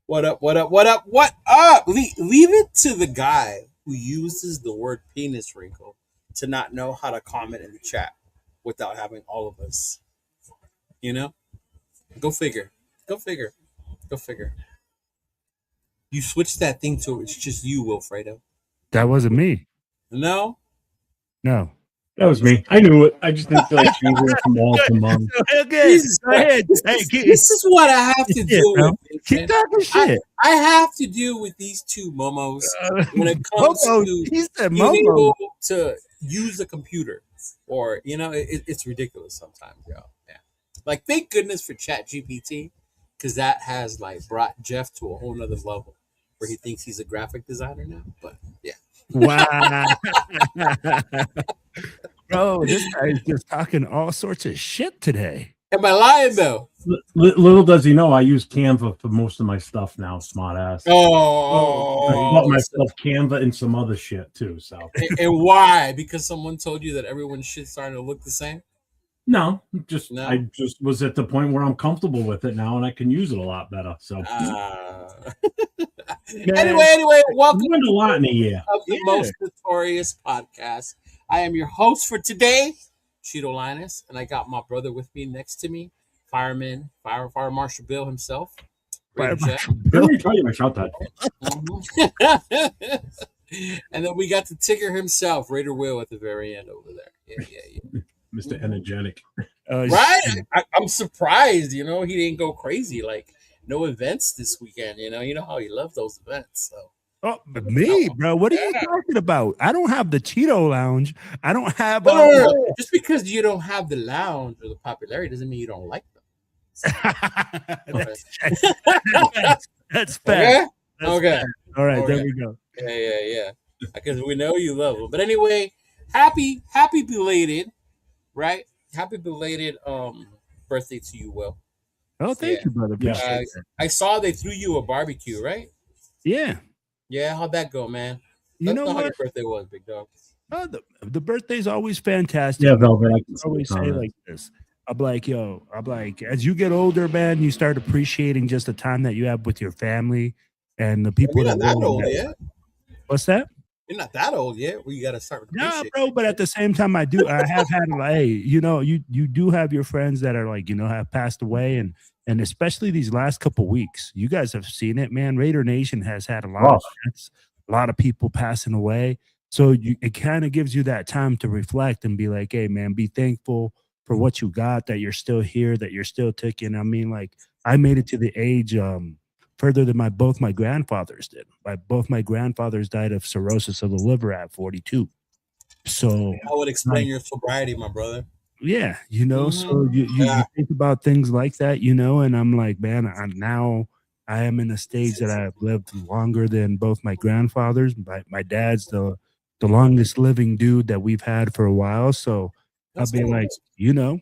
What up? What up? What up? What up? Leave it to the guy who uses the word penis wrinkle to not know how to comment in the chat without having all of us. You know? Go figure. Go figure. Go figure. You switched that thing to it's just you, Wilfredo. That wasn't me. No? No. That was me. I knew it. I just didn't feel like changing it from all to mom. Okay, go ahead. This is what I have to deal with. Keep talking shit. I have to deal with these two momos when it comes to being able to use a computer. Or, it's ridiculous sometimes, y'all. Yeah. Like, thank goodness for ChatGPT, because that has, like, brought Jeff to a whole nother level where he thinks he's a graphic designer now. But, yeah. Wow. Bro, this guy's just talking all sorts of shit today. Am I lying, though? Little does he know I use Canva for most of my stuff now, smart ass. I bought myself Canva and some other shit, too. So. And why? Because someone told you that everyone's shit starting to look the same? No. I just was at the point where I'm comfortable with it now, and I can use it a lot better. So. Anyway, welcome to a lot in a year of the most notorious podcast. I am your host for today, Chidolinus, and I got my brother with me next to me, Fire Marshal Bill himself. Fire Marshal Bill. And then we got the Tigger himself, Raider Will, at the very end over there. Yeah. Mr. Energetic. Right? I'm surprised, he didn't go crazy. Like, no events this weekend, you know how you love those events. So. Oh, but me, bro, what are you talking about? I don't have the Cheeto Lounge. I don't have no. Just because you don't have the lounge or the popularity doesn't mean you don't like them. That's fair. Okay. All right, there we go. Yeah. Because we know you love them. But anyway, happy belated, right? Happy belated birthday to you, Will. Oh, thank you, brother. I saw they threw you a barbecue, right? Yeah. Yeah, how'd that go, man? You know how what? your birthday was, big dog. Oh, the birthday's always fantastic. Yeah, Velvet. I always say like this. I'm like, as you get older, man, you start appreciating just the time that you have with your family and the people. You're not that old yet. What's that? You're not that old yet. Where you got to start. No, bro. But at the same time, I have had you do have your friends that are like have passed away, and especially these last couple weeks, you guys have seen it, man. Raider Nation has had a lot of people passing away. So it kind of gives you that time to reflect and be like, hey, man, be thankful for what you got, that you're still here, that you're still ticking. I mean, like, I made it to the age further than both my grandfathers did. Both my grandfathers died of cirrhosis of the liver at 42. So I would explain your sobriety, my brother. Yeah, so you think about things like that, and I'm like, man, I am in a stage that I've lived longer than both my grandfathers. My dad's the longest living dude that we've had for a while. So I'll be like, you're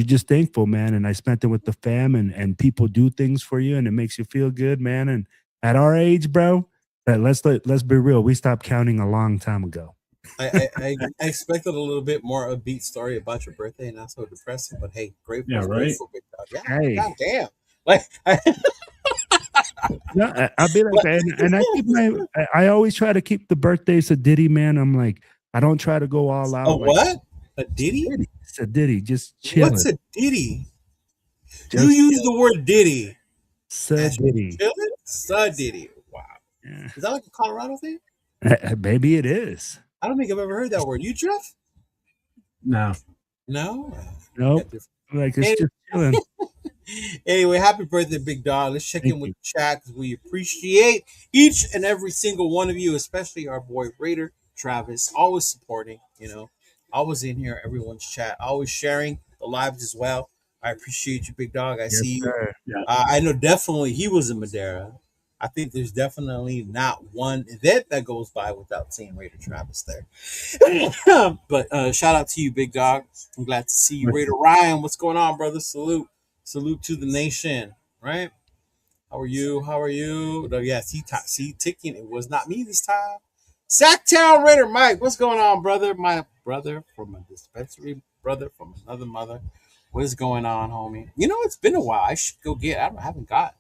just thankful, man. And I spent it with the fam, and people do things for you, and it makes you feel good, man. And at our age, bro, let's be real. We stopped counting a long time ago. I expected a little bit more upbeat story about your birthday, and not so depressing. But hey, grateful, grateful, big dog. Yeah, hey. God damn. Like, yeah, I'll be like, and I always try to keep the birthdays a ditty, man. I'm like, I don't try to go all out. A what? A ditty? It's a ditty. Just chill. What's a ditty? You use the word ditty. Ditty. Ditty. Wow. Yeah. Is that like a Colorado thing? Maybe it is. I don't think I've ever heard that word. You, Jeff? No. Nope. Like, it's just chilling. Anyway, happy birthday, big dog. Let's check in with the chat because we appreciate each and every single one of you, especially our boy Raider Travis, always supporting, always in here, everyone's chat, always sharing the lives as well. I appreciate you, big dog. I see you. Yeah. I know definitely he was in Madera. I think there's definitely not one event that goes by without seeing Raider Travis there. But shout out to you, big dog. I'm glad to see you. Raider Ryan, what's going on, brother? Salute to the nation, right? How are you? No, yeah, see, ticking. It was not me this time. Sacktown Raider Mike, what's going on, brother? My brother from a dispensary, brother from another mother. What is going on, homie? It's been a while. I should go get. I haven't got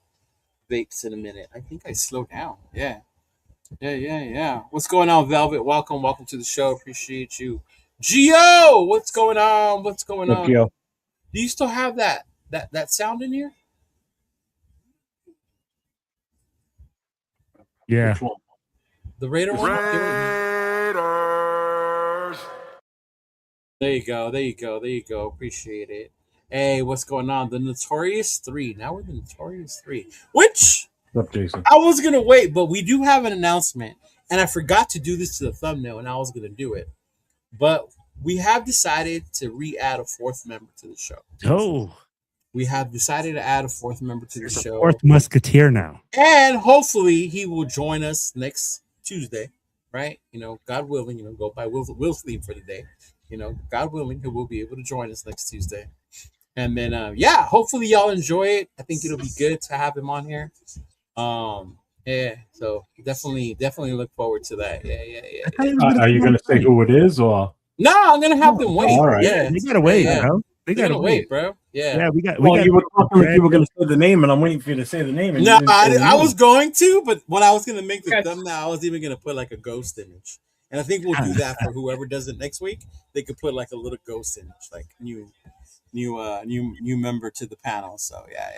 vapes in a minute. I think I slowed down. Yeah. What's going on, Velvet? Welcome to the show. Appreciate you. Gio, what's going on? Gio. Do you still have that sound in here? Yeah. Which one? The Raider one? Raiders. There you go. Appreciate it. Hey, what's going on? The Notorious 3. Now we're the Notorious 3. Which What's up, Jason? I was going to wait, but we do have an announcement. And I forgot to do this to the thumbnail, and I was going to do it. But we have decided to re-add a fourth member to the show. Oh. We have decided to add a fourth member to the show. Fourth Musketeer now. And hopefully he will join us next Tuesday, right? God willing, go by Will's theme for the day. God willing, he will be able to join us next Tuesday. And then, hopefully y'all enjoy it. I think it'll be good to have him on here. Yeah, so definitely look forward to that. Yeah. Are you going to say who it is, or? No, I'm going to have them wait. All right. Yeah. They got to wait, bro. They got to wait, bro. Yeah, we got. You were talking like you were going to say the name, and I'm waiting for you to say the name. No, I was going to, but when I was going to make the thumbnail, I was even going to put like a ghost image. And I think we'll do that for whoever does it next week. They could put like a little ghost image, like new member to the panel. So yeah.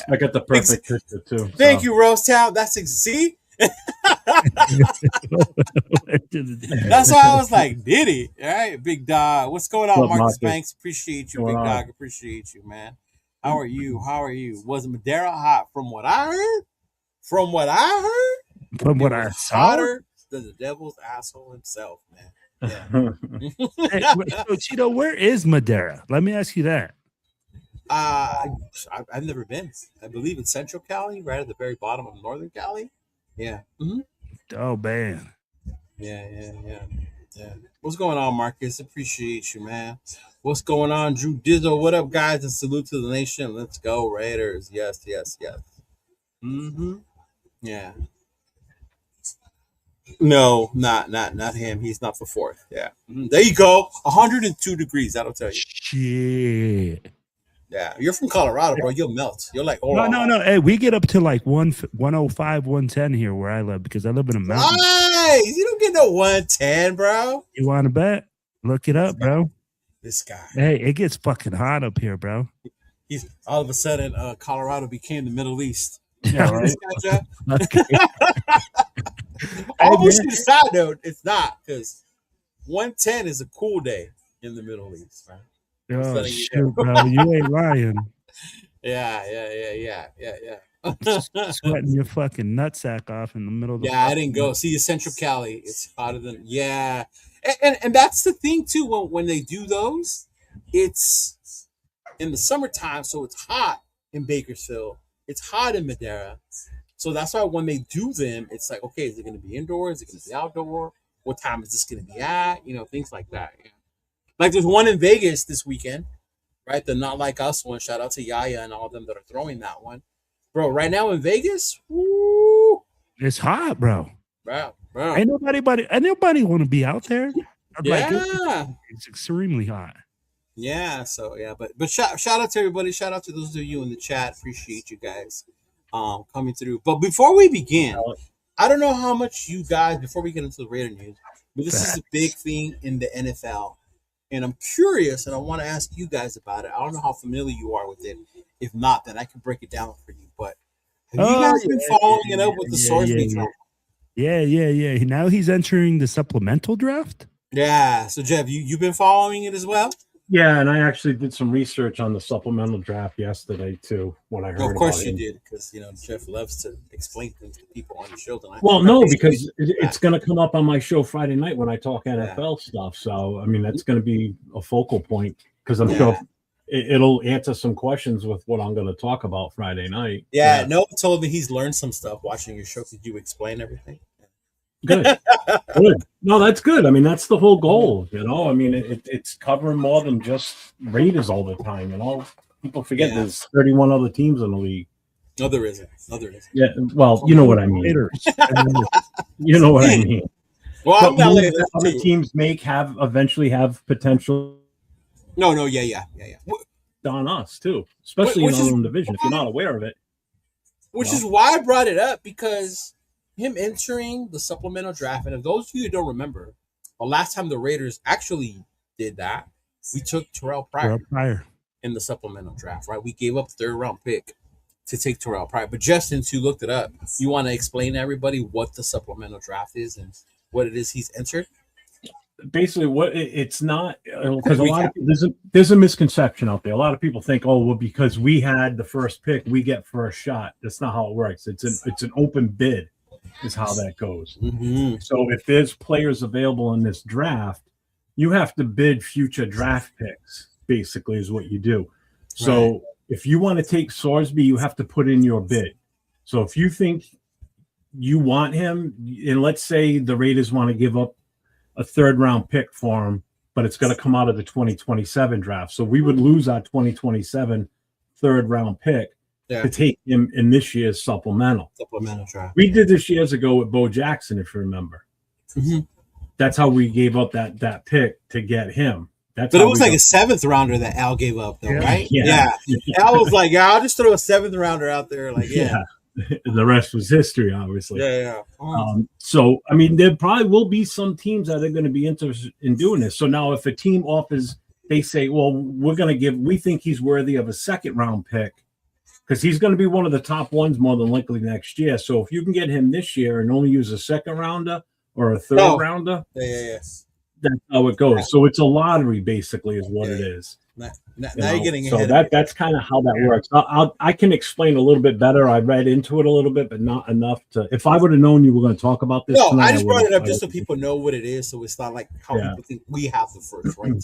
I got the perfect picture too. Thank you, Rosetown. See. That's why I was like, did he? All right, big dog. What's going on, Marcus Banks? Appreciate you, big dog. Appreciate you, man. How are you? Was Madeira hot? From what I heard, from what I saw, hotter than the devil's asshole himself, man. Yeah. So Chido, where is Madeira? Let me ask you that. I've never been. I believe it's Central Cali, right at the very bottom of Northern Cali. Yeah. Mm-hmm. Oh man. Yeah. What's going on, Marcus? Appreciate you, man. What's going on, Drew Dizzle? What up, guys? And salute to the nation. Let's go, Raiders. Yes. Mm-hmm. Yeah. No, not him. He's not for fourth. Yeah. Mm-hmm. There you go. 102 degrees. That'll tell you. Shit. Yeah, you're from Colorado, bro. You'll melt. You're like, no. Hey, we get up to like 105, 110 here where I live because I live in a mountain. Nice. You don't get no 110, bro. You want to bet? Look it up, bro. This guy. Hey, it gets fucking hot up here, bro. He's all of a sudden, Colorado became the Middle East. Yeah, right. Almost to the side note, it's not because 110 is a cool day in the Middle East, right? Oh shit, bro! You ain't lying. Yeah. Sweating your fucking nutsack off in the middle of the I didn't go. See, Central Cali, it's hotter than and that's the thing too. When they do those, it's in the summertime, so it's hot in Bakersfield. It's hot in Madeira, so that's why when they do them, it's like, okay, is it going to be indoor? Is it going to be outdoor? What time is this going to be at? Things like that. Yeah. Like there's one in Vegas this weekend, right? The Not Like Us one. Shout out to Yaya and all of them that are throwing that one. Bro, right now in Vegas, woo, it's hot, bro. Bro. Ain't nobody want to be out there. Yeah. Like, it's extremely hot. Yeah, so yeah, but shout out to everybody. Shout out to those of you in the chat. Appreciate you guys coming through. But before we begin, I don't know how much you guys, before we get into the Raider news, but this is a big thing in the NFL. And I'm curious, and I want to ask you guys about it. I don't know how familiar you are with it. If not, then I can break it down for you. But have you guys been following it up with the source draft? Yeah. Now he's entering the supplemental draft? Yeah. So, Jeff, you've been following it as well? Yeah, and I actually did some research on the supplemental draft yesterday, too, when I heard about it. Of course you did, because, Jeff loves to explain things to people on the show tonight. Well, no, because it's going to come up on my show Friday night when I talk NFL stuff. So, I mean, that's going to be a focal point, because I'm sure it'll answer some questions with what I'm going to talk about Friday night. Yeah, Noah told me he's learned some stuff watching your show. Could you explain everything? Good. No, that's good. I mean, that's the whole goal, I mean, it's covering more than just Raiders all the time, People forget there's 31 other teams in the league. No, there isn't. Yeah, well, you know what I mean. You know what I mean. Well, other teams eventually have potential. No, yeah. On us, too, especially in our own division, if you're not aware of it. Which is why I brought it up, because him entering the supplemental draft, and if those of you who don't remember, the last time the Raiders actually did that, we took Terrell Pryor in the supplemental draft, right? We gave up the 3rd round pick to take Terrell Pryor. But Justin, who looked it up, you want to explain to everybody what the supplemental draft is and what it is he's entered? Basically, what it's not, because a lot of there's a misconception out there. A lot of people think, oh, well, because we had the first pick, we get first shot. That's not how it works. It's an open bid, is how that goes. Mm-hmm. So if there's players available in this draft, you have to bid future draft picks. Basically, is what you do. So if you want to take Sorsby, you have to put in your bid. So if you think you want him, and let's say the Raiders want to give up a 3rd round pick for him, but it's going to come out of the 2027 draft. So we would lose our 2027 3rd round pick to take him in this year's supplemental draft. We did this years ago with Bo Jackson, if you remember. Mm-hmm. That's how we gave up that pick to get him. But it was like a 7th rounder that Al gave up, though, right? Yeah. Al was like, I'll just throw a 7th rounder out there. Like, The rest was history, obviously. So, I mean, there probably will be some teams that are going to be interested in doing this. So now if a team offers, they say, well, we think he's worthy of a 2nd round pick because he's going to be one of the top ones more than likely next year. So if you can get him this year and only use a 2nd rounder or a 3rd rounder, that's how it goes. So it's a lottery, basically, is what it is. Now you're getting so ahead. That's kind of how that works. I can explain a little bit better. I read into it a little bit, but not enough to. If I would have known you were going to talk about this, I just brought it up just so people know what it is. So it's not like how people think we have the first right.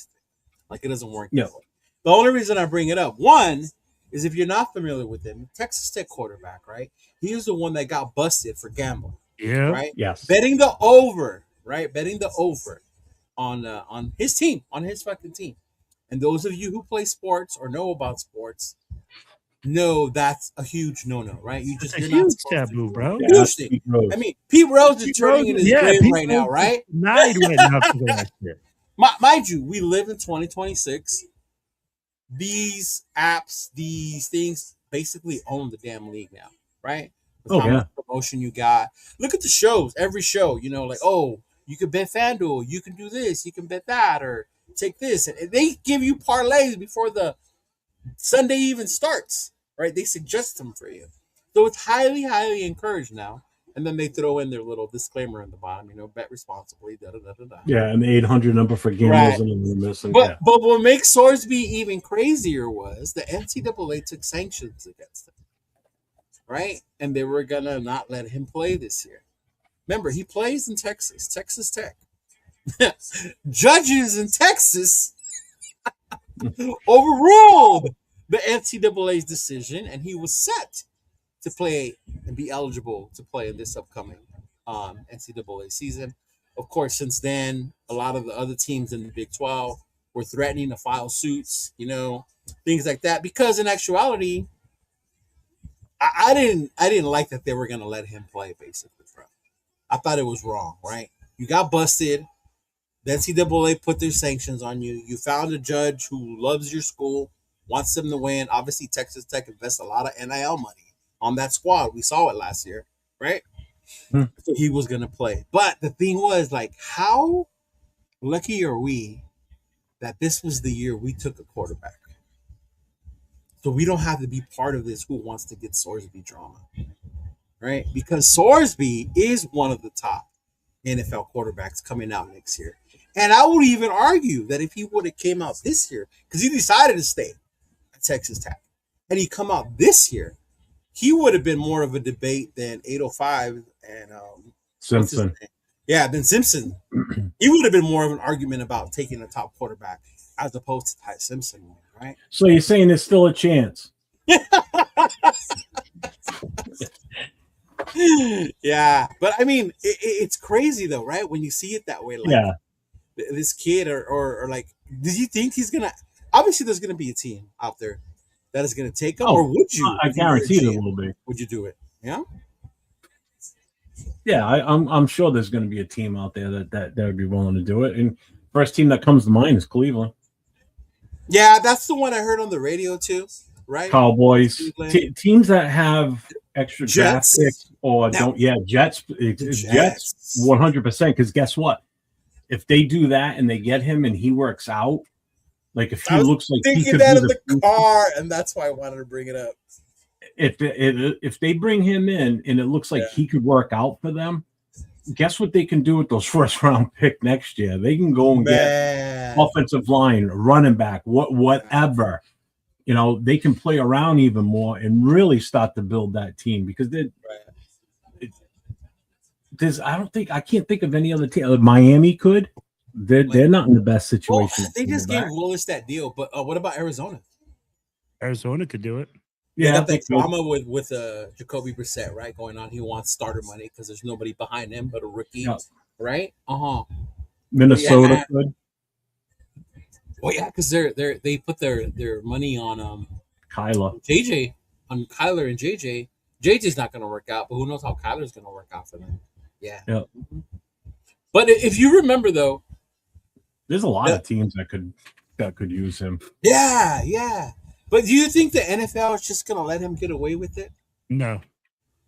Like it doesn't work. That way. The only reason I bring it up, one, is if you're not familiar with him, Texas Tech quarterback, right? He was the one that got busted for gambling. Yeah. Right. Yes. Betting the over. Right. Betting the over on his team, on his fucking team. And those of you who play sports or know about sports know that's a huge no-no, right? It's a huge taboo, bro. Huge thing. I mean, Pete Rose is turning in his grave right now, right? Right now for the last year. Mind you, we live in 2026. These apps, these things basically own the damn league now, right? With how much promotion you got. Look at the shows, every show, like, you can bet FanDuel, you can do this, you can bet that, or take this. And they give you parlays before the Sunday even starts, right? They suggest them for you. So it's highly, highly encouraged now. And then they throw in their little disclaimer in the bottom, bet responsibly, da-da-da-da-da. Yeah, and the 800 number for gamblers and missing. But what makes Sorsby even crazier was the NCAA took sanctions against him, right? And they were going to not let him play this year. Remember, he plays in Texas Tech. Judges in Texas overruled the NCAA's decision, and he was set to play and be eligible to play in this upcoming NCAA season. Of course, since then, a lot of the other teams in the Big 12 were threatening to file suits, things like that. Because in actuality, I didn't like that they were going to let him play, basically, bro. I thought it was wrong, right? You got busted. The NCAA put their sanctions on you. You found a judge who loves your school, wants them to win. Obviously, Texas Tech invests a lot of NIL money on that squad. We saw it last year, right? So he was going to play. But the thing was, like, how lucky are we that this was the year we took a quarterback? So we don't have to be part of this who wants to get Sorsby drama, right? Because Sorsby is one of the top NFL quarterbacks coming out next year. And I would even argue that if he would have came out this year, because he decided to stay at Texas Tech, and he come out this year, he would have been more of a debate than 805 and Simpson. Yeah, than Simpson. He would have been more of an argument about taking a top quarterback as opposed to Ty Simpson, right? So you're saying there's still a chance? Yeah, but I mean, it's crazy though, right? When you see it that way, like this kid or like, did you think he's gonna? Obviously, there's gonna be a team out there that is gonna take him, or would you? I guarantee there will be. Would you do it? Yeah. Yeah, I'm sure there's going to be a team out there that would be willing to do it. And first team that comes to mind is Cleveland. Yeah, that's the one I heard on the radio too, right? Cowboys, teams that have extra draft picks or don't. Yeah, Jets 100%. Because guess what? If they do that and they get him and he works out, like if he looks like he could that be in the car, and that's why I wanted to bring it up. If they bring him in and it looks like he could work out for them, guess what they can do with those first round pick next year? They can go and get offensive line, running back, whatever. You know, they can play around even more and really start to build that team because I can't think of any other team. Miami could. They're not in the best situation. Well, they just gave Willis that deal, but what about Arizona? Arizona could do it. Yeah, got that drama with Jacoby Brissett, right, going on. He wants starter money because there's nobody behind him but a rookie, right? Minnesota could. Well, yeah, because they put their money on Kyler. JJ, on Kyler and JJ. JJ's not going to work out, but who knows how Kyler's going to work out for them? Yeah. Mm-hmm. But if you remember, though, there's a lot of teams that could use him. Yeah. But do you think the NFL is just going to let him get away with it? No.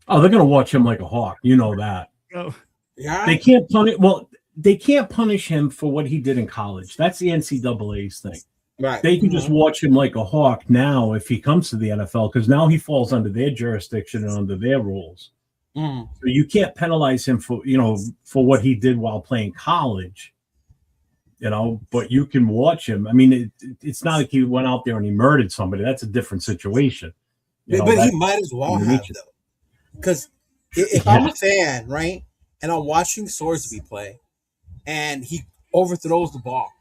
Oh, they're going to watch him like a hawk. You know that. Oh. Yeah. They can't punish. Well, they can't punish him for what he did in college. That's the NCAA's thing. Right. They can just watch him like a hawk now if he comes to the NFL because now he falls under their jurisdiction and under their rules. So you can't penalize him for what he did while playing college. But you can watch him. I mean, it's not like he went out there and he murdered somebody. That's a different situation. But he might as well have, though. Because if I'm a fan, right, and I'm watching Sorsby play, and he overthrows the ball,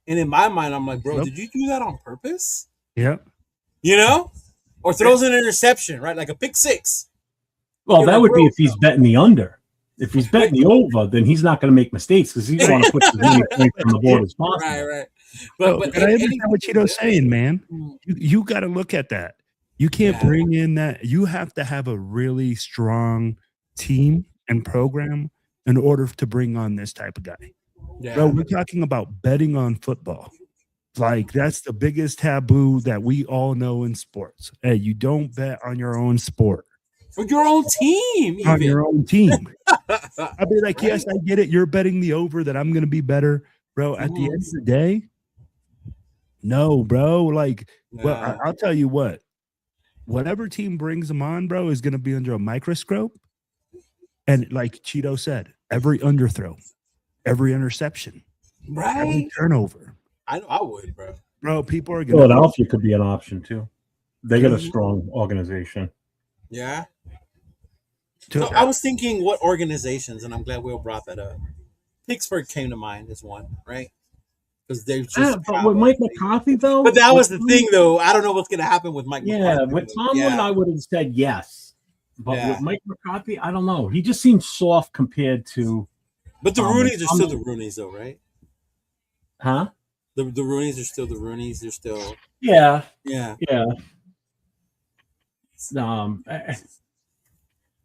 and in my mind, I'm like, bro, did you do that on purpose? Yep. Or throws an interception, right, like a pick six. Well, that would be if he's betting the under. If he's betting the over, then he's not going to make mistakes because he's going to put as many points on the board as possible. Right. But I understand what Chido's saying, man. You got to look at that. You can't bring in that. You have to have a really strong team and program in order to bring on this type of guy. Yeah. Bro, we're talking about betting on football. Like, that's the biggest taboo that we all know in sports. Hey, you don't bet on your own sport. For your own team. On your own team. I'd be like, yes, I get it. You're betting the over that I'm going to be better. Bro, at the end of the day, no, bro. Like, well, I'll tell you what. Whatever team brings him on, bro, is going to be under a microscope. And like Chido said, every underthrow, every interception, every turnover. I would, bro. Bro, people are going to. Philadelphia could be an option, too. They got a strong organization. Yeah. So I was thinking what organizations, and I'm glad Will brought that up. Pittsburgh came to mind as one, right? Because they're just. But with Mike McCarthy, though. But that was the thing, though. I don't know what's going to happen with Mike McCarthy. Yeah, with Tomlin, I would have said yes. But with Mike McCarthy, I don't know. He just seems soft compared to. But the Roonies are still the Roonies, though, right? Huh? The Roonies are still the Roonies. They're still. Yeah.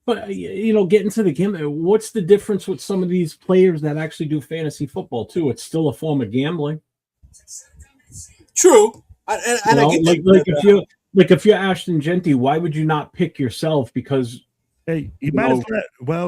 But getting to the game, what's the difference with some of these players that actually do fantasy football too? It's still a form of gambling. True. If you're Ashton Genty, why would you not pick yourself? Because you might have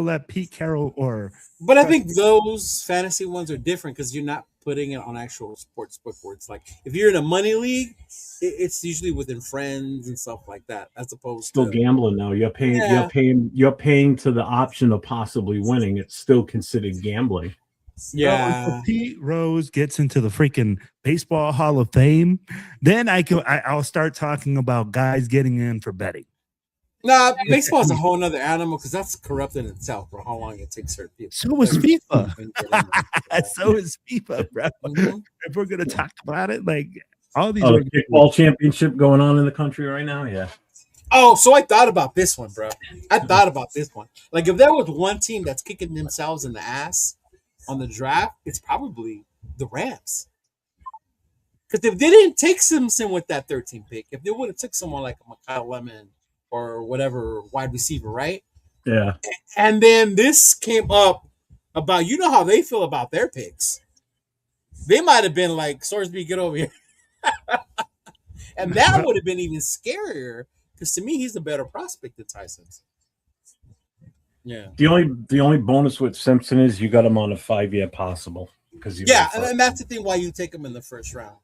let Pete Carroll or. But I think those fantasy ones are different because you're not putting it on actual sports book where it's like if you're in a money league, it's usually within friends and stuff like that, as opposed to gambling. Now you're paying to the option of possibly winning. It's still considered gambling. Yeah. If Pete Rose gets into the freaking Baseball Hall of Fame, then I'll start talking about guys getting in for betting. Nah, baseball is a whole nother animal because that's corrupted itself for how long it takes certain people. So is FIFA. So is FIFA, bro. If we're gonna talk about it, like all these kickball championship going on in the country right now, yeah. Oh, so I thought about this one, bro. Like if there was one team that's kicking themselves in the ass on the draft, it's probably the Rams. Because if they didn't take Simpson with that 13 pick, if they would have took someone like Kyle Lemon or whatever wide receiver, right? Yeah. And then this came up about, how they feel about their picks. They might have been like, Sorsby, get over here. And that would have been even scarier because to me, he's a better prospect than Tyson. Yeah. The only bonus with Simpson is you got him on a 5-year possible because and that's the thing why you take him in the first round.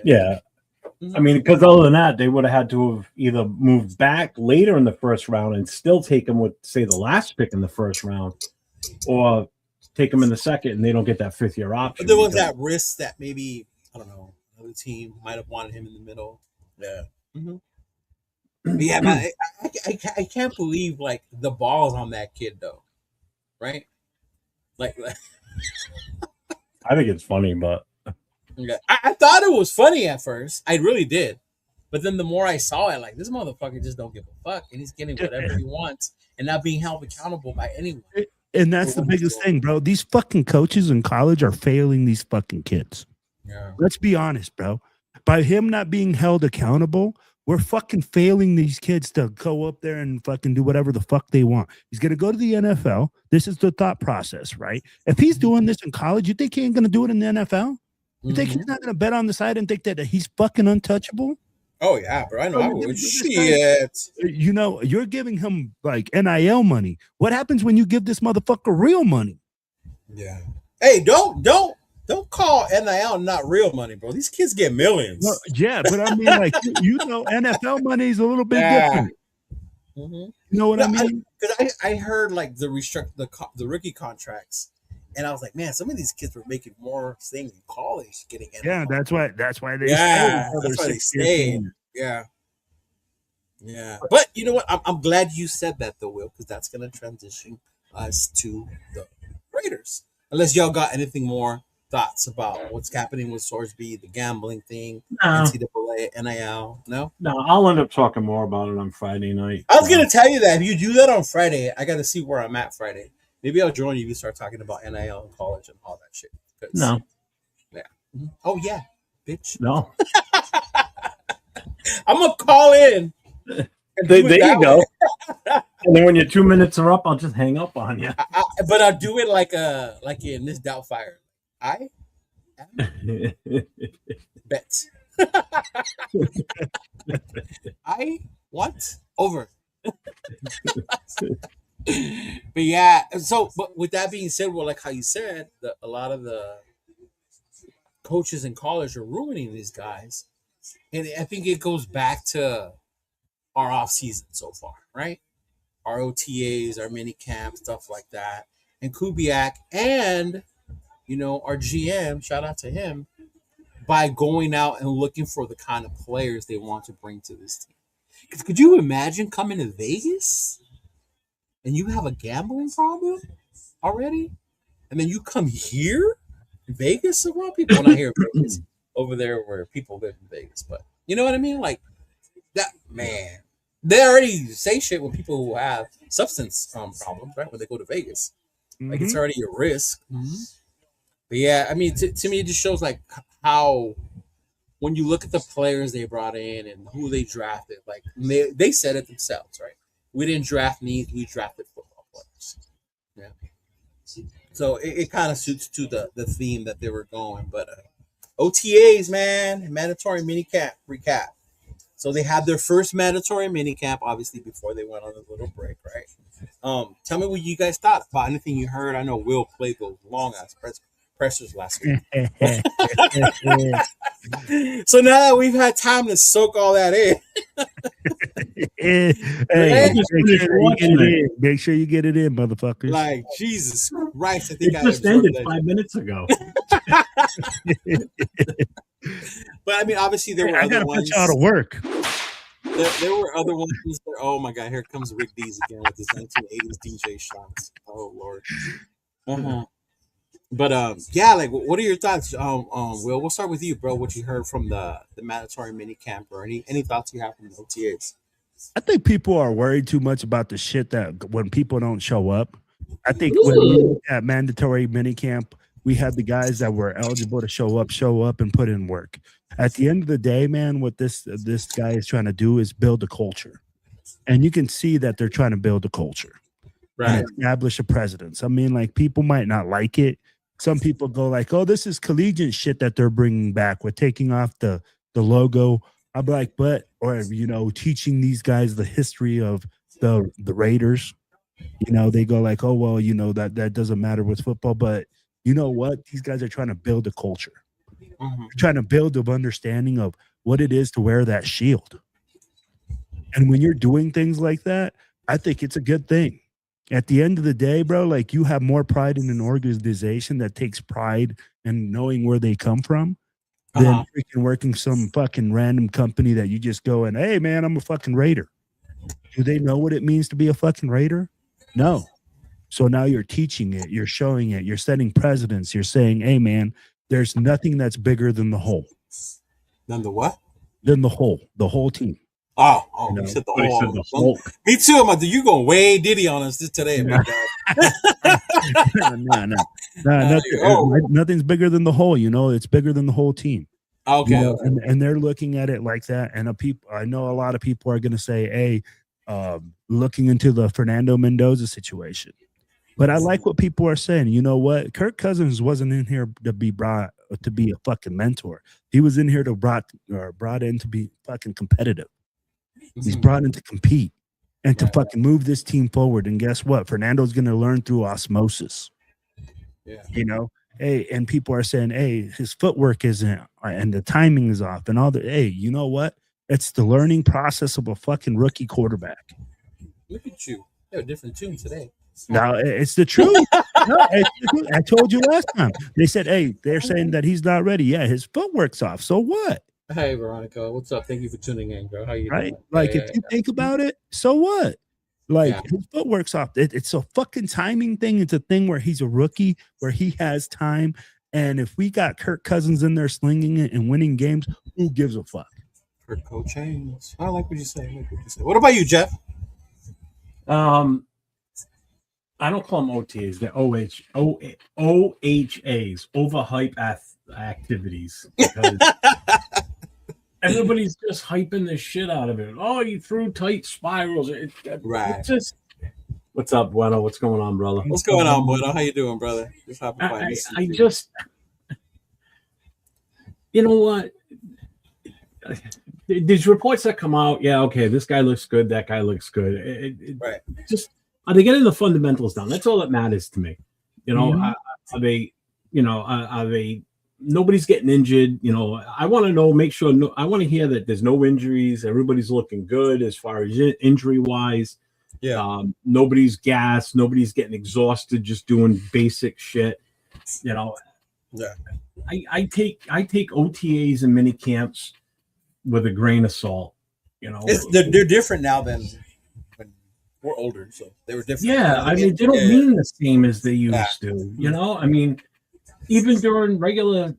Yeah. I mean, because other than that, they would have had to have either moved back later in the first round and still take him with, say, the last pick in the first round, or take him in the second and they don't get that 5th-year option. But there was that risk that maybe, I don't know, another team might have wanted him in the middle. Yeah. But yeah, man, I can't believe like the balls on that kid though, right? Like I think it's funny, but I thought it was funny at first. I really did. But then the more I saw it, like this motherfucker just don't give a fuck, and he's getting whatever he wants, and not being held accountable by anyone. And that's the biggest thing, bro. These fucking coaches in college are failing these fucking kids. Yeah. Let's be honest, bro. By him not being held accountable, we're fucking failing these kids to go up there and fucking do whatever the fuck they want. He's going to go to the NFL. This is the thought process, right? If he's doing this in college, you think he ain't going to do it in the NFL? You think he's not going to bet on the side and think that he's fucking untouchable? Oh, yeah, bro. I know. I would. Shit. You know, you're giving him like NIL money. What happens when you give this motherfucker real money? Yeah. Hey, don't call NIL not real money, bro. These kids get millions. Well, yeah, but I mean, like, you know, NFL money is a little bit different. You know what I mean? Because I heard like the rookie contracts, and I was like, man, some of these kids were making more staying in college, getting NFL. Yeah, that's why they stayed. Yeah. But you know what? I'm glad you said that though, Will, because that's gonna transition us to the Raiders. Unless y'all got anything more thoughts about what's happening with Sorsby, the gambling thing, NCAA, NIL? No, I'll end up talking more about it on Friday night. I was gonna tell you that if you do that on Friday, I got to see where I'm at Friday. Maybe I'll join you if you start talking about NIL in college and all that shit. No. Yeah. Oh yeah, bitch. No. I'm gonna call in. There you go. And then when your 2 minutes are up, I'll just hang up on you. But I'll do it like in Miss Doubtfire. I bet. I want over. But yeah, but with that being said, well, like how you said, a lot of the coaches in college are ruining these guys, and I think it goes back to our off season so far, right? Our OTAs, our mini camp, stuff like that, and Kubiak, and our GM. Shout out to him by going out and looking for the kind of players they want to bring to this team. Could you imagine coming to Vegas and you have a gambling problem already, and then you come here, Vegas? Well, people not here in Vegas, over there where people live in Vegas, but you know what I mean? Like that, man. They already say shit with people who have substance problems, right? When they go to Vegas, like it's already a risk. But yeah, I mean, to me, it just shows like how when you look at the players they brought in and who they drafted, like they said it themselves, right? We didn't draft needs, we drafted football players. Yeah. So it kind of suits to the theme that they were going. But OTAs, man, mandatory minicamp recap. So they had their first mandatory minicamp, obviously, before they went on a little break, right? Tell me what you guys thought about anything you heard. I know Will played those long-ass pressers last week. So now that we've had time to soak all that in. Make sure you get it in, motherfuckers. Like, Jesus Christ. I think it just ended 5 minutes ago. But I mean, obviously there were other ones. I gotta put you out of work. There were other ones. Oh my God, here comes Rick Dees again with his 1980s DJ shots. Oh Lord. But yeah, like, what are your thoughts? Will, we'll start with you, bro. What you heard from the mandatory minicamp, or any thoughts you have from the OTAs? I think people are worried too much about the shit that when people don't show up. I think when we look at mandatory minicamp, we had the guys that were eligible to show up and put in work. At the end of the day, man, what this guy is trying to do is build a culture. And you can see that they're trying to build a culture. Right. And establish a presence. I mean, like, people might not like it. Some people go like, oh, this is collegiate shit that they're bringing back. We're taking off the logo. I'm like, teaching these guys the history of the Raiders. You know, they go like, oh, well, you know, that doesn't matter with football. But you know what? These guys are trying to build a culture. They're trying to build an understanding of what it is to wear that shield. And when you're doing things like that, I think it's a good thing. At the end of the day, bro, like you have more pride in an organization that takes pride in knowing where they come from than freaking working some fucking random company that you just go and, hey, man, I'm a fucking Raider. Do they know what it means to be a fucking Raider? No. So now you're teaching it, you're showing it, you're setting precedents, you're saying, hey, man, there's nothing that's bigger than the whole. Than the what? Than the whole team. Oh, You you know, said the But he said whole. the whole. Me too. I'm like, you going way Diddy on us today, No. man. Nothing's bigger than the whole. You know, it's bigger than the whole team. Okay, You know, okay. and they're looking at it like that. And I know a lot of people are going to say, hey, looking into the Fernando Mendoza situation. But I like what people are saying. You know what? Kirk Cousins wasn't in here to be brought to be a fucking mentor. He was in here to brought in to be fucking competitive. He's brought in to compete and to fucking move this team forward. And guess what? Fernando's going to learn through osmosis. Yeah. You know, hey, and people are saying, hey, his footwork isn't, and the timing is off, and all the. Hey, you know what? It's the learning process of a fucking rookie quarterback. Look at you. You have a different tune today. Now it's the truth. No, it's the truth. I told you last time. They said, hey, they're saying that he's not ready. Yeah, his footwork's off. So what? Hey, Veronica, what's up? Thank you for tuning in, girl. How you Right? doing? Like, if you think about it, so what? Like, his footwork's off. It's a fucking timing thing. It's a thing where he's a rookie, where he has time. And if we got Kirk Cousins in there slinging it and winning games, who gives a fuck? Kirk Cochains. I like what you say. What about you, Jeff? I don't call them OTAs. They're OHAs, overhype activities. Because everybody's just hyping the shit out of it. Oh, you threw tight spirals. Right. It's just, what's up, Bueno? What's going on, brother? What's going on, Bueno? How you doing, brother? Just I just, you know what? These reports that come out, yeah, okay, this guy looks good, that guy looks good. Right. Just, are they getting the fundamentals down? That's all that matters to me. You know, are they, are they, nobody's getting injured. You know, I want to know, make sure, I want to hear that there's no injuries. Everybody's looking good as far as injury wise. Yeah. Nobody's gassed. Nobody's getting exhausted just doing basic shit. You know, yeah. I take OTAs and mini camps with a grain of salt. You know, they're different now than when we're older, so they were different. Yeah, I mean, they don't mean the same as they used to. You know, I mean, even during regular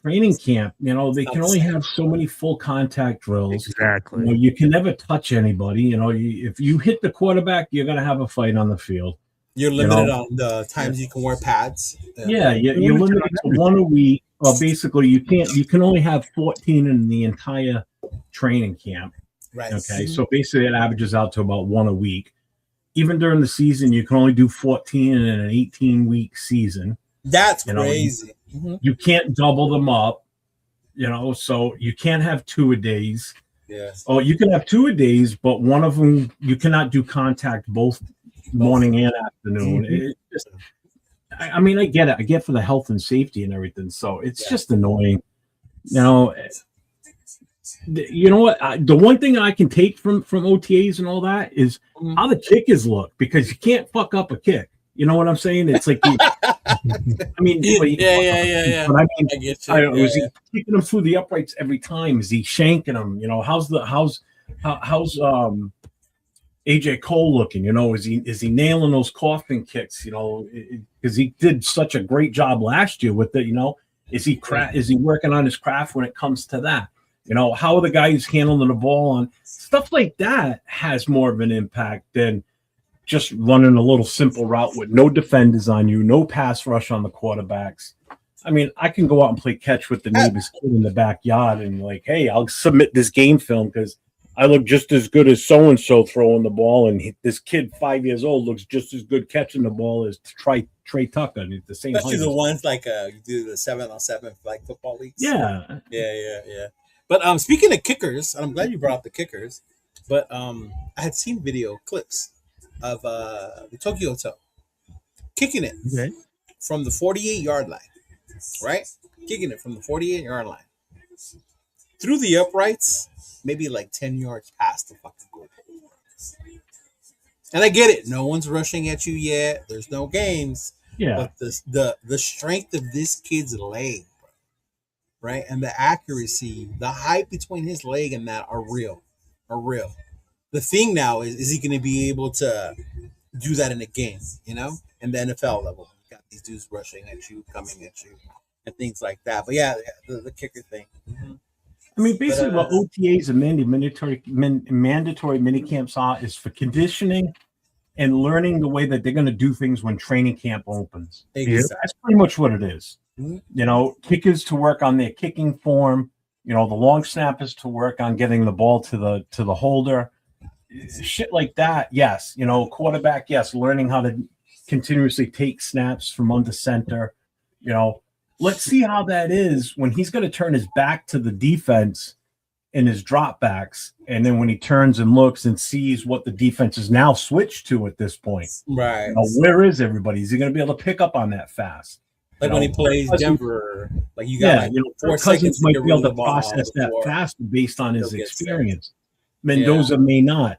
training camp, you know, they can only have so many full contact drills. Exactly. You know, you can never touch anybody. You know, if you hit the quarterback, you're going to have a fight on the field. You're limited on the times you can wear pads. Yeah, you're limited to one a week. Well, basically, you can only have 14 in the entire training camp. Right. Okay, so basically, it averages out to about one a week. Even during the season, you can only do 14 in an 18-week season. That's crazy. You can't double them up, you know, so you can't have 2-a-days. Yes. Oh, you can have 2-a-days, but one of them you cannot do contact both morning and afternoon. I mean, I get it. I get for the health and safety and everything. So it's just annoying. You know what? The one thing I can take from OTAs and all that is how the kickers look, because you can't fuck up a kick. You know what I'm saying? It's like, I mean, yeah. But I mean, is he kicking them through the uprights every time? Is he shanking them? You know, how's AJ Cole looking? You know, is he nailing those coffin kicks? You know, because he did such a great job last year with it. You know, is he working on his craft when it comes to that? You know, how are the guys handling the ball on stuff like that has more of an impact than just running a little simple route with no defenders on you, no pass rush on the quarterbacks. I mean, I can go out and play catch with the neighbor's kid in the backyard and like, hey, I'll submit this game film because I look just as good as so-and-so throwing the ball, and this kid 5 years old looks just as good catching the ball as Trey Tucker. And the same Especially the ones like you do the 7-on-7 like football leagues. Yeah. But speaking of kickers, I'm glad you brought up the kickers. But I had seen video clips of the Tokyo Hotel, kicking it Okay. from the 48-yard line, right? Kicking it from the 48-yard line through the uprights, maybe like 10 yards past the fucking goal. And I get it. No one's rushing at you yet. There's no games. Yeah. But the strength of this kid's leg, right? And the accuracy, the height between his leg and that are real. Are real. The thing now is he going to be able to do that in a game, you know, in the NFL level? You got these dudes rushing at you, coming at you, and things like that. But yeah, the kicker thing. Mm-hmm. I mean, basically, what OTAs and mandatory minicamps are is for conditioning and learning the way that they're going to do things when training camp opens. Exactly. That's pretty much what it is. Mm-hmm. You know, kickers to work on their kicking form. You know, the long snappers to work on getting the ball to the holder. Shit like that. Yes. You know, quarterback. Yes, learning how to continuously take snaps from under center. You know. Let's see how that is when he's going to turn his back to the defense in his dropbacks. And then when he turns and looks and sees what the defense is now switched to at this point. Right. You know, where is everybody? Is he going to be able to pick up on that fast? Like when he plays Denver, like you got like 4 seconds might be able to process that fast based on his experience. Mendoza may not.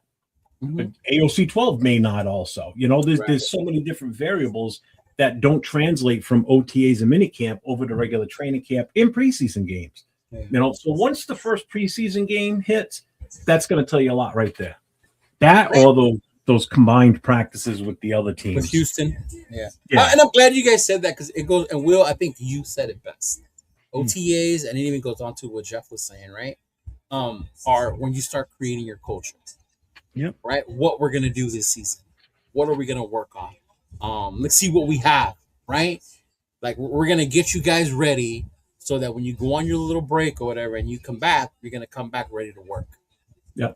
Mm-hmm. But AOC 12 may not also. You know, there's so many different variables that don't translate from OTAs and minicamp over to regular training camp in preseason games. Yeah. You know, so once the first preseason game hits, that's going to tell you a lot right there. That or those combined practices with the other teams. With Houston. Yeah. And I'm glad you guys said that because it goes, and Will, I think you said it best. OTAs, and it even goes on to what Jeff was saying, right? Are when you start creating your culture. Yep. Right? What we're going to do this season. What are we going to work on? Let's see what we have, right? Like we're gonna get you guys ready so that when you go on your little break or whatever and you come back, you're gonna come back ready to work. Yeah.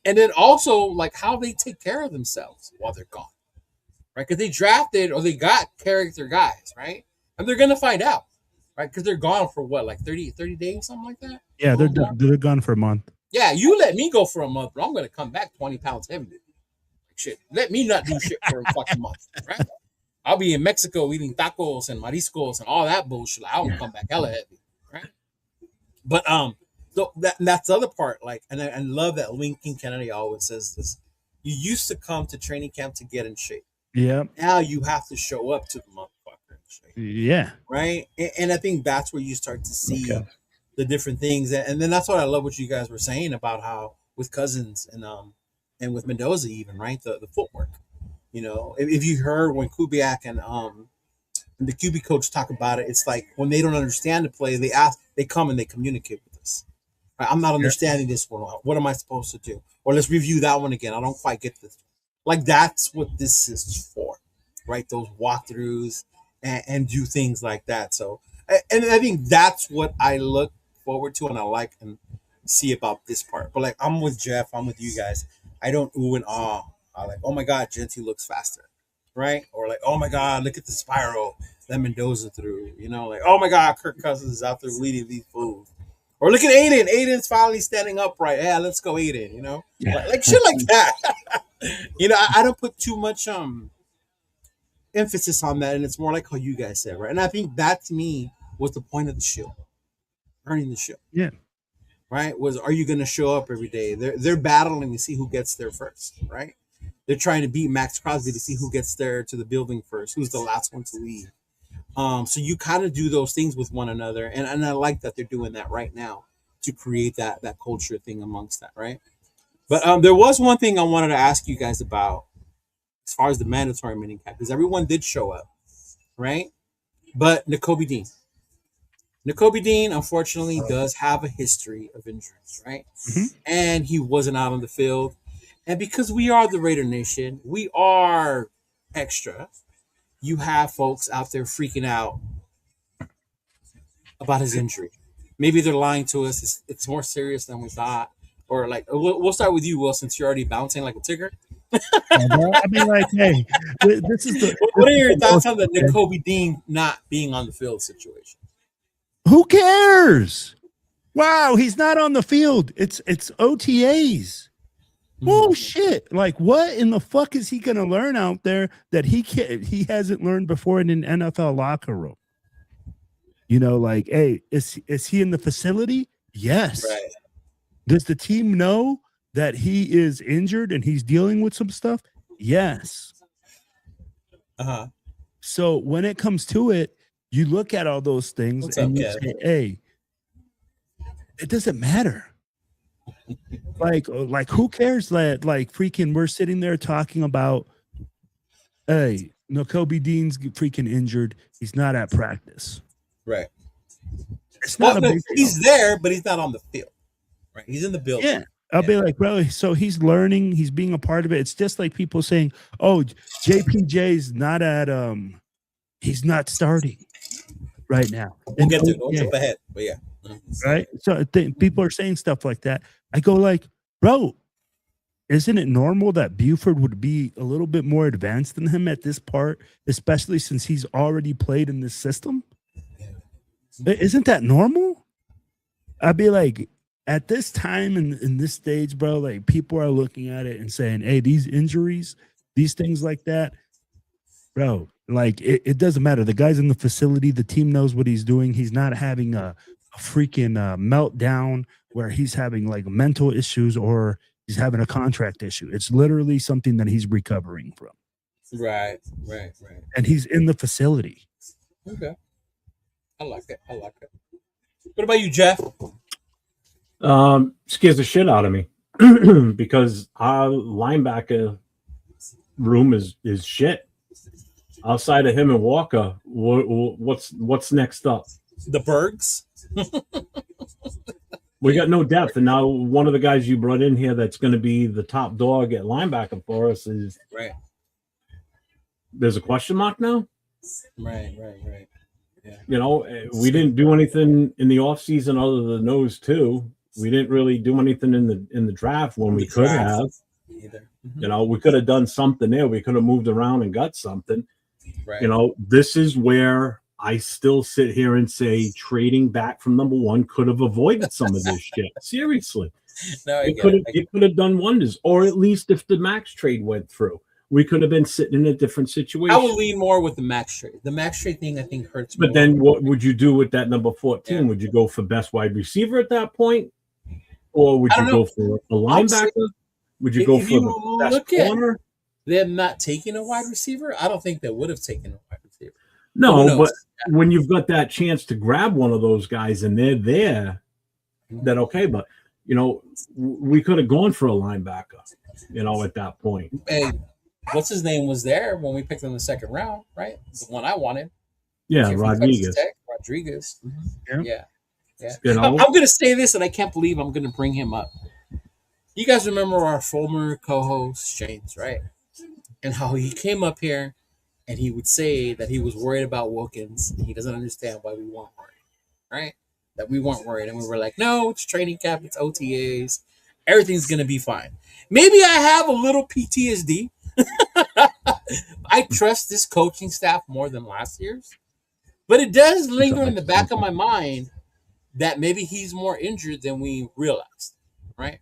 And then also like how they take care of themselves while they're gone, right? Because they drafted or they got character guys, right? And they're gonna find out, right? Because they're gone for what, like 30 days, something like that. Yeah, they're gone for a month. Yeah, you let me go for a month, but I'm gonna come back 20 pounds heavier. Shit, let me not do shit for a fucking month, right? I'll be in Mexico eating tacos and mariscos and all that bullshit. I don't come back hella heavy, right? But so that's the other part. Like, and I love that Lincoln Kennedy always says this: you used to come to training camp to get in shape. Yeah. Now you have to show up to the motherfucker in shape. Yeah. Right. And I think that's where you start to see the different things, and then that's what I love what you guys were saying about how with Cousins and with Mendoza even, right? The footwork. You know, if you heard when Kubiak and the QB coach talk about it, it's like when they don't understand the play, they come and they communicate with us. Right? I'm not understanding this one. What am I supposed to do? Or let's review that one again. I don't quite get this. Like that's what this is for, right? Those walkthroughs and do things like that. So, and I think that's what I look forward to and I like and see about this part. But like, I'm with Jeff. I'm with you guys. I don't ooh and ah. I like, oh my God, Genty looks faster, right? Or like, oh my God, look at the spiral that Mendoza threw. You know, like, oh my God, Kirk Cousins is out there leading these fools. Or look at Aiden. Aiden's finally standing upright. Yeah, let's go, Aiden. You know, like shit like that. You know, I don't put too much emphasis on that, and it's more like how you guys said, right? And I think that to me was the point of the show, earning the show. Yeah. Right? Are you going to show up every day? They're battling to see who gets there first, right? They're trying to beat Max Crosby to see who gets there to the building first, who's the last one to leave. So you kind of do those things with one another, and I like that they're doing that right now to create that culture thing amongst that, right? But there was one thing I wanted to ask you guys about as far as the mandatory minicamp, because everyone did show up, right? But Nakobe Dean, unfortunately, does have a history of injuries, right? Mm-hmm. And he wasn't out on the field. And because we are the Raider Nation, we are extra. You have folks out there freaking out about his injury. Maybe they're lying to us. It's more serious than we thought. Or like, we'll start with you, Will, since you're already bouncing like a ticker. I mean, like, hey, this is what are your thoughts on the Nakobe Dean not being on the field situation? Who cares? Wow, he's not on the field. It's OTAs. Bullshit. Like, what in the fuck is he gonna learn out there that he hasn't learned before in an NFL locker room? You know, like, hey, is he in the facility? Yes. Right. Does the team know that he is injured and he's dealing with some stuff? Yes. So when it comes to it, you look at all those things and you say, hey, it doesn't matter. Like who cares that like freaking we're sitting there talking about, hey, no, Kobe Dean's freaking injured. He's not at practice. Right. It's not a big deal. He's there, but he's not on the field. Right. He's in the building. Yeah. I'll be like, bro, so he's learning, he's being a part of it. It's just like people saying, oh, JPJ's not at he's not starting right now. We'll get to it. Don't jump ahead. But yeah. Right. So I think people are saying stuff like that. I go like, bro, isn't it normal that Buford would be a little bit more advanced than him at this part, especially since he's already played in this system? Isn't that normal? I'd be like, at this time in this stage, bro, like people are looking at it and saying, hey, these injuries, these things like that, bro, like it doesn't matter. The guy's in the facility. The team knows what he's doing. He's not having a freaking meltdown where he's having like mental issues or he's having a contract issue. It's literally something that he's recovering from. Right. And he's in the facility. Okay. I like it. What about you, Jeff? Scares the shit out of me because our linebacker room is shit. Outside of him and Walker, what's next up? The Bergs. We got no depth, and now one of the guys you brought in here that's going to be the top dog at linebacker for us is right. There's a question mark now. Right. Yeah. You know, we didn't do anything in the offseason other than those two. We didn't really do anything in the draft when we could have. Either. You know, we could have done something there. We could have moved around and got something. Right. You know, this is where I still sit here and say trading back from number one could have avoided some of this shit. Seriously. No, it could have done wonders. Or at least if the Max trade went through, we could have been sitting in a different situation. I would lean more with the Max trade. The Max trade thing, I think, hurts more. But then what would you do with that number 14? Yeah. Would you go for best wide receiver at that point? Or would you go for a linebacker? Would you go for the best corner? They're not taking a wide receiver. I don't think they would have taken a wide receiver. No, but when you've got that chance to grab one of those guys and they're there, then okay. But, you know, we could have gone for a linebacker, you know, at that point. Hey, what's his name was there when we picked him in the second round, right? The one I wanted. Yeah, Rodriguez. Mm-hmm. Yeah. You know? I'm going to say this, and I can't believe I'm going to bring him up. You guys remember our former co-host, James, right? And how he came up here and he would say that he was worried about Wilkins and he doesn't understand why we weren't worried, right? That we weren't worried. And we were like, no, it's training camp, it's OTAs. Everything's going to be fine. Maybe I have a little PTSD. I trust this coaching staff more than last year's. But it does linger in the back of my mind that maybe he's more injured than we realized, right?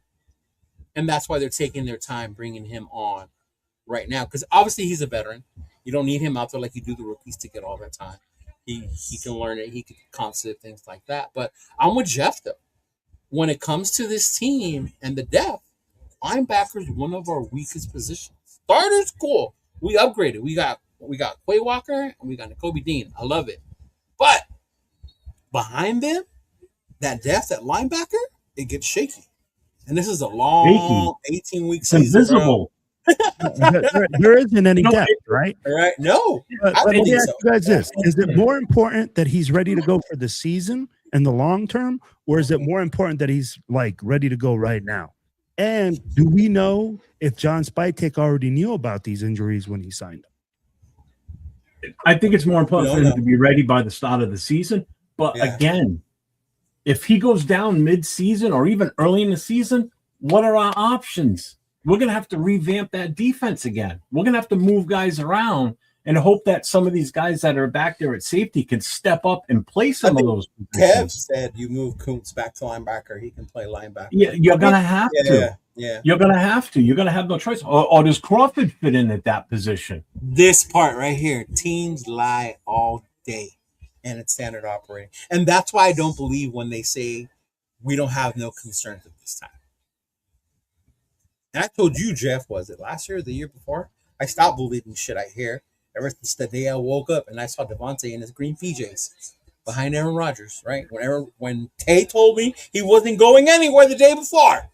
And that's why they're taking their time bringing him on right now, because obviously he's a veteran. You don't need him out there like you do the rookies to get all that time. He can learn it. He can concept things like that. But I'm with Jeff, though. When it comes to this team and the depth, linebacker is one of our weakest positions. Starters, cool. We upgraded. We got Quay Walker and we got Kobe Dean. I love it. But behind them, that depth at linebacker, it gets shaky. And this is a long 18-week season. Invisible. There isn't any depth, right? Right? No. But let me ask you guys this. Is it more important that he's ready to go for the season and the long term, or is it more important that he's like ready to go right now? And do we know if John Spytek already knew about these injuries when he signed them? I think it's more important for him to be ready by the start of the season. But again, if he goes down mid-season or even early in the season, what are our options? We're going to have to revamp that defense again. We're going to have to move guys around and hope that some of these guys that are back there at safety can step up and play some of those Kev said you move Kuntz back to linebacker. He can play linebacker. Yeah, you're going to have to. Yeah. You're going to have to. You're going to have no choice. Or does Crawford fit in at that position? This part right here, teams lie all day, and it's standard operating. And that's why I don't believe when they say we don't have no concerns at this time. And I told you, Jeff, was it last year or the year before? I stopped believing shit I hear ever since the day I woke up and I saw Devontae in his green PJs behind Aaron Rodgers, right? When Tay told me he wasn't going anywhere the day before.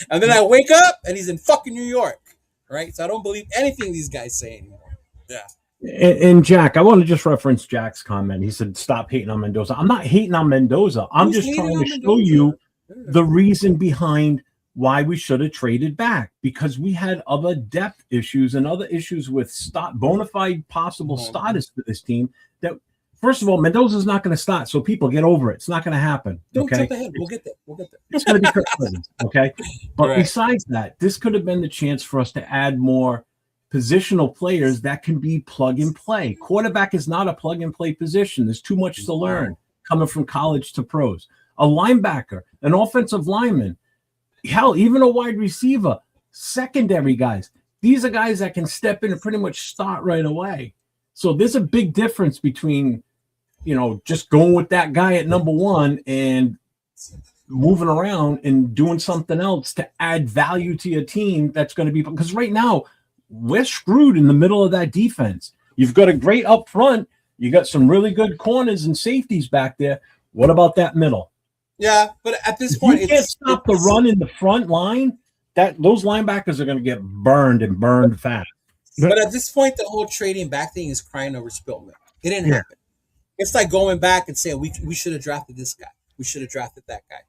And then I wake up and he's in fucking New York, right? So I don't believe anything these guys say anymore. Yeah. And Jack, I want to just reference Jack's comment. He said, stop hating on Mendoza. I'm not hating on Mendoza. I'm just trying to show you the reason behind why we should have traded back, because we had other depth issues and other issues with bona fide possible status for this team. That, first of all, Mendoza's not going to start, so people get over it. It's not going to happen. Don't jump ahead. We'll get there. It's going to be Kirk Cousins, okay? But besides that, this could have been the chance for us to add more positional players that can be plug and play. Quarterback is not a plug and play position. There's too much to learn coming from college to pros. A linebacker, an offensive lineman, hell, even a wide receiver, secondary guys. These are guys that can step in and pretty much start right away. So there's a big difference between, just going with that guy at number one and moving around and doing something else to add value to your team. That's going to be, because right now we're screwed in the middle of that defense. You've got a great up front. You got some really good corners and safeties back there. What about that middle? Yeah, but at this point, you can't stop the run in the front line. Those linebackers are going to get burned fast. But at this point, the whole trading back thing is crying over spilt milk. It didn't happen. It's like going back and saying we should have drafted this guy. We should have drafted that guy,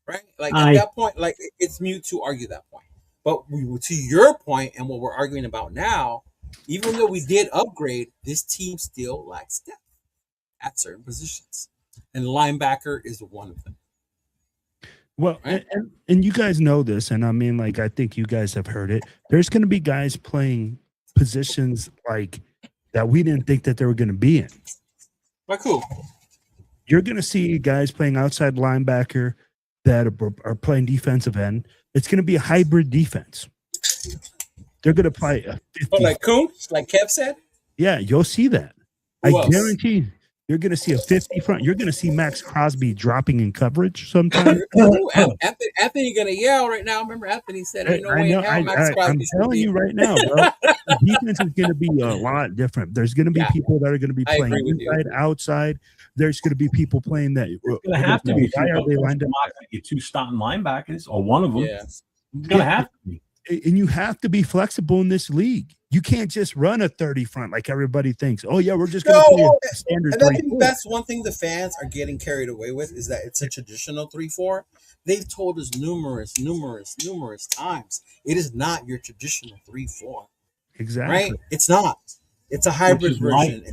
right? Like at that point, like it's mute to argue that point. But to your point and what we're arguing about now, even though we did upgrade, this team still lacks depth at certain positions. And linebacker is one of them. Well, right? and you guys know this, and I mean, like, I think you guys have heard it. There's going to be guys playing positions like that we didn't think that they were going to be in. But cool. You're going to see guys playing outside linebacker that are playing defensive end. It's going to be a hybrid defense. They're going to play a 50. Like Kuntz, like Kev said? Yeah, you'll see that. I guarantee you're going to see a 50 front. You're going to see Max Crosby dropping in coverage sometime. Anthony going to yell right now. Remember, Anthony said, "Ain't no way in hell Max Crosby." I'm telling you right now, bro. The defense is going to be a lot different. There's going to be people that are going to be playing inside, outside. There's going to be people playing that. It's going to have to be. Why are they lined up? Two starting linebackers, or one of them. Yeah. It's going to have to be. And you have to be flexible in this league. You can't just run a 30 front like everybody thinks. Oh, yeah, we're just going to play a standard 3-4. I think that's one thing the fans are getting carried away with is that it's a traditional 3-4. They've told us numerous times it is not your traditional 3-4. Exactly. Right? It's not. It's a hybrid version.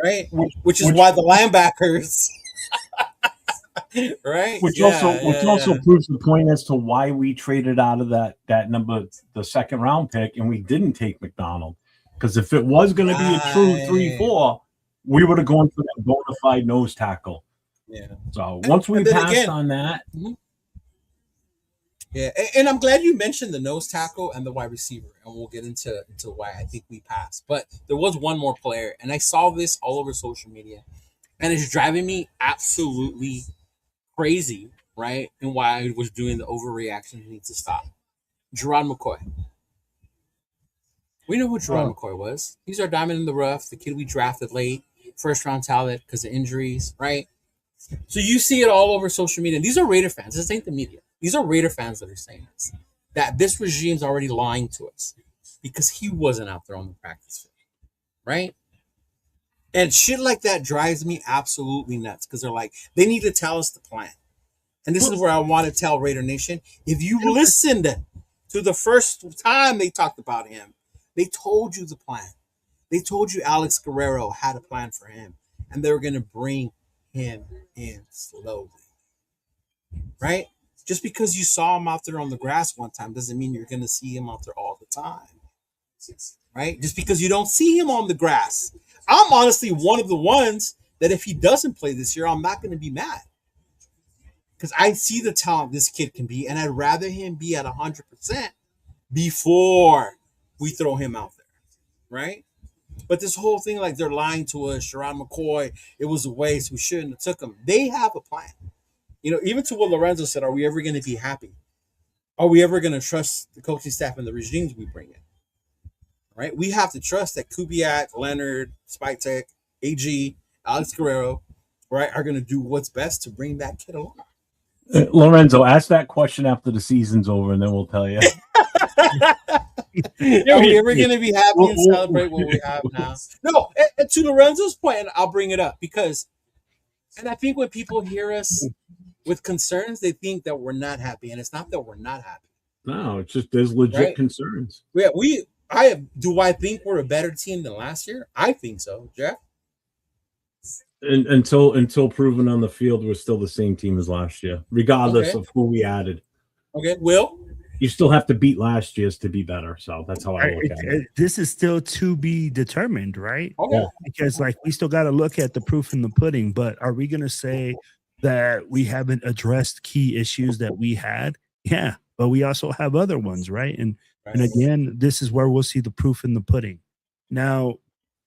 Right? Which is why the linebackers... right, which also proves the point as to why we traded out of that number, the second round pick, and we didn't take McDonald, because if it was going to be a true 3-4, we would have gone for that bona fide nose tackle. Yeah. So once we passed on that, yeah, and I'm glad you mentioned the nose tackle and the wide receiver, and we'll get into why I think we passed. But there was one more player, and I saw this all over social media, and it's driving me absolutely crazy, right? And why I was doing the overreaction needs to stop. Gerard McCoy. We know who Gerard McCoy was. He's our diamond in the rough, the kid we drafted late, first round talent because of injuries, right? So you see it all over social media. And these are Raider fans. This ain't the media. These are Raider fans that are saying this. That this regime's already lying to us because he wasn't out there on the practice field, right? And shit like that drives me absolutely nuts because they're like, they need to tell us the plan. And this is where I want to tell Raider Nation, if you listened to the first time they talked about him, they told you the plan. They told you Alex Guerrero had a plan for him, and they were going to bring him in slowly. Right? Just because you saw him out there on the grass one time doesn't mean you're going to see him out there all the time. right? Just because you don't see him on the grass. I'm honestly one of the ones that if he doesn't play this year, I'm not going to be mad. Because I see the talent this kid can be, and I'd rather him be at 100% before we throw him out there, right? But this whole thing, like they're lying to us, Sharon McCoy, it was a waste. We shouldn't have took him. They have a plan. Even to what Lorenzo said, are we ever going to be happy? Are we ever going to trust the coaching staff and the regimes we bring in? Right? We have to trust that Kubiak, Leonard, Spytek, AG, Alex Guerrero, right, are going to do what's best to bring that kid along. Lorenzo, ask that question after the season's over, and then we'll tell you. Are we ever going to be happy and celebrate what we have now? No, and to Lorenzo's point, and I'll bring it up because, and I think when people hear us with concerns, they think that we're not happy, and it's not that we're not happy. No, it's just there's legit concerns. Yeah, do I think we're a better team than last year? I think so, Jeff. And until proven on the field, we're still the same team as last year, regardless of who we added. Okay, Will? You still have to beat last year's to be better. So that's how I look at it. This is still to be determined, right? Okay. Yeah. Because we still got to look at the proof in the pudding. But are we going to say that we haven't addressed key issues that we had? Yeah, but we also have other ones, right? And again, this is where we'll see the proof in the pudding. Now,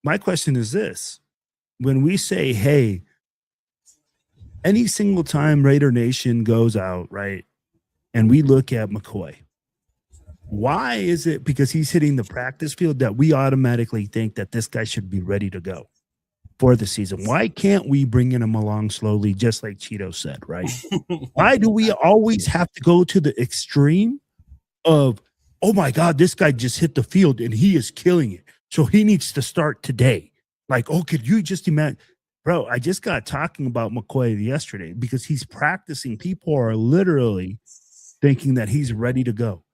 my question is this. When we say, hey, any single time Raider Nation goes out, right, and we look at McCoy, why is it because he's hitting the practice field that we automatically think that this guy should be ready to go for the season? Why can't we bring him along slowly, just like Cheeto said, right? Why do we always have to go to the extreme of, oh, my God, this guy just hit the field and he is killing it, so he needs to start today? Like, oh, could you just imagine? Bro, I just got talking about McCoy yesterday because he's practicing. People are literally thinking that he's ready to go.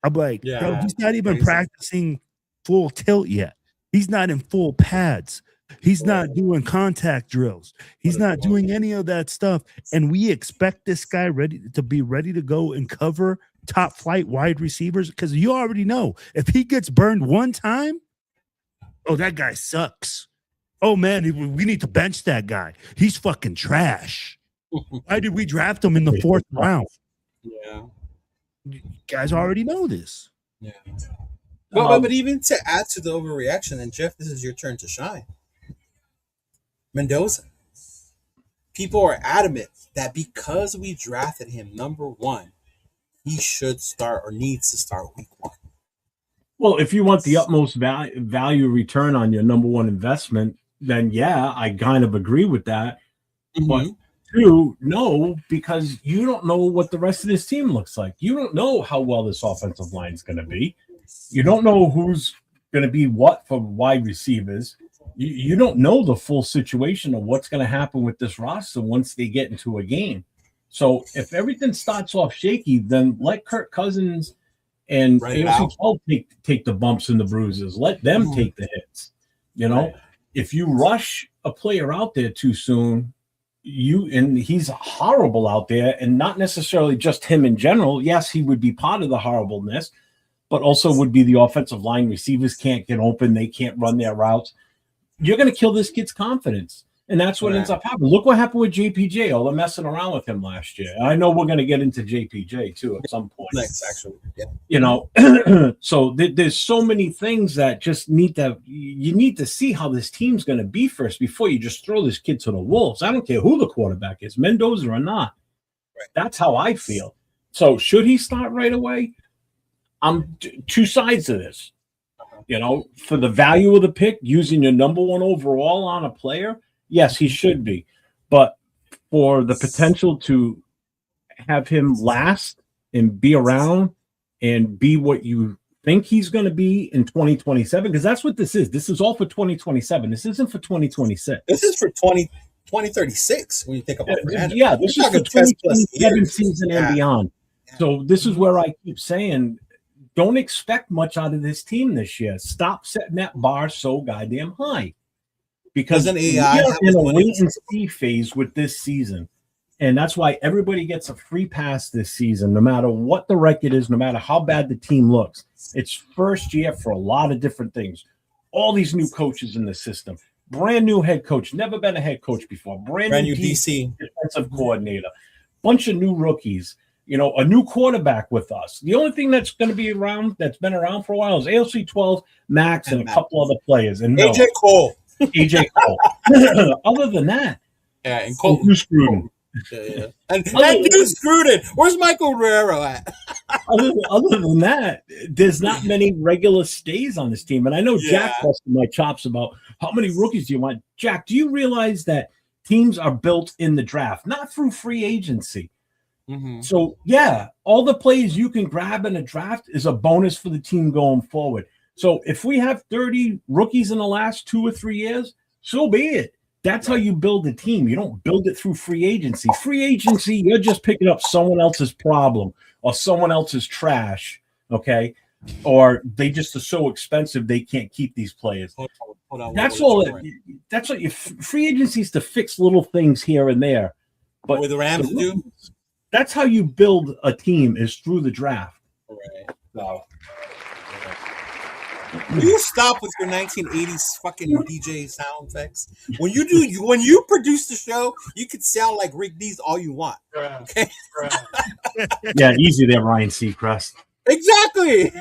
I'm like, bro, he's not even practicing full tilt yet. He's not in full pads. He's not doing contact drills. He's not doing any of that stuff. And we expect this guy to be ready to go and cover top flight wide receivers because you already know if he gets burned one time, oh, that guy sucks. Oh, man, we need to bench that guy. He's fucking trash. Why did we draft him in the 4th round? Yeah. You guys already know this. Yeah. But even to add to the overreaction, and Jeff, this is your turn to shine. Mendoza. People are adamant that because we drafted him number 1, he should start or needs to start week 1. Well, if you want the utmost value return on your number 1 investment, then yeah, I kind of agree with that. Mm-hmm. But 2, no, because you don't know what the rest of this team looks like. You don't know how well this offensive line is going to be. You don't know who's going to be what for wide receivers. You don't know the full situation of what's going to happen with this roster once they get into a game. So if everything starts off shaky, then let Kirk Cousins and take the bumps and the bruises. Let them take the hits. If you rush a player out there too soon, and he's horrible out there, and not necessarily just him in general. Yes, he would be part of the horribleness, but also would be the offensive line. Receivers can't get open. They can't run their routes. You're going to kill this kid's confidence. And that's what ends up happening. Look what happened with JPJ, all the messing around with him last year. I know we're going to get into JPJ too at some point. Next, actually. Yeah. So there's so many things that just you need to see how this team's going to be first before you just throw this kid to the wolves. I don't care who the quarterback is, Mendoza or not. Right. That's how I feel. So should he start right away? I'm 2 sides of this. For the value of the pick, using your number 1 overall on a player, yes, he should be. But for the potential to have him last and be around and be what you think he's going to be in 2027, because that's what this is. This is all for 2027. This isn't for 2026. This is for 2036 when you think about it. Yeah, this is for 2027 season and beyond. So this is where I keep saying, don't expect much out of this team this year. Stop setting that bar so goddamn high. Because we are in a wait-and-see phase with this season. And that's why everybody gets a free pass this season, no matter what the record is, no matter how bad the team looks. It's first year for a lot of different things. All these new coaches in the system, brand new head coach, never been a head coach before, brand new DC defensive coordinator, bunch of new rookies, a new quarterback with us. The only thing that's going to be around, that's been around for a while, is ALC 12, Max, and a couple other players. And AJ Cole. Other than that, and Cole. You screwed him. Yeah. And dude screwed it. Where's Michael Guerrero at? other than that, there's not many regular stays on this team. And I know Jack busted my chops about how many rookies do you want. Jack, do you realize that teams are built in the draft, not through free agency? Mm-hmm. So, all the players you can grab in a draft is a bonus for the team going forward. So if we have 30 rookies in the last 2 or 3 years, so be it. That's how you build a team. You don't build it through free agency. Free agency, you're just picking up someone else's problem or someone else's trash, okay? Or they just are so expensive they can't keep these players. Hold on, that's all. That's what free agency is, to fix little things here and there. But what the Rams do? That's how you build a team, is through the draft. Right. So. You stop with your 1980s fucking DJ sound effects. When you produce the show, you could sound like Rick Dees all you want. Okay. Yeah, easy there, Ryan Seacrest. Exactly.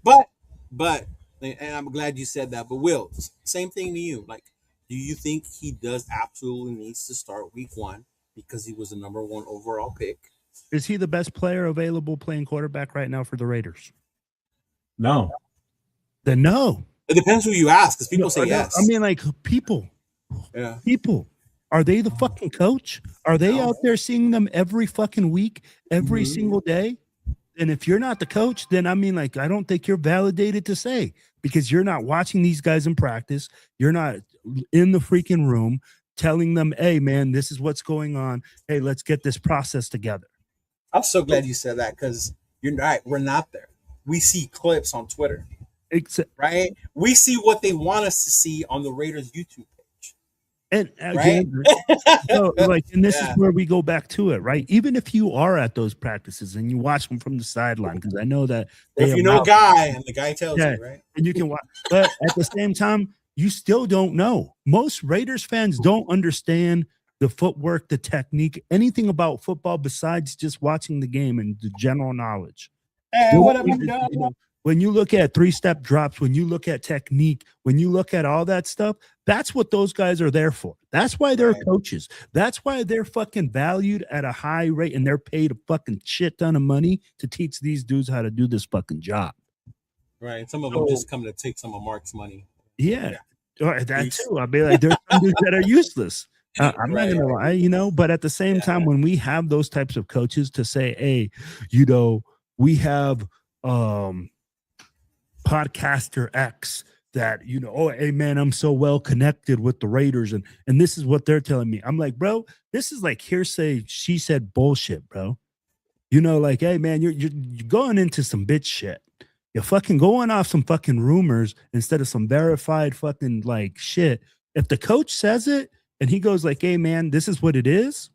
but, and I'm glad you said that. But Will, same thing to you. Like, do you think he does absolutely needs to start week 1 because he was the number 1 overall pick? Is he the best player available playing quarterback right now for the Raiders? No. Then no. It depends who you ask, because people say yes. I mean, like, people. Yeah. People. Are they the fucking coach? Are they out there seeing them every fucking week, every single day? And if you're not the coach, then I mean, like, I don't think you're validated to say, because you're not watching these guys in practice. You're not in the freaking room telling them, hey, man, this is what's going on. Hey, let's get this process together. I'm so glad you said that, because you're right. We're not there. We see clips on Twitter, right? We see what they want us to see on the Raiders YouTube page. And again, right? And this is where we go back to it, right? Even if you are at those practices and you watch them from the sideline, because I know that if you know a guy and the guy tells you, right? And you can watch, but at the same time, you still don't know. Most Raiders fans don't understand the footwork, the technique, anything about football besides just watching the game and the general knowledge. Hey, what have you done? When you look at 3-step drops, when you look at technique, when you look at all that stuff, that's what those guys are there for. That's why they're coaches. That's why they're fucking valued at a high rate, and they're paid a fucking shit ton of money to teach these dudes how to do this fucking job. Right. Some of them just come to take some of Mark's money. Yeah. That too. I mean, like, there's some dudes that are useless. I'm not gonna lie, but at the same time, when we have those types of coaches to say, hey, we have podcaster X that, hey man, I'm so well connected with the Raiders, and this is what they're telling me. I'm like, bro, this is like hearsay, she said bullshit, bro. Like, hey man, you're going into some bitch shit. You're fucking going off some fucking rumors instead of some verified fucking like shit. If the coach says it and he goes like, hey man, this is what it is,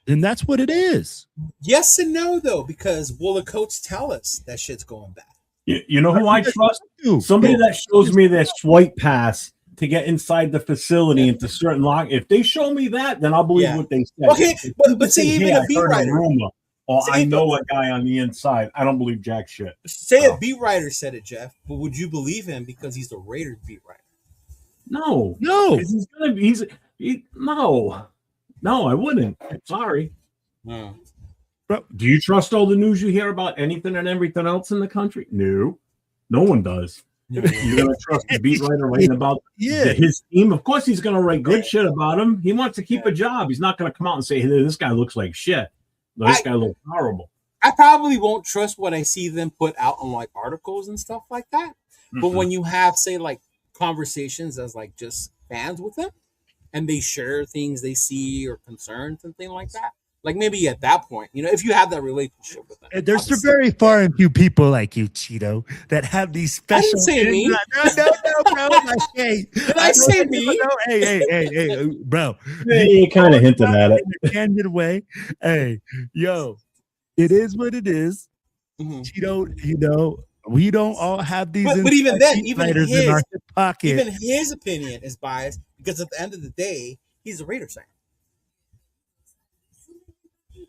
then that's what it is. Yes and no, though, because will the coach tell us that shit's going bad? You know who I trust? Somebody that shows me their swipe pass to get inside the facility into certain lock. If they show me that, then I'll believe what they say. Okay, but say even a beat writer. Or I know a guy on the inside. I don't believe jack shit. Say a beat writer said it, Jeff, but would you believe him because he's the Raiders beat writer? No. No, I wouldn't. Sorry. No. Bro, do you trust all the news you hear about anything and everything else in the country? No. No one does. You're going to trust the beat writer writing about his team? Of course he's going to write good shit about him. He wants to keep a job. He's not going to come out and say, hey, this guy looks like shit. This guy looks horrible. I probably won't trust what I see them put out on like articles and stuff like that. Mm-hmm. But when you have, say, like conversations as like just fans with them, and they share things they see or concerns and things like that, Like maybe at that point, if you have that relationship with them. There's obviously. very far and few people like you, Cheeto, that have these special. I didn't say me. No, bro. Like, hey, Did I say me? Hey, bro. Yeah, you kind of hinted at it in a candid way. Hey, yo, it is what it is. Mm-hmm. Cheeto, we don't all have these. But even then, even in our hip pocket. Even his opinion is biased because at the end of the day, he's a Raiders fan.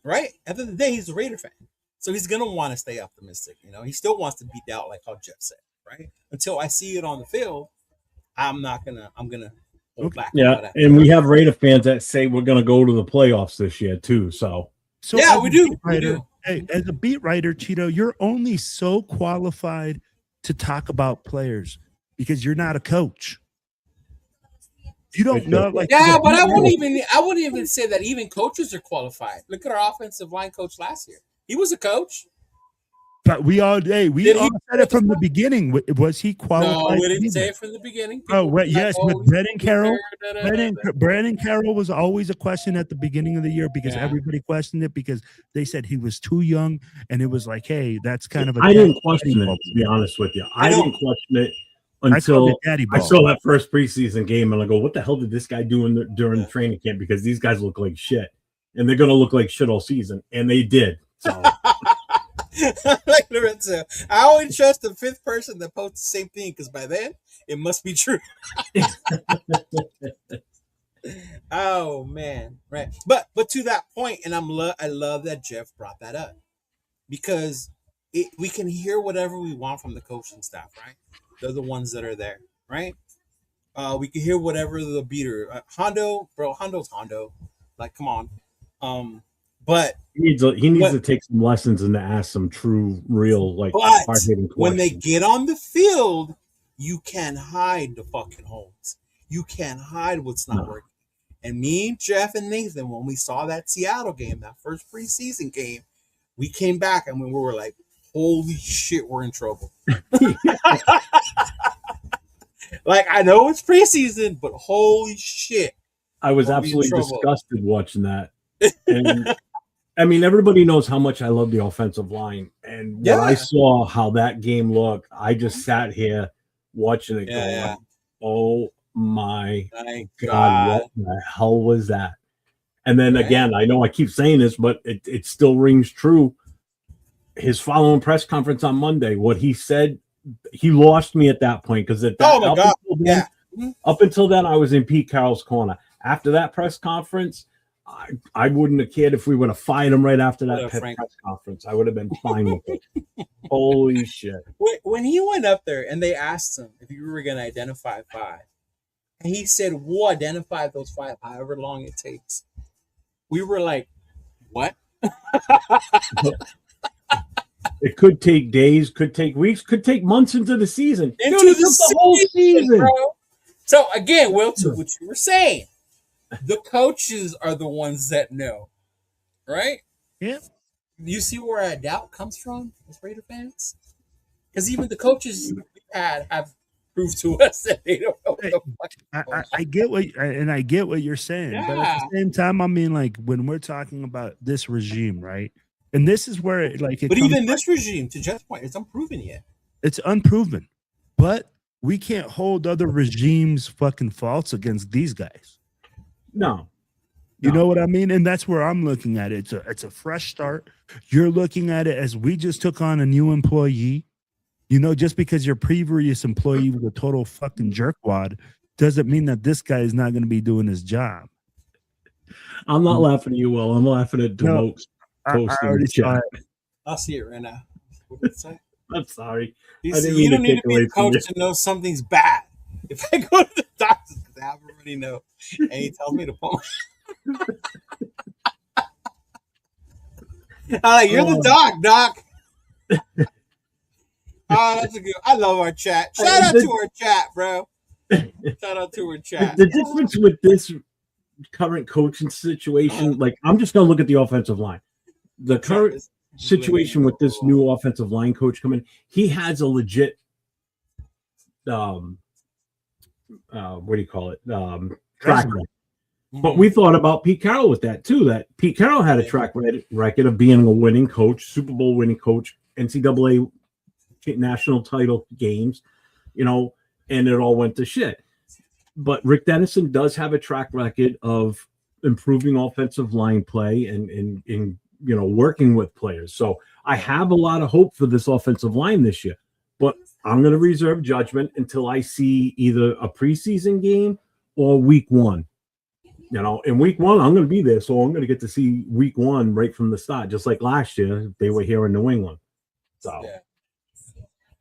Right? At the end of the day, he's a Raider fan. So he's going to want to stay optimistic. He still wants to beat out like how Jeff said, right? Until I see it on the field, I'm going to hold back. Yeah, and we have Raider fans that say we're going to go to the playoffs this year too. So yeah, we do. Hey, as a beat writer, Cheeto, you're only so qualified to talk about players because you're not a coach. You don't know, like but I wouldn't even say that even coaches are qualified. Look at our offensive line coach last year. He was a coach. But we all said it from the beginning. Was he qualified? No, we didn't say it from the beginning. Yes, with Brandon Carroll. Brandon Carroll was always a question at the beginning of the year because everybody questioned it because they said he was too young, and it was like, hey, that's kind of. I didn't question it, to be honest with you. I didn't question it until I saw that first preseason game, and I go, "What the hell did this guy do during training camp?" Because these guys look like shit, and they're going to look like shit all season, and they did. So. Like Lorenzo, I only trust the fifth person that posts the same thing because by then it must be true. Oh man, right? But to that point, and I love that Jeff brought that up because we can hear whatever we want from the coaching staff, right? They're the ones that are there, right? We can hear whatever the beater Hondo's Hondo. Like, come on. But he needs to take some lessons and to ask some true, real, like hard-hitting questions. When they get on the field, you can't hide the fucking holes. You can't hide what's not working. And me, Jeff, and Nathan, when we saw that Seattle game, that first preseason game, we came back and we were like, holy shit, we're in trouble. Like, I know it's preseason, but holy shit. I was absolutely disgusted watching that. And I mean, everybody knows how much I love the offensive line. And when I saw how that game looked, I just sat here watching it going, oh my God, what the hell was that? And then again, I know I keep saying this, but it still rings true. His following press conference on Monday, what he said, he lost me at that point because up until then, I was in Pete Carroll's corner. After that press conference, I wouldn't have cared if we would have fired him right after that press conference. I would have been fine with it. Holy shit. When he went up there and they asked him if you were going to identify 5, and he said, we'll identify those 5 however long it takes. We were like, what? It could take days, could take weeks, could take months into the season. The whole season. Bro. So again, Will, to what you were saying, the coaches are the ones that know, right? Yeah. You see where a doubt comes from as Raider fans? Because even the coaches we have proved to us that they don't know. I get what you're saying, but at the same time, I mean, like when we're talking about this regime, right? And this is where but even this regime, to Jeff's point, it's unproven yet. It's unproven, but we can't hold other regimes' fucking faults against these guys. No. You know what I mean? And that's where I'm looking at it. It's a fresh start. You're looking at it as we just took on a new employee. Just because your previous employee was a total fucking jerkwad doesn't mean that this guy is not going to be doing his job. I'm not laughing at you, Will. I'm laughing at Demoke's. I already saw it. I'll see it right now. What did it say? I'm sorry. You don't need to be a coach to know something's bad. If I go to the doctor, because I already know, and he tells me to pull you're the doc. Oh, that's a good. I love our chat. Shout out to our chat, bro. Shout out to our chat. The difference with this current coaching situation, like I'm just gonna look at the offensive line. The current situation with this new offensive line coach coming, he has a legit what do you call it? Track record. But we thought about Pete Carroll with that too. That Pete Carroll had a track record of being a winning coach, Super Bowl winning coach, NCAA national title games, and it all went to shit. But Rick Dennison does have a track record of improving offensive line play and working with players. So I have a lot of hope for this offensive line this year. But I'm going to reserve judgment until I see either a preseason game or week one. In week one, I'm going to be there. So I'm going to get to see week one right from the start, just like last year. They were here in New England. So. Yeah.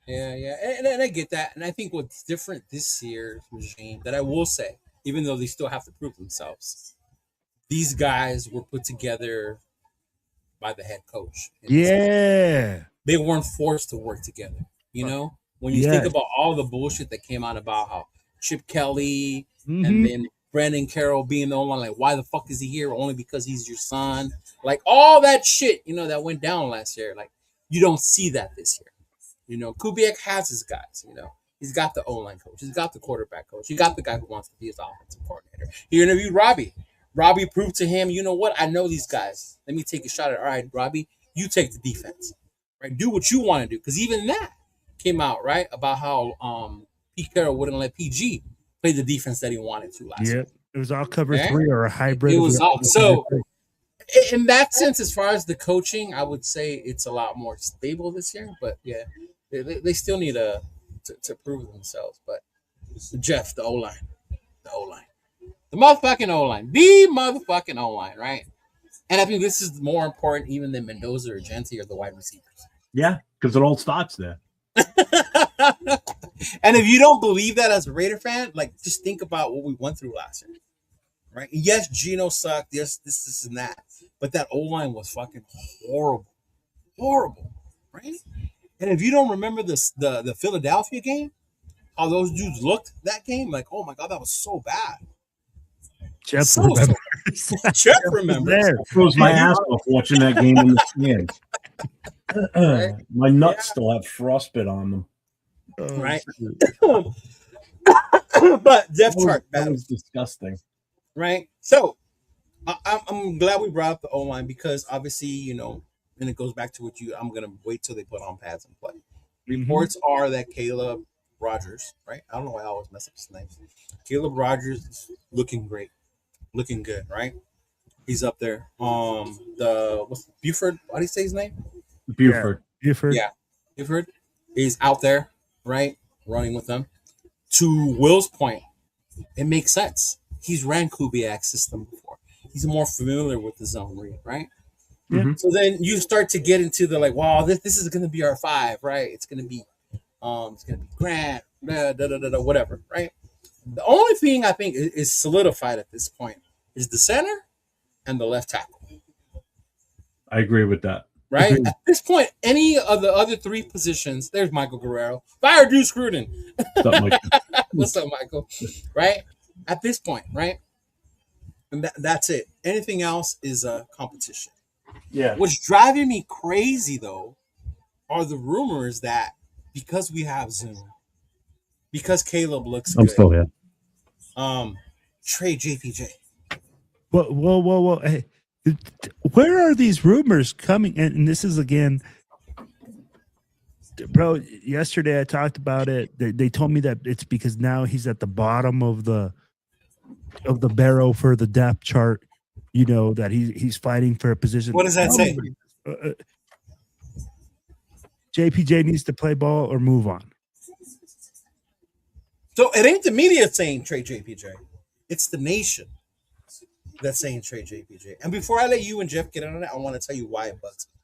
And I get that. And I think what's different this year's regime that I will say, even though they still have to prove themselves, these guys were put together by the head coach. Yeah. They weren't forced to work together. When you think about all the bullshit that came out about how Chip Kelly and then Brandon Carroll being the only one, like, why the fuck is he here? Only because he's your son. Like, all that shit, that went down last year. Like, you don't see that this year. Kubiak has his guys, He's got the O-line coach. He's got the quarterback coach. He got the guy who wants to be his offensive coordinator. He interviewed Robbie. Robbie proved to him, you know what? I know these guys. Let me take a shot at, all right, Robbie, you take the defense. Right? Do what you want to do. Because even that came out, right, about how Pete Carroll wouldn't let PG play the defense that he wanted to last year. It was all cover 3 or a hybrid. It was all. So, in that sense, as far as the coaching, I would say it's a lot more stable this year. But, yeah, they still need to prove themselves. But, Jeff, the O-line. The motherfucking O-line, right? And I think this is more important even than Mendoza or Genti or the wide receivers. Yeah, because it all starts there. And if you don't believe that as a Raider fan, like, just think about what we went through last year, right? Yes, Geno sucked. Yes, this and that. But that O-line was fucking horrible, right? And if you don't remember the Philadelphia game, how those dudes looked that game, like, oh my God, that was so bad. Jeff remembers. Jeff remembers. I froze my ass off watching that game in the stands. My nuts still have frostbite on them. Right. But depth chart that was disgusting. Right. So I'm glad we brought up the O-line because obviously, and it goes back to I'm gonna wait till they put on pads and play. Reports are that Caleb Rogers, right? I don't know why I always mess up his name. Caleb Rogers is looking great. Looking good, right? He's up there. What's Buford? How do you say his name? Buford. Yeah, Buford. He's out there, right? Running with them. To Will's point, it makes sense. He's ran Kubiak's system before. He's more familiar with the zone read, right? Mm-hmm. So then you start to get into the wow, this is going to be our 5, right? It's going to be Grant, whatever, right? The only thing I think is solidified at this point is the center and the left tackle. I agree with that. Right? At this point, any of the other 3 positions, there's Michael Guerrero. Fire Drew Scruden. What's up, Michael? Right? At this point, right? And that's it. Anything else is a competition. Yeah. What's driving me crazy, though, are the rumors that because we have Zoom, because Caleb looks good. I'm still here. Trade JPJ. Whoa. Hey, where are these rumors coming? And this is, again, bro, yesterday I talked about it. They told me that it's because now he's at the bottom of the barrel for the depth chart, that he's fighting for a position. What does that say? JPJ needs to play ball or move on. So it ain't the media saying trade JPJ. It's the nation that's saying trade JPJ. And before I let you and Jeff get on that, I want to tell you why it bugs me.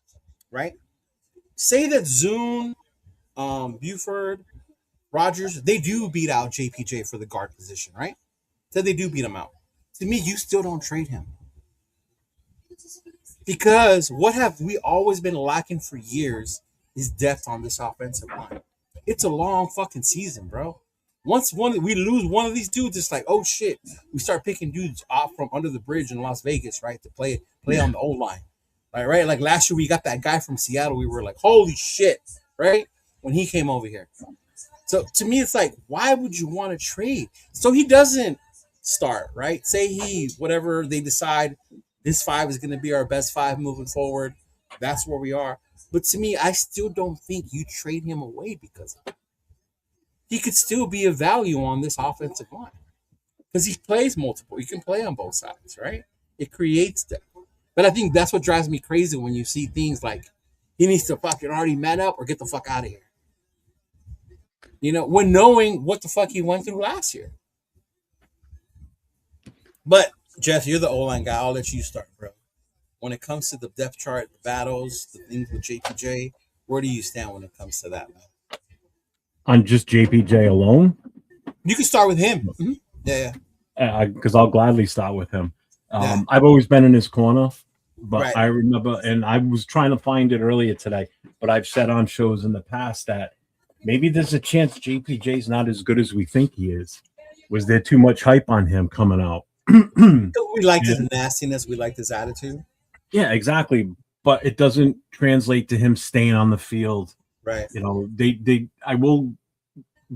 Right? Say that Zune, Buford, Rogers, they do beat out JPJ for the guard position, right? So they do beat him out. To me, you still don't trade him. Because what have we always been lacking for years is depth on this offensive line. It's a long fucking season, bro. Once we lose one of these dudes, it's like, oh shit. We start picking dudes off from under the bridge in Las Vegas, right? To play on the O-line. Right? Like last year we got that guy from Seattle. We were like, holy shit, right? When he came over here. So to me, it's like, why would you want to trade? So he doesn't start, right? Say whatever they decide, this 5 is going to be our best 5 moving forward. That's where we are. But to me, I still don't think you trade him away because of it. He could still be a value on this offensive line because he plays multiple. You can play on both sides, right? It creates depth. But I think that's what drives me crazy when you see things like he needs to fucking already man up or get the fuck out of here. When knowing what the fuck he went through last year. But Jeff, you're the O-line guy. I'll let you start, bro. When it comes to the depth chart, the battles, the things with JPJ, where do you stand when it comes to that, man? On just JPJ alone? You can start with him. Mm-hmm. Yeah. Because I'll gladly start with him. I've always been in his corner, but right. I remember, and I was trying to find it earlier today, but I've said on shows in the past that maybe there's a chance JPJ's not as good as we think he is. Was there too much hype on him coming out? We liked his nastiness. We liked his attitude. Yeah, exactly. But it doesn't translate to him staying on the field. Right. I will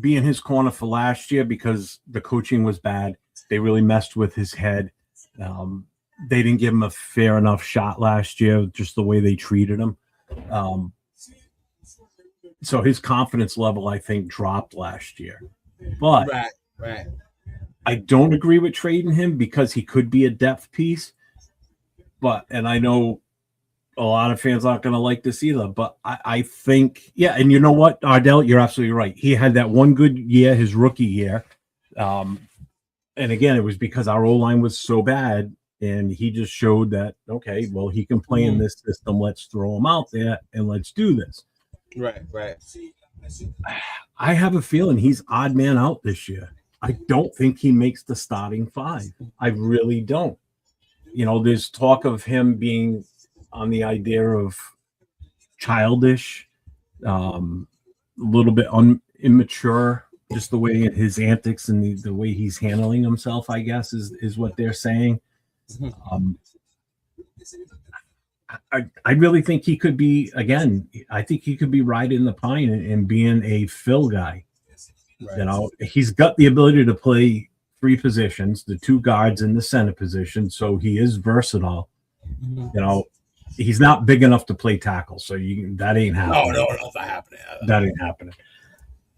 be in his corner for last year because the coaching was bad. They really messed with his head. They didn't give him a fair enough shot last year, just the way they treated him. So his confidence level, I think, dropped last year. But right. I don't agree with trading him because he could be a depth piece. And I know a lot of fans aren't going to like this either, but I think, and you know what, Ardell, you're absolutely right. He had that one good year, his rookie year. And again, it was because our O-line was so bad, and he just showed that, okay, well, he can play in this system. Let's throw him out there, and let's do this. Right. I have a feeling he's odd man out this year. I don't think he makes the starting 5. I really don't. There's talk of him being on the idea of childish, a little bit immature, just the way his antics and the way he's handling himself, I guess, is what they're saying. I really think he could be, again, I think he could be riding the pine and being a fill guy. Right. He's got the ability to play 3 positions, the 2 guards in the center position, so he is versatile. He's not big enough to play tackle, so that ain't happening. No, that's not happening. That ain't happening.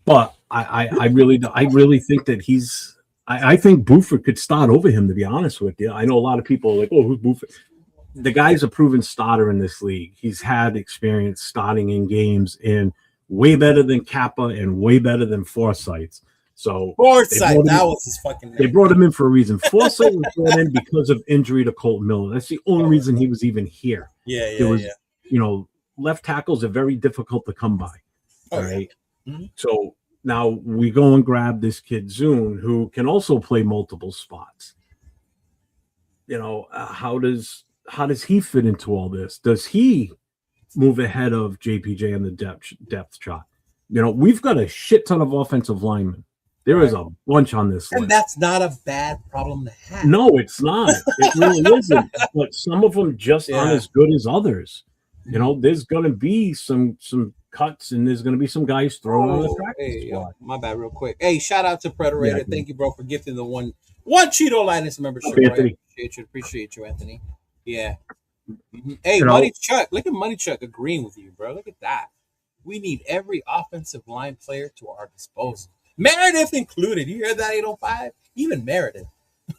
But I really think that he's. I think Buford could start over him. To be honest with you, I know a lot of people are like, "Oh, who's Buford?" The guy's a proven starter in this league. He's had experience starting in games in way better than Kappa and way better than Forsyth. So Forsyth, that was his fucking name. They brought him in for a reason. Forsyth was brought in because of injury to Colton Miller. That's the only reason he was even here. Left tackles are very difficult to come by. All right. Mm-hmm. So now we go and grab this kid Zune, who can also play multiple spots. How does he fit into all this? Does he move ahead of JPJ in the depth chart? We've got a shit ton of offensive linemen. There is a bunch on this list. And that's not a bad problem to have. No, it's not. It really isn't. But some of them just aren't as good as others. There's going to be some cuts, and there's going to be some guys thrown on the practice squad. My bad, real quick. Hey, shout out to Predator. Yeah, thank you, bro, for gifting the one Chidolinus membership. Right? Appreciate you, Anthony. Yeah. Mm-hmm. Hey, Money Chuck. Look at Money Chuck agreeing with you, bro. Look at that. We need every offensive line player to our disposal. Meredith included. You hear that, 805? Even Meredith.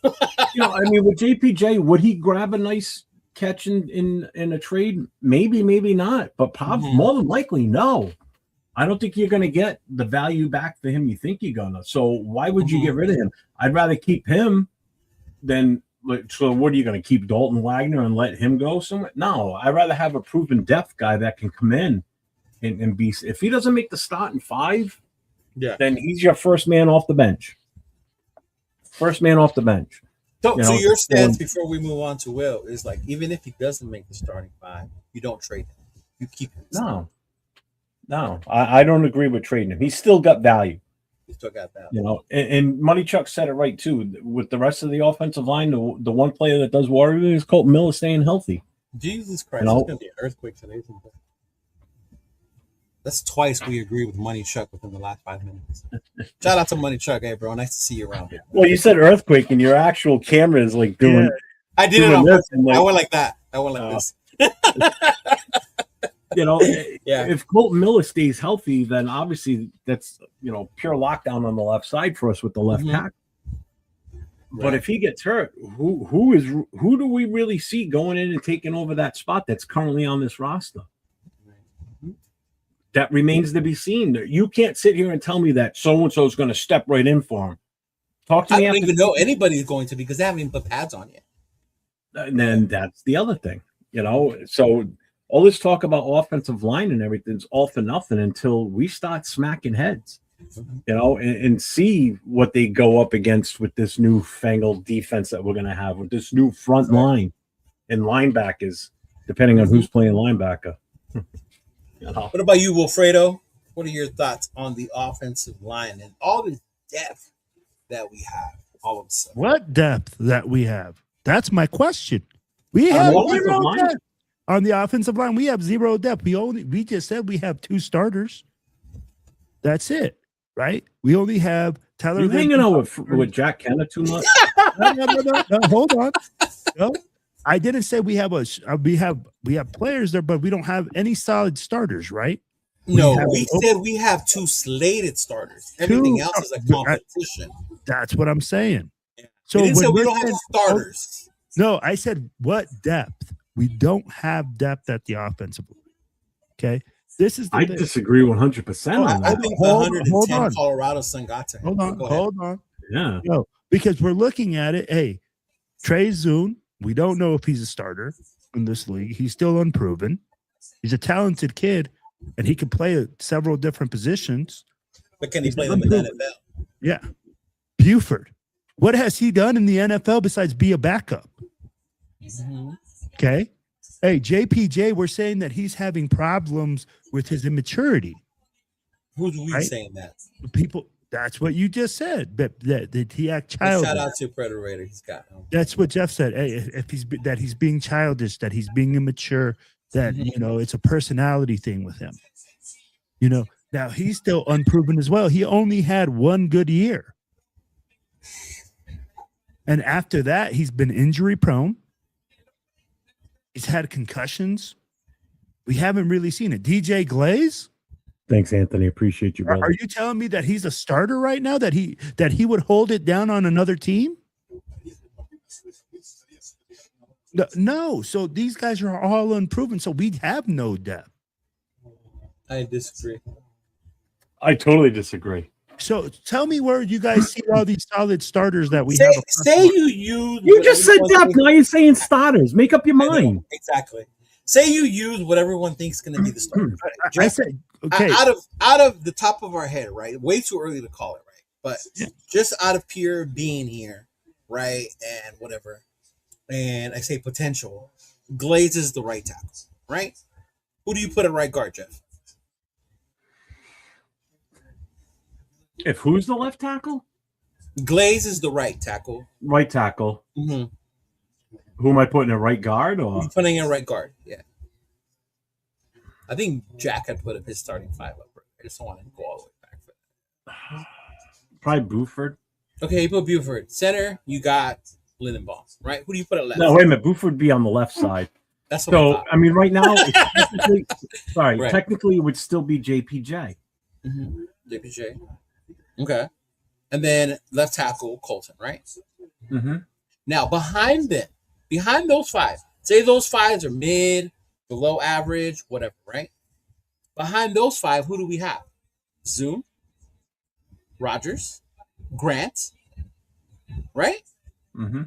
With JPJ, would he grab a nice catch in a trade? Maybe, maybe not. But probably more than likely, no. I don't think you're going to get the value back for him you think you're going to. So why would you get rid of him? I'd rather keep him than – so what are you going to keep Dalton Wagner and let him go somewhere? No, I'd rather have a proven depth guy that can come in and be – if he doesn't make the start in 5 – then he's your first man off the bench. First man off the bench. So your stance before we move on to Will is like, even if he doesn't make the starting 5, you don't trade him. You keep him. No, I don't agree with trading him. He's still got value. He's still got value. And Money Chuck said it right too. With the rest of the offensive line, the one player that does worry me is Colton Miller staying healthy. Jesus Christ, it's going to be an earthquake today. That's twice we agree with Money Chuck within the last 5 minutes. Shout out to Money Chuck. Hey, bro. Nice to see you around here. Well, you said earthquake, and your actual camera is like doing. Yeah. I did it on this purpose. and, like, I went like that. I went like this. You know, Yeah. if Colton Miller stays healthy, then obviously that's, you know, pure lockdown on the left side for us with the left tackle. But Right. if he gets hurt, who do we really see going in and taking over that spot that's currently on this roster? That remains to be seen. You can't sit here and tell me that so-and-so is going to step right in for him. Talk to I me don't after. even know anybody's going to because they haven't even put pads on yet. And then that's the other thing, you know. So all this talk about offensive line and everything's all for nothing until we start smacking heads, you know, and see what they go up against with this newfangled defense that we're going to have with this new front line and linebackers, depending on who's playing linebacker. You know? What about you, Wilfredo? What are your thoughts on the offensive line and all the depth that we have all of a sudden? What depth that we have? That's my question. We On have the offensive zero line? depth. On the offensive line, we have zero depth. We just said we have 2 starters. That's it, right? We only have Tyler. You hanging out with Jack Kenner too much? No, hold on. No, I didn't say we have we have players there, but we don't have any solid starters, right? No, have- we said we have 2 slated starters. Everything else is a competition. That's what I'm saying. So So we didn't say when we we're don't have saying- starters. No, I said what depth? We don't have depth at the offensive line. Okay, this is the I thing. disagree 100% I on that. think the Hold 110 on. Colorado Sun got to him. Hold on, Go ahead. hold on. Yeah. No, because we're looking at it. Hey, Trey Zune, we don't know if he's a starter in this league. He's still unproven. He's a talented kid, and he can play several different positions. But can he play them in the NFL? Yeah. Buford. What has he done in the NFL besides be a backup? Okay. Hey, JPJ, we're saying that he's having problems with his immaturity. Who's we Right? saying that? People, that's what you just said. That he act Well, childish. shout out to Predator. He's got him. That's what Jeff said. Hey, if he's being childish, that he's being immature, that you know it's a personality thing with him. You know, now he's still unproven as well. He only had 1 good year, and after that, he's been injury prone. He's had concussions. We haven't really seen it. DJ Glaze. Thanks, Anthony. Appreciate you, brother. Are you telling me that he's a starter right now? That he would hold it down on another team? No. So these guys are all unproven. So we have no depth. I disagree. I totally disagree. So tell me where you guys see all these solid starters that we Say, have. say you use. You just said whatever depth. Now you're saying starters. Make up your I know, mind. exactly. Say you use what everyone thinks is going to be the starter. I said, okay. Out of the top of our head, right? Way too early to call it, right? But just out of pure being here, right? And whatever. And I say potential. Glaze is the right tackle, right? Who do you put at right guard, Jeff? If who's the left tackle? Glaze is the right tackle. Right tackle. Mm-hmm. Who am I putting at right guard? Who Or you putting in right guard? Yeah. I think Jack had put up his starting 5 up. I just don't want to go all the way back for that. probably Buford. Okay, you put Buford. Center, you got Lindenbaum, right? Who do you put at left? No, wait a minute. Buford would be on the left side. That's what I So thought. I mean, right now, it's technically, Right. technically, it would still be JPJ. Mm-hmm. JPJ. Okay. And then left tackle, Colton, right? Mm-hmm. Now, behind those 5, say those 5s are mid, below average, whatever, right? Behind those 5, who do we have? Zoom, Rogers, Grant, right? Mm-hmm.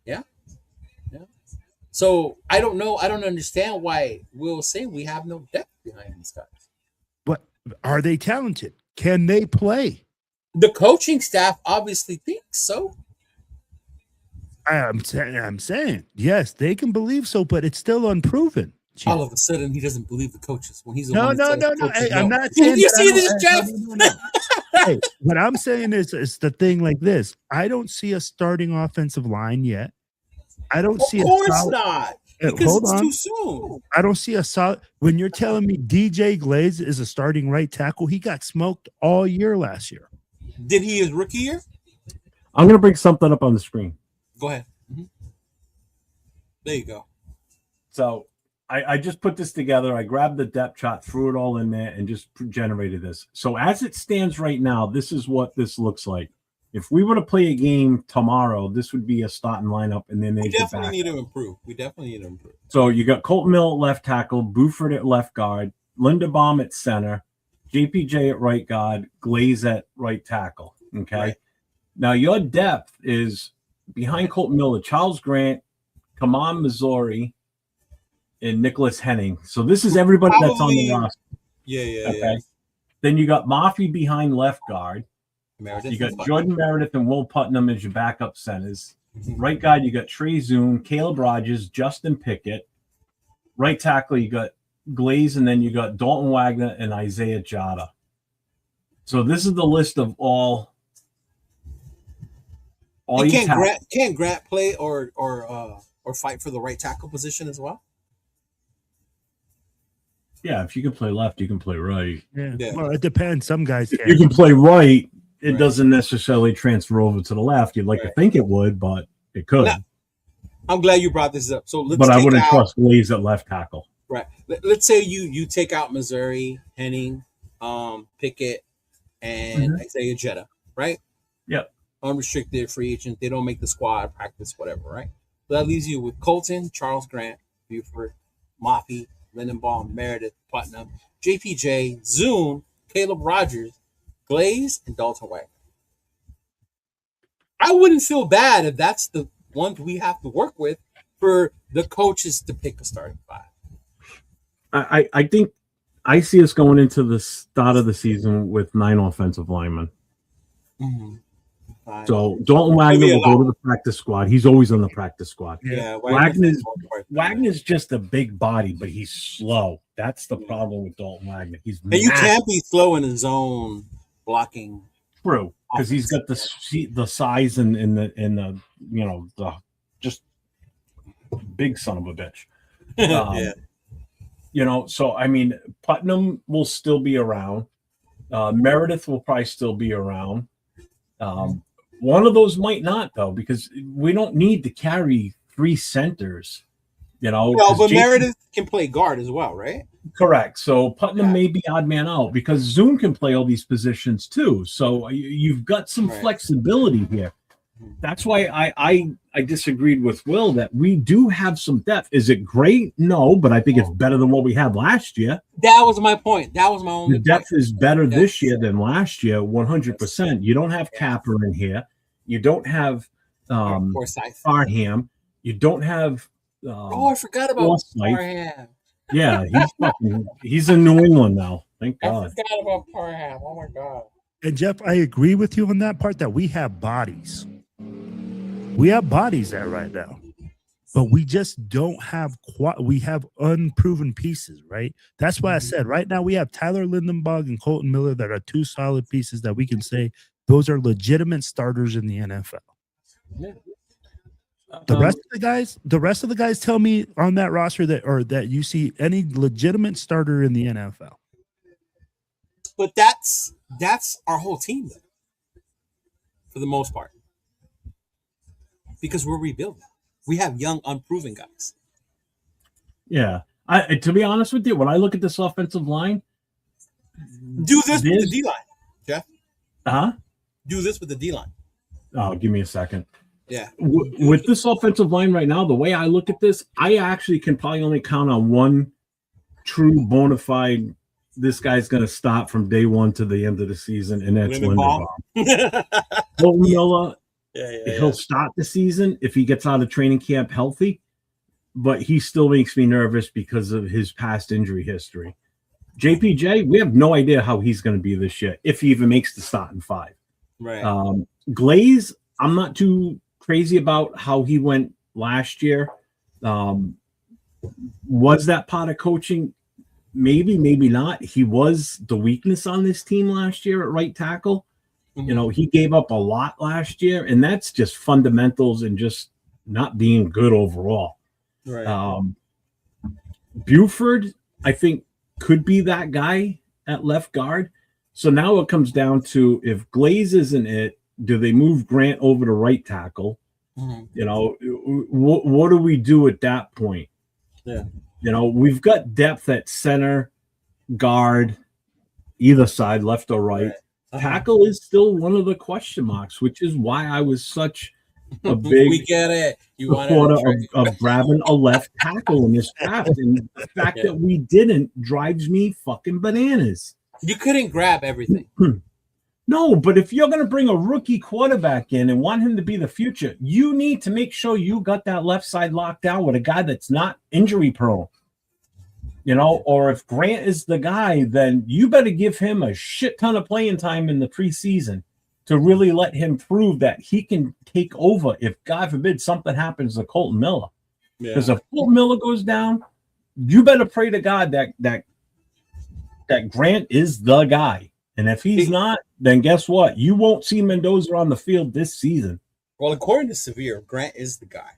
Yeah. So I don't know. I don't understand why Will's saying we have no depth behind these guys. But are they talented? Can they play? The coaching staff obviously thinks so. I'm saying yes, they can believe so, but it's still unproven. All of a sudden, he doesn't believe the coaches when he's the No. one that tells the coaches Hey, I'm no. not saying You that see I this, Jeff? No. Hey, what I'm saying is the thing like this. I don't see a starting offensive line yet. I don't see Of a course solid, not. Because hold it's on. too soon. I don't see a solid. When you're telling me DJ Glaze is a starting right tackle, he got smoked all year last year. Did he his rookie year? I'm going to bring something up on the screen. Go ahead. There you go. So I just put this together. I grabbed the depth chart, threw it all in there, and just generated this. So as it stands right now, this is what this looks like. If we were to play a game tomorrow, this would be a starting lineup, and then We they definitely need to improve. So you got Colton Mill at left tackle, Buford at left guard, Linderbaum at center, JPJ at right guard, Glaze at right tackle. Okay. Right. Now your depth is behind Colton Miller, Charles Grant, Kaman Missouri, and Nicholas Henning. So this is everybody that's on the roster. Yeah. Then you got Mafi behind left guard. Meredith, you got Jordan Meredith and Will Putnam as your backup centers. Right guard, you got Trey Zoom, Caleb Rogers, Justin Pickett. Right tackle, you got Glaze, and then you got Dalton Wagner and Isaiah Jada. So this is the list of all can't Grant play or fight for the right tackle position as well? Yeah, if you can play left, you can play right. Yeah. Well, it depends. Some guys can. If you can play right, it doesn't necessarily transfer over to the left. You'd like to think it would, but it could. Now, I'm glad you brought this up. So but I wouldn't trust Glaze at left tackle. Right. Let's say you take out Missouri, Henning, Pickett, and Isaiah Jetta, right? Yep. Unrestricted free agent. They don't make the squad, practice, whatever, right? So that leaves you with Colton, Charles Grant, Buford, Mafi, Lindenbaum, Meredith, Putnam, JPJ, Zoom, Caleb Rogers, Glaze, and Dalton Wagner. I wouldn't feel bad if that's the one we have to work with for the coaches to pick a starting five. I think I see us going into the start of the season with 9 offensive linemen. Mm-hmm. So Dalton Wagner will go to the practice squad. He's always on the practice squad. Yeah, Wagner's just a big body, but he's slow. That's the problem with Dalton Wagner. And you can't be slow in his own blocking. True, because he's got the size and the the just big son of a bitch. So I mean, Putnam will still be around. Meredith will probably still be around. One of those might not, though, because we don't need to carry 3 centers. Well, but Meredith can play guard as well, right? Correct. So Putnam may be odd man out because Zoom can play all these positions too. So you've got some flexibility here. That's why I disagreed with Will that we do have some depth. Is it great? No, but I think it's better than what we had last year. That was my point. That was my only point. The depth is better this year than last year, 100%. You don't have Capper in here. You don't have Farham. You don't have I forgot about Farham. Yeah, he's in New England now. Thank God. I forgot about Farham. Oh my God. And Jeff, I agree with you on that part that we have bodies. We have bodies there right now, but we just don't have we have unproven pieces, right? That's why I said right now we have Tyler Lindenbaum and Colton Miller that are 2 solid pieces that we can say those are legitimate starters in the NFL. Yeah. The rest of the guys tell me on that roster that you see any legitimate starter in the NFL. But that's our whole team then, for the most part. Because we're rebuilding. We have young, unproven guys. Yeah. To be honest with you, when I look at this offensive line, do this with the D-line, Jeff. Do this with the D-line. Oh, give me a second. Yeah. With this offensive line right now, the way I look at this, I actually can probably only count on one true bona fide. This guy's going to stop from day one to the end of the season, and that's Linderbaum. Colton Miller, he'll start the season if he gets out of training camp healthy, but he still makes me nervous because of his past injury history. JPJ, we have no idea how he's going to be this year, if he even makes the starting 5. Right. Glaze, I'm not too crazy about how he went last year. Was that part of coaching? Maybe, maybe not. He was the weakness on this team last year at right tackle. Mm-hmm. He gave up a lot last year, and that's just fundamentals and just not being good overall. Right. Buford, I think, could be that guy at left guard. So now it comes down to, if Glaze isn't it, do they move Grant over to right tackle? Mhm. You know, what do we do at that point? Yeah. You know, we've got depth at center, guard, either side, left or right. Tackle is still one of the question marks, which is why I was such a big We get it. You wanted supporter to trade. of grabbing a left tackle in this draft. And the fact that we didn't drives me fucking bananas. You couldn't grab everything. No, but if you're going to bring a rookie quarterback in and want him to be the future, you need to make sure you got that left side locked down with a guy that's not injury prone. You know, or if Grant is the guy, then you better give him a shit ton of playing time in the preseason to really let him prove that he can take over if, God forbid, something happens to Colton Miller. Because if Colton Miller goes down, you better pray to God that Grant is the guy. And if he's not, then guess what? You won't see Mendoza on the field this season. Well, according to Severe, Grant is the guy.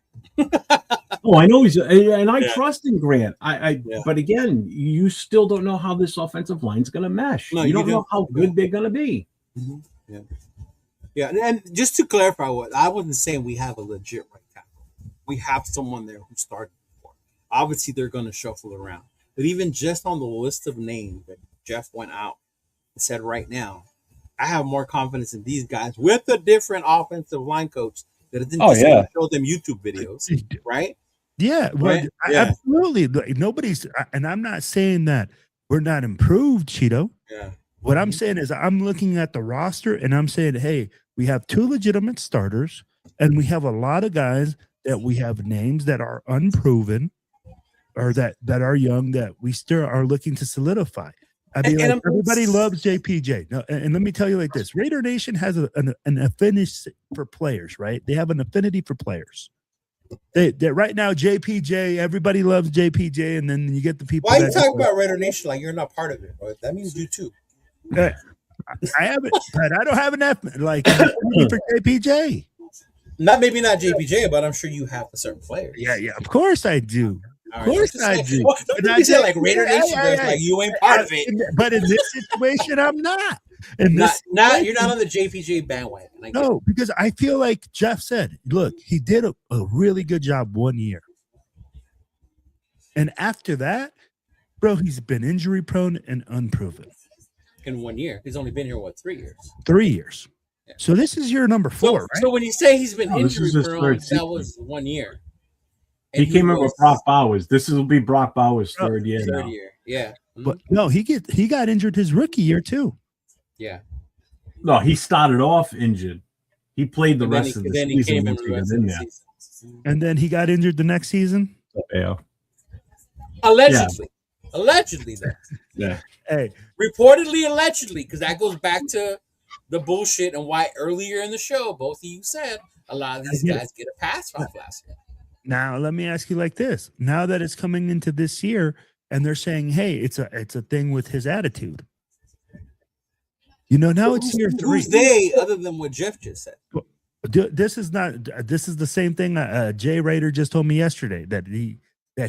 Oh, I know he's, and I trust in Grant. But again, you still don't know how this offensive line is going to mesh. No, you don't know how good they're going to be. Mm-hmm. Yeah, and just to clarify, what I wasn't saying we have a legit right tackle. We have someone there who started before. Obviously, they're going to shuffle around. But even just on the list of names that Jeff went out and said right now, I have more confidence in these guys with a different offensive line coach that didn't just show them YouTube videos, right? Yeah, well, right? Absolutely. Nobody's, and I'm not saying that we're not improved, Cheeto. Yeah. What I'm saying is I'm looking at the roster and I'm saying, hey, we have 2 legitimate starters and we have a lot of guys that we have names that are unproven or that are young that we still are looking to solidify. I mean, like, everybody loves JPJ. No, and let me tell you like this: Raider Nation has an affinity for players, right? They have an affinity for players. They right now, JPJ, everybody loves JPJ, and then you get the people. Why are you talking about Raider Nation like you're not part of it, bro? That means you too. I haven't, but I don't have enough like for JPJ. Maybe not JPJ, but I'm sure you have for certain players. Yeah, of course I do. Of course I do. Well, don't you say like Raider Nation, like you ain't part of it. But in this situation, I'm not. You're not on the JPJ bandwagon. No, because I feel like Jeff said, look, he did a really good job 1 year. And after that, bro, he's been injury prone and unproven. In 1 year. He's only been here, 3 years? 3 years. Yeah. So this is year number 4, right? So when you say he's been injury prone, that was 1 year. He came in with Brock Bowers. This will be Brock Bowers' third year. Third year, yeah. Mm-hmm. But no, he got injured his rookie year too. Yeah. No, he started off injured. He played the rest of the season once he got in there. And then he got injured the next season? Yeah. Allegedly. Yeah. Allegedly, though. Yeah. Hey. Reportedly, allegedly, because that goes back to the bullshit and why earlier in the show, both of you said a lot of these guys get a pass off last year. Now, let me ask you like this. Now that it's coming into this year and they're saying, hey, it's a thing with his attitude. You know, now it's year 3. Who's they other than what Jeff just said? This is the same thing Jay Rader just told me yesterday that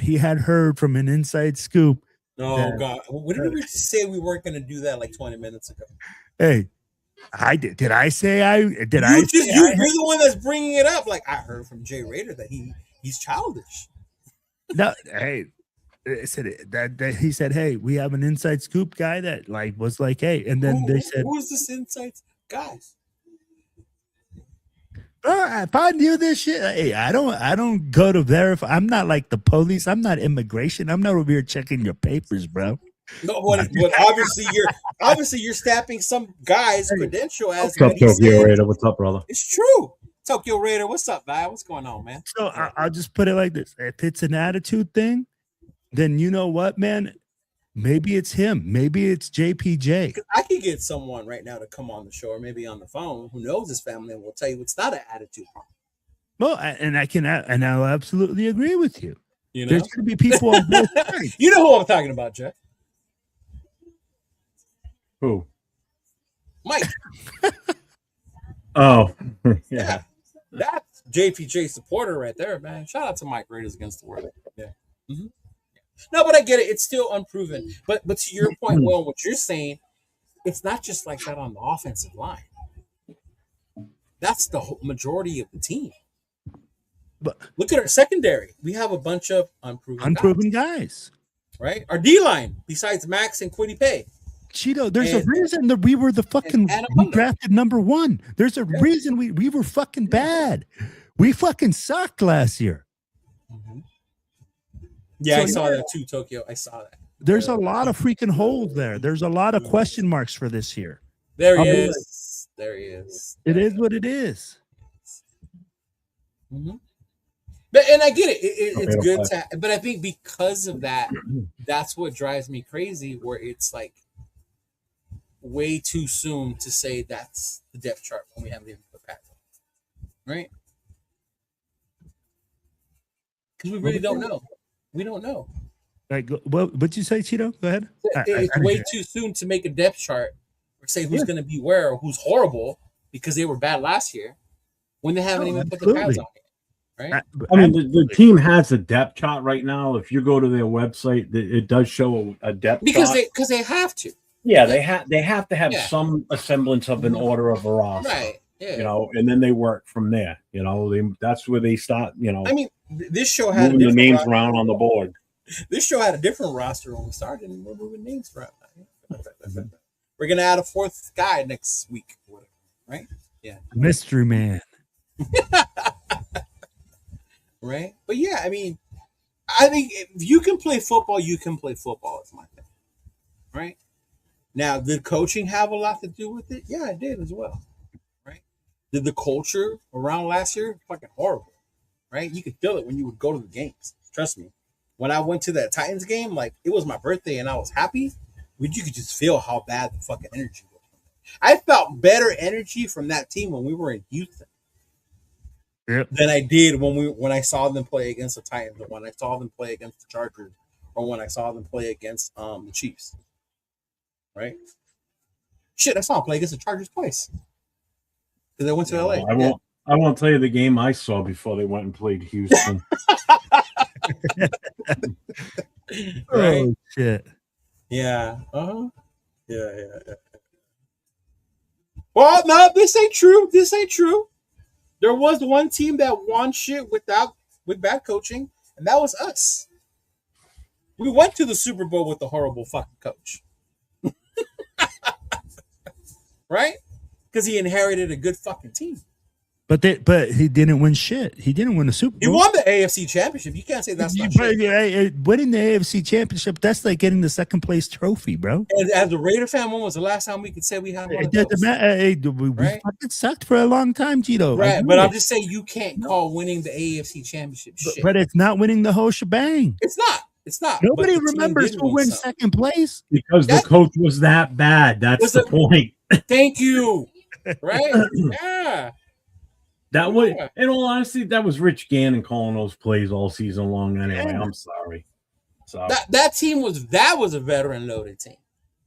he had heard from an inside scoop. Oh, God. When did we say we weren't going to do that like 20 minutes ago? Hey, I did. Did I say I did? You're the one that's bringing it up. Like, I heard from Jay Rader that he's childish. No, hey, I said that he said, hey, we have an inside scoop guy that like was like, hey, and then they said, who's this inside guy? If I knew this shit, hey, I don't go to verify. I'm not like the police. I'm not immigration. I'm not over here checking your papers, bro. No, but obviously you're stamping some guy's credential as what's up, Tokyo Raider? What's up, brother? It's true. Tokyo Raider, what's up, man? What's going on, man? So I'll just put it like this. If it's an attitude thing, then you know what, man? Maybe it's him. Maybe it's JPJ. I could get someone right now to come on the show or maybe on the phone who knows his family and will tell you it's not an attitude problem. Well, and I'll absolutely agree with you. You know? There's going to be people on both sides. You know who I'm talking about, Jeff? Who? Mike. Oh, yeah. That's JPJ supporter right there, man. Shout out to Mike Raiders against the world. Yeah. Mm-hmm. No, but I get it. It's still unproven. But to your point, Will, what you're saying, it's not just like that on the offensive line. That's the majority of the team. But look at our secondary. We have a bunch of unproven guys. Right? Our D-line, besides Max and Quiddy Pay. Cheeto, there's a reason that we were the fucking drafted number 1. There's a reason we were fucking bad. We fucking sucked last year. Mm-hmm. Yeah, so, I saw that too, Tokyo. I saw that. There's a lot of freaking holes there. There's a lot of question marks for this year. There he is. There he is. It is what it is. Mm-hmm. And I get it. It's good to, but I think because of that, that's what drives me crazy. Where it's like way too soon to say that's the depth chart when we haven't even put back, right? Because we really don't know. We don't know. Like, what'd you say, Cheeto? Go ahead. It's way too soon to make a depth chart or say who's going to be where or who's horrible because they were bad last year when they haven't even put the pads on it. Right? I mean, the team has a depth chart right now. If you go to their website, it does show a depth chart. Because they have to. Yeah, they have to have some semblance of an order of a roster. Right. Yeah. You know, and then they work from there. You know, that's where they start, you know. I mean, this show had moving the names around on the board. This show had a different roster when we started, and we're moving names around. We're gonna add a 4th guy next week, right? Yeah. Mystery man. Right? But yeah, I mean, I think if you can play football, you can play football. Is my thing, right? Now, did coaching have a lot to do with it? Yeah, it did as well, right? Did the culture around last year fucking horrible, right? You could feel it when you would go to the games. Trust me. When I went to that Titans game, like it was my birthday and I was happy, but you could just feel how bad the fucking energy was. I felt better energy from that team when we were in Houston. Yep. Than I did when I saw them play against the Titans, or when I saw them play against the Chargers, or when I saw them play against the Chiefs. Right? Shit, I saw them play against the Chargers twice because they went to LA. I won't tell you the game I saw before they went and played Houston. Right? Oh shit! Yeah. Yeah. Well, no, this ain't true. This ain't true. There was one team that won shit with bad coaching, and that was us. We went to the Super Bowl with a horrible fucking coach. Right? Because he inherited a good fucking team. But he didn't win shit. He didn't win the Super Bowl. He won the AFC Championship. You can't say that's not shit. Winning the AFC Championship, that's like getting the 2nd place trophy, bro. And as a Raider fan, when was the last time we could say we had one of those? We fucking sucked for a long time, Cheeto. Right, but I'm just saying you can't call winning the AFC Championship shit. But it's not winning the whole shebang. It's not. It's not. Nobody remembers who wins 2nd place. Because the coach was that bad. That's the point. Thank you. Right? Yeah. That was, in all honesty, that was Rich Gannon calling those plays all season long. Anyway, I'm sorry. So that team was a veteran loaded team,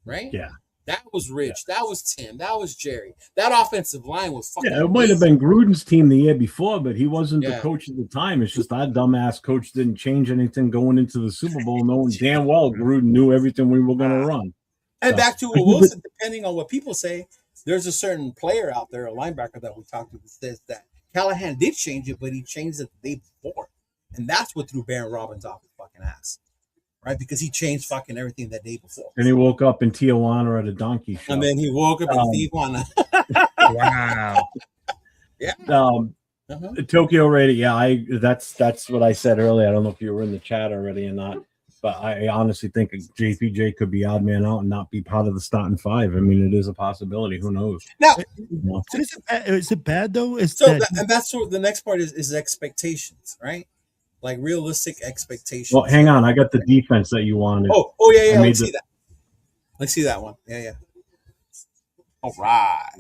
right? Yeah. That was Rich. That was Tim. That was Jerry. That offensive line was fucking. Yeah, it might have been Gruden's team the year before, but he wasn't the coach at the time. It's just that dumbass coach didn't change anything going into the Super Bowl, knowing damn well Gruden knew everything we were going to run. And back to Wilson, depending on what people say, there's a certain player out there, a linebacker that we talked to, that says that Callahan did change it, but he changed it the day before. And that's what threw Baron Robbins off his fucking ass. Right? Because he changed fucking everything that day before. And he woke up in Tijuana at a donkey show. And then he woke up in Tijuana. Wow. Yeah. Tokyo Radio. Yeah, that's what I said earlier. I don't know if you were in the chat already or not. But I honestly think JPJ could be odd man out and not be part of the starting 5. I mean, it is a possibility. Who knows? Now, is it bad though? That's what the next part is expectations, right? Like realistic expectations. Well, hang on. I got the defense that you wanted. Oh yeah. Let's see that. Let's see that one. Yeah. All right.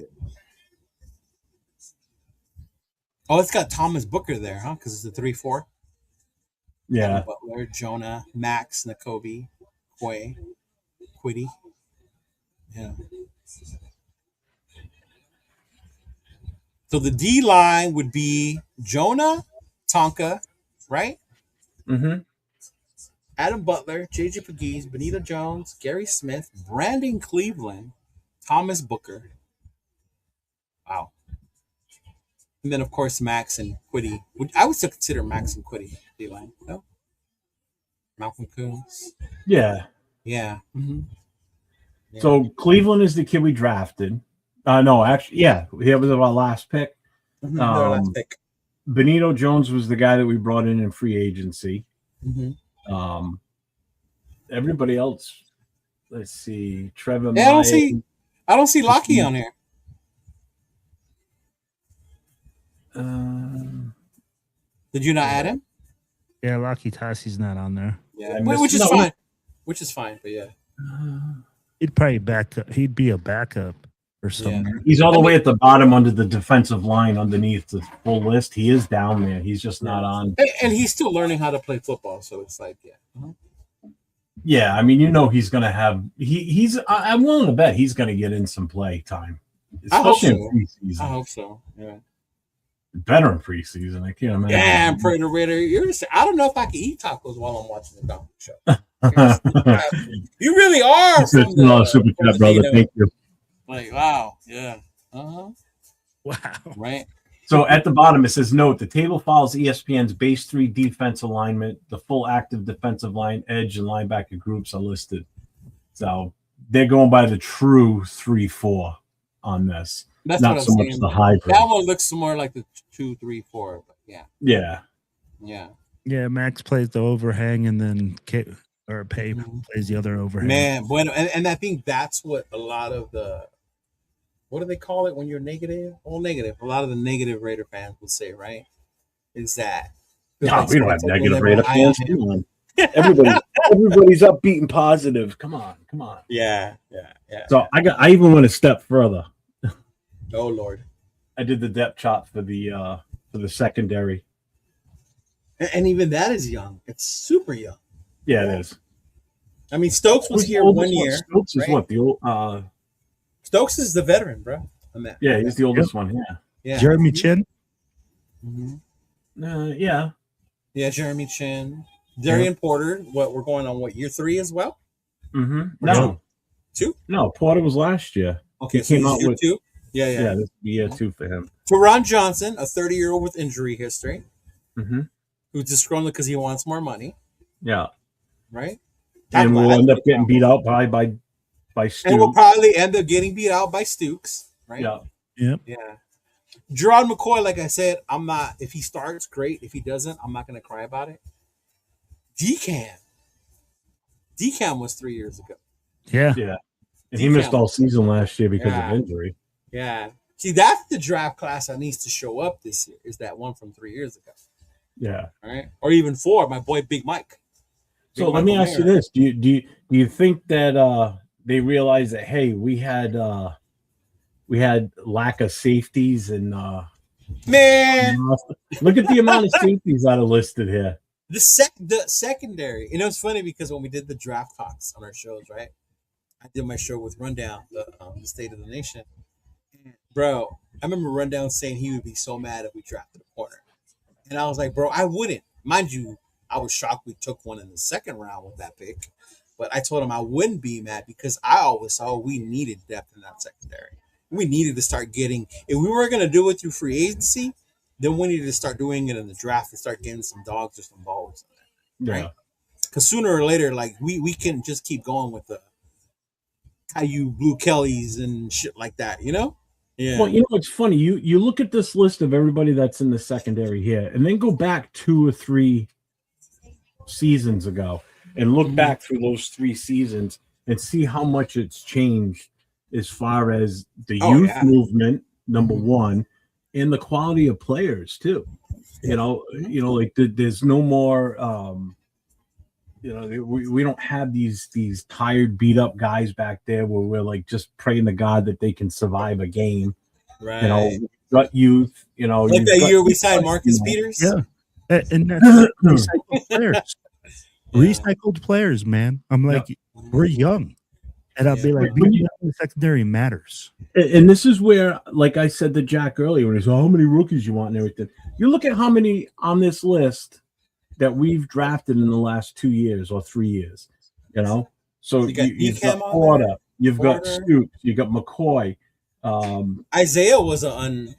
Oh, it's got Thomas Booker there, huh? Because it's a 3-4. Yeah. Butler, Jonah, Max, Nakobe, Quiddy. Yeah. So the D line would be Jonah Tonka, right? Mm-hmm. Adam Butler, J.J. Pegues, Benito Jones, Gary Smith, Brandon Cleveland, Thomas Booker. Wow. And then, of course, Max and Quiddy. I would still consider Max and Quiddy D-line. No? Malcolm Coons. Yeah. Yeah. Mm-hmm. Yeah. So Cleveland is the kid we drafted. No, actually, yeah, he was our last pick. Mm-hmm. Their last pick. Benito Jones was the guy that we brought in free agency. Mm-hmm. Everybody else, let's see, Trevor. Yeah, I don't see Lockie on here. Did you not add him? Yeah, Lockie Tassi's not on there. Yeah, which is fine. Which is fine, but yeah. He'd probably back up. He'd be a backup or something. Yeah. He's all the way at the bottom under the defensive line underneath the full list. He is down there. He's just not on. And he's still learning how to play football, so it's like, yeah. Uh-huh. Yeah, I mean, he's going to have I'm willing to bet he's going to get in some play time. Especially in preseason. I hope so. Yeah. Better in preseason. I can't imagine. Yeah, Predator Raider. I don't know if I can eat tacos while I'm watching the Dominic show. You really are. Super chat, brother. Thank you. Like, wow. Yeah. Uh-huh. Wow. Right. So at the bottom, it says, note, the table follows ESPN's base 3 defense alignment. The full active defensive line, edge, and linebacker groups are listed. So they're going by the true 3-4 on this. That's not so much the hybrid. That one looks more like the 2-3-4, but yeah. Yeah. Yeah. Yeah, Max plays the overhang, and then Pay plays the other overhang. Man, bueno, and I think that's what a lot of what do they call it when you're negative? All negative. A lot of the negative Raider fans will say, right? Is that no, we don't have negative Raider fans. Come on. Everybody's upbeat and positive. Come on. Yeah. So I even went a step further. Oh Lord. I did the depth chart for the secondary. And even that is young. It's super young. Yeah, it is. I mean, Stokes was here 1 year. Stokes is what? The old Stokes is the veteran, bro. On that. Yeah, he's the oldest one. Yeah. Jeremy Chin. Mm-hmm. Yeah. Yeah, Jeremy Chin. Darian Porter. We're going on year 3 as well? Mm-hmm. No. 2? No, Porter was last year. Okay, so came out year with 2? Yeah. Yeah, this would be year 2 for him. Teron Johnson, a 30-year-old with injury history, who's disgruntled because he wants more money. Yeah. Right? And we'll end up getting beat out by Stooks. And we'll probably end up getting beat out by Stooks. Right? Yeah. Yep. Yeah. Gerard McCoy, like I said, I'm not. If he starts, great. If he doesn't, I'm not going to cry about it. Decam was 3 years ago. Yeah. And he missed all season last year because of injury. Yeah. See, that's the draft class that needs to show up this year. Is that one from 3 years ago? Yeah. All right. Or even 4. My boy, Big Mike. So let me ask you this: Do you think that they realize that we had lack of safeties and man, look at the amount of safeties that are listed here. The secondary. You know, it's funny because when we did the draft talks on our shows, right? I did my show with Rundown, the State of the Nation. Bro, I remember Rundown saying he would be so mad if we drafted a corner, and I was like, bro, I wouldn't. Mind you, I was shocked we took one in the second round with that pick. But I told him I wouldn't be mad because I always saw we needed depth in that secondary. We needed to start getting, if we were going to do it through free agency, then we needed to start doing it in the draft and start getting some dogs or some balls. Right? Because sooner or later, like, we can just keep going with the Caillou Blue Kellys and shit like that, you know? Yeah. Well, it's funny. You look at this list of everybody that's in the secondary here and then go back 2 or 3 seasons ago and look back through those 3 seasons and see how much it's changed as far as the youth movement, number one, and the quality of players too. Like there's no more we don't have these tired, beat up guys back there where we're like just praying to God that they can survive a game. Right. Got youth, like that year we signed Marcus Peters. Yeah. And that's recycled players. Recycled players, man. I'm like, we're young. And I'll be like, the secondary matters. And this is where, like I said to Jack earlier, when he said, how many rookies you want and everything. You look at how many on this list that we've drafted in the last 2 years or 3 years, you know? So you've got Porter, you've got Stoops, you've got McCoy. Isaiah was an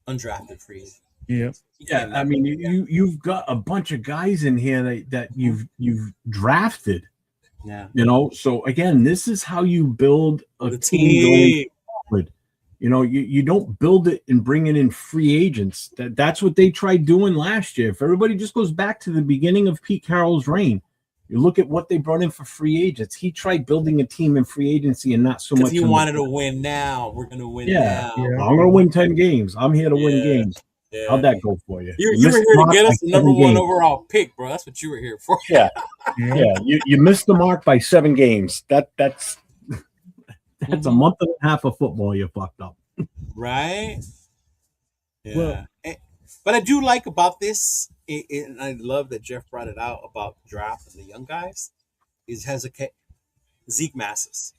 undrafted free. Yeah, I mean, you've got a bunch of guys in here that you've drafted. Yeah, you know. So again, this is how you build a team going forward. You know, you don't build it and bring it in free agents. That's what they tried doing last year. If everybody just goes back to the beginning of Pete Carroll's reign, you look at what they brought in for free agents. He tried building a team in free agency and not so much. He wanted to win now. We're gonna win now. Yeah. I'm gonna win 10 games. I'm here to win games. Yeah. How'd that go for you? You were here to get us the number 1 overall pick, bro. That's what you were here for. Yeah. You missed the mark by 7 games. That's a month and a half of football you fucked up. Right? Yeah. Well, but I do like about this, and I love that Jeff brought it out about draft and the young guys, is Zeke Massis,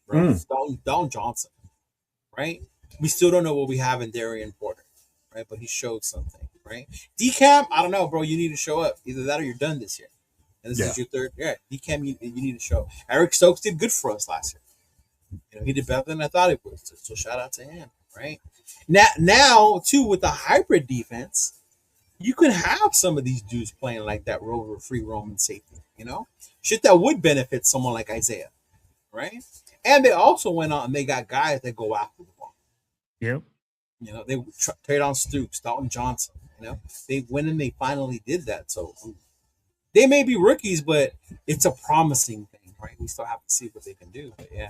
right? Dalton Johnson, right? We still don't know what we have in Darian Porter. Right, but he showed something, right? DCAM, I don't know, bro. You need to show up. Either that or you're done this year. And this is your third. Yeah, DCAM, you need to show. Eric Stokes did good for us last year. You know, he did better than I thought he would. So shout out to him, right? Now too, with the hybrid defense, you can have some of these dudes playing like that rover free roaming safety. You know, shit that would benefit someone like Isaiah, right? And they also went on and they got guys that go after the ball. Yep. You know, they trade on Stoops, Dalton Johnson. You know, they went and they finally did that. So they may be rookies, but it's a promising thing, right? We still have to see what they can do. But yeah,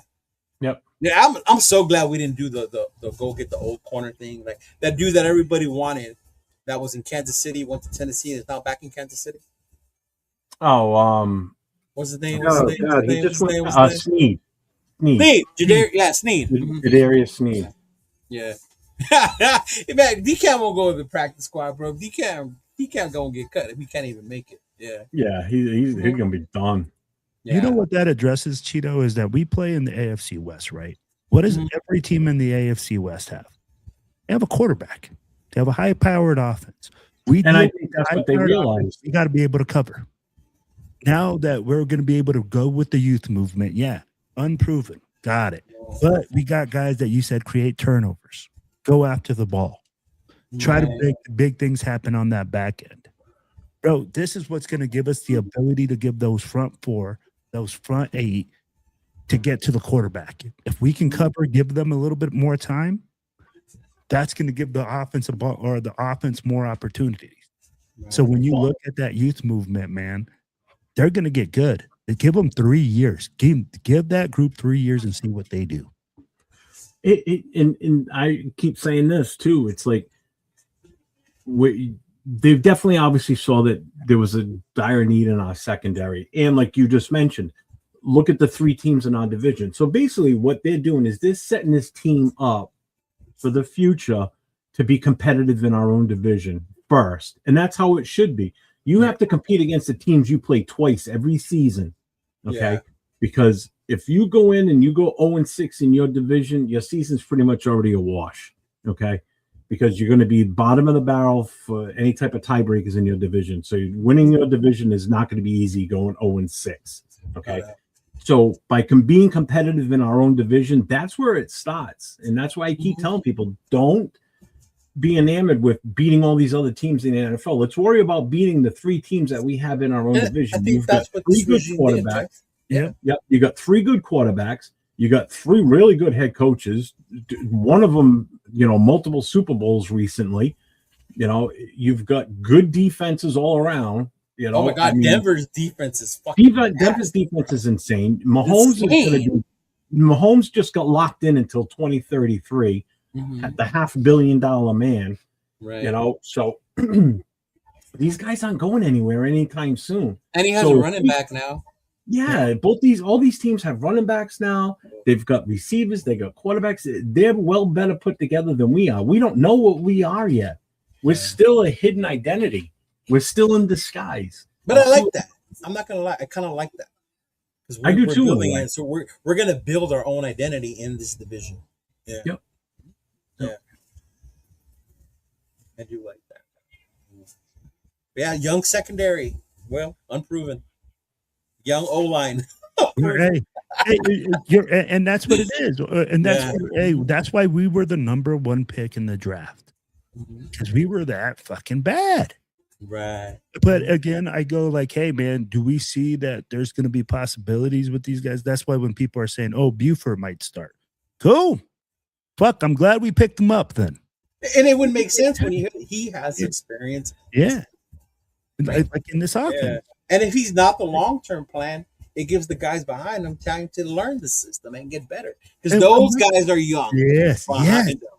I'm so glad we didn't do the go get the old corner thing, like that dude that everybody wanted, that was in Kansas City, went to Tennessee, and is now back in Kansas City. Oh, what's his name? He just went Sneed. Sneed. Jadarius Sneed. Yeah. Man, DCAM won't go with the practice squad, bro. DCAM gonna get cut if he can't even make it. Yeah, he's gonna be done. You know what that addresses, Cheeto, is that we play in the AFC West, right? What does every team in the AFC West have? They have a quarterback. They have a high-powered offense. I think that's what they realized. We got to be able to cover. Now that we're going to be able to go with the youth movement, unproven, got it. But we got guys that you said create turnovers. Go after the ball. Try to make big things happen on that back end. Bro, this is what's going to give us the ability to give those front 4, those front 8 to get to the quarterback. If we can cover, give them a little bit more time, that's going to give the offense the offense more opportunities. Right. So when you look at that youth movement, man, they're going to get good. Give them 3 years. Give that group 3 years and see what they do. And I keep saying this too. It's like they've definitely obviously saw that there was a dire need in our secondary. And like you just mentioned, look at the 3 teams in our division. So basically what they're doing is they're setting this team up for the future to be competitive in our own division first. And that's how it should be. You have to compete against the teams you play twice every season. Okay. Yeah. Because if you go in and you go 0-6 in your division, your season's pretty much already a wash. Okay. Because you're going to be bottom of the barrel for any type of tiebreakers in your division. So winning your division is not going to be easy going 0-6. Okay. So by being competitive in our own division, that's where it starts. And that's why I keep telling people, don't be enamored with beating all these other teams in the NFL. Let's worry about beating the 3 teams that we have in our own division. I think You've that's got what 3 good quarterbacks. Yeah. Yep. You got 3 good quarterbacks. You got 3 really good head coaches. One of them, multiple Super Bowls recently. You've got good defenses all around. Oh my God, Denver's defense is fucking. Denver's defense is insane. Mahomes just got locked in until 2033 at the $500 million man. Right. So these guys aren't going anywhere anytime soon. And he has a running back now. Yeah, all these teams have running backs now. They've got receivers, they got quarterbacks. They're well better put together than we are. We don't know what we are yet. We're still a hidden identity. We're still in disguise. But I like that. I'm not gonna lie. I kind of like that. because I do we're too. building it. So we're going to build our own identity in this division. Yeah. Yep. Yeah. I do like that. Yeah, young secondary. Well, unproven. Young O line. Hey, and that's what it is. And that's why we were the number 1 pick in the draft, because we were that fucking bad. Right. But again, I go like, hey, man, do we see that there's going to be possibilities with these guys? That's why when people are saying, oh, Buford might start. Cool. Fuck, I'm glad we picked him up then. And it would make sense when he has experience. Yeah. Right? Like in this offense. Yeah. And if he's not the long-term plan, it gives the guys behind him time to learn the system and get better. Because those guys are young. Yes.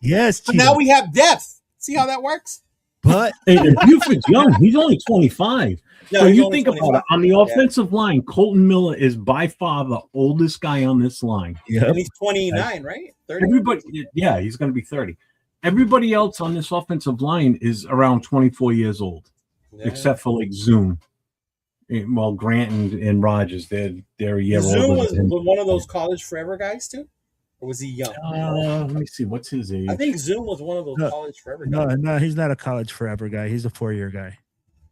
Yes. But now we have depth. See how that works? But and Buford's young. He's only 25. No, so you think 25. about it. On the offensive line, Colton Miller is by far the oldest guy on this line. Yeah. And he's 29, right? 30? Everybody, yeah, he's going to be 30. Everybody else on this offensive line is around 24 years old, except for like Zoom. Well, Grant and Rogers, they're a year older. Zoom was one of those college forever guys too? Or was he young? Let me see. What's his age? I think Zoom was one of those college forever guys. No, he's not a college forever guy. He's a 4-year guy.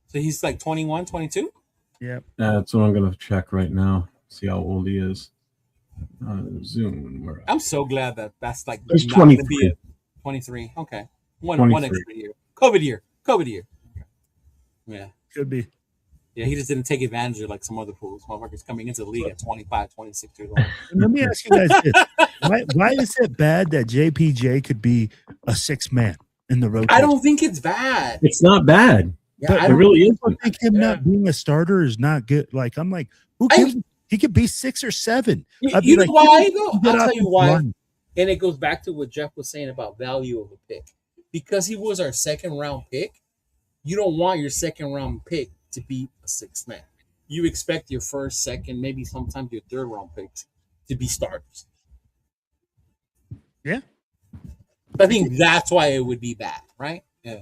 So he's like 21, 22? Yep. That's what I'm going to check right now. See how old he is. Zoom. I'm so glad that's like he's not 23. Gonna be 23. Okay. One extra year. COVID year. Yeah. Could be. Yeah, he just didn't take advantage of like some other fools. Motherfuckers coming into the league at 25, 26 years old. Let me ask you guys this. Why is it bad that JPJ could be a 6th man in the rotation? I don't think it's bad. It's not bad. Yeah, but it really is. I think him not being a starter is not good. Like, I'm like, who cares? He could be 6 or 7. You know why, though? I'll tell you why. And it goes back to what Jeff was saying about value of a pick. Because he was our 2nd round pick, you don't want your 2nd round pick to be a 6th man. You expect your 1st, 2nd, maybe sometimes your 3rd round picks to be starters. Yeah. I think that's why it would be bad, right? Yeah.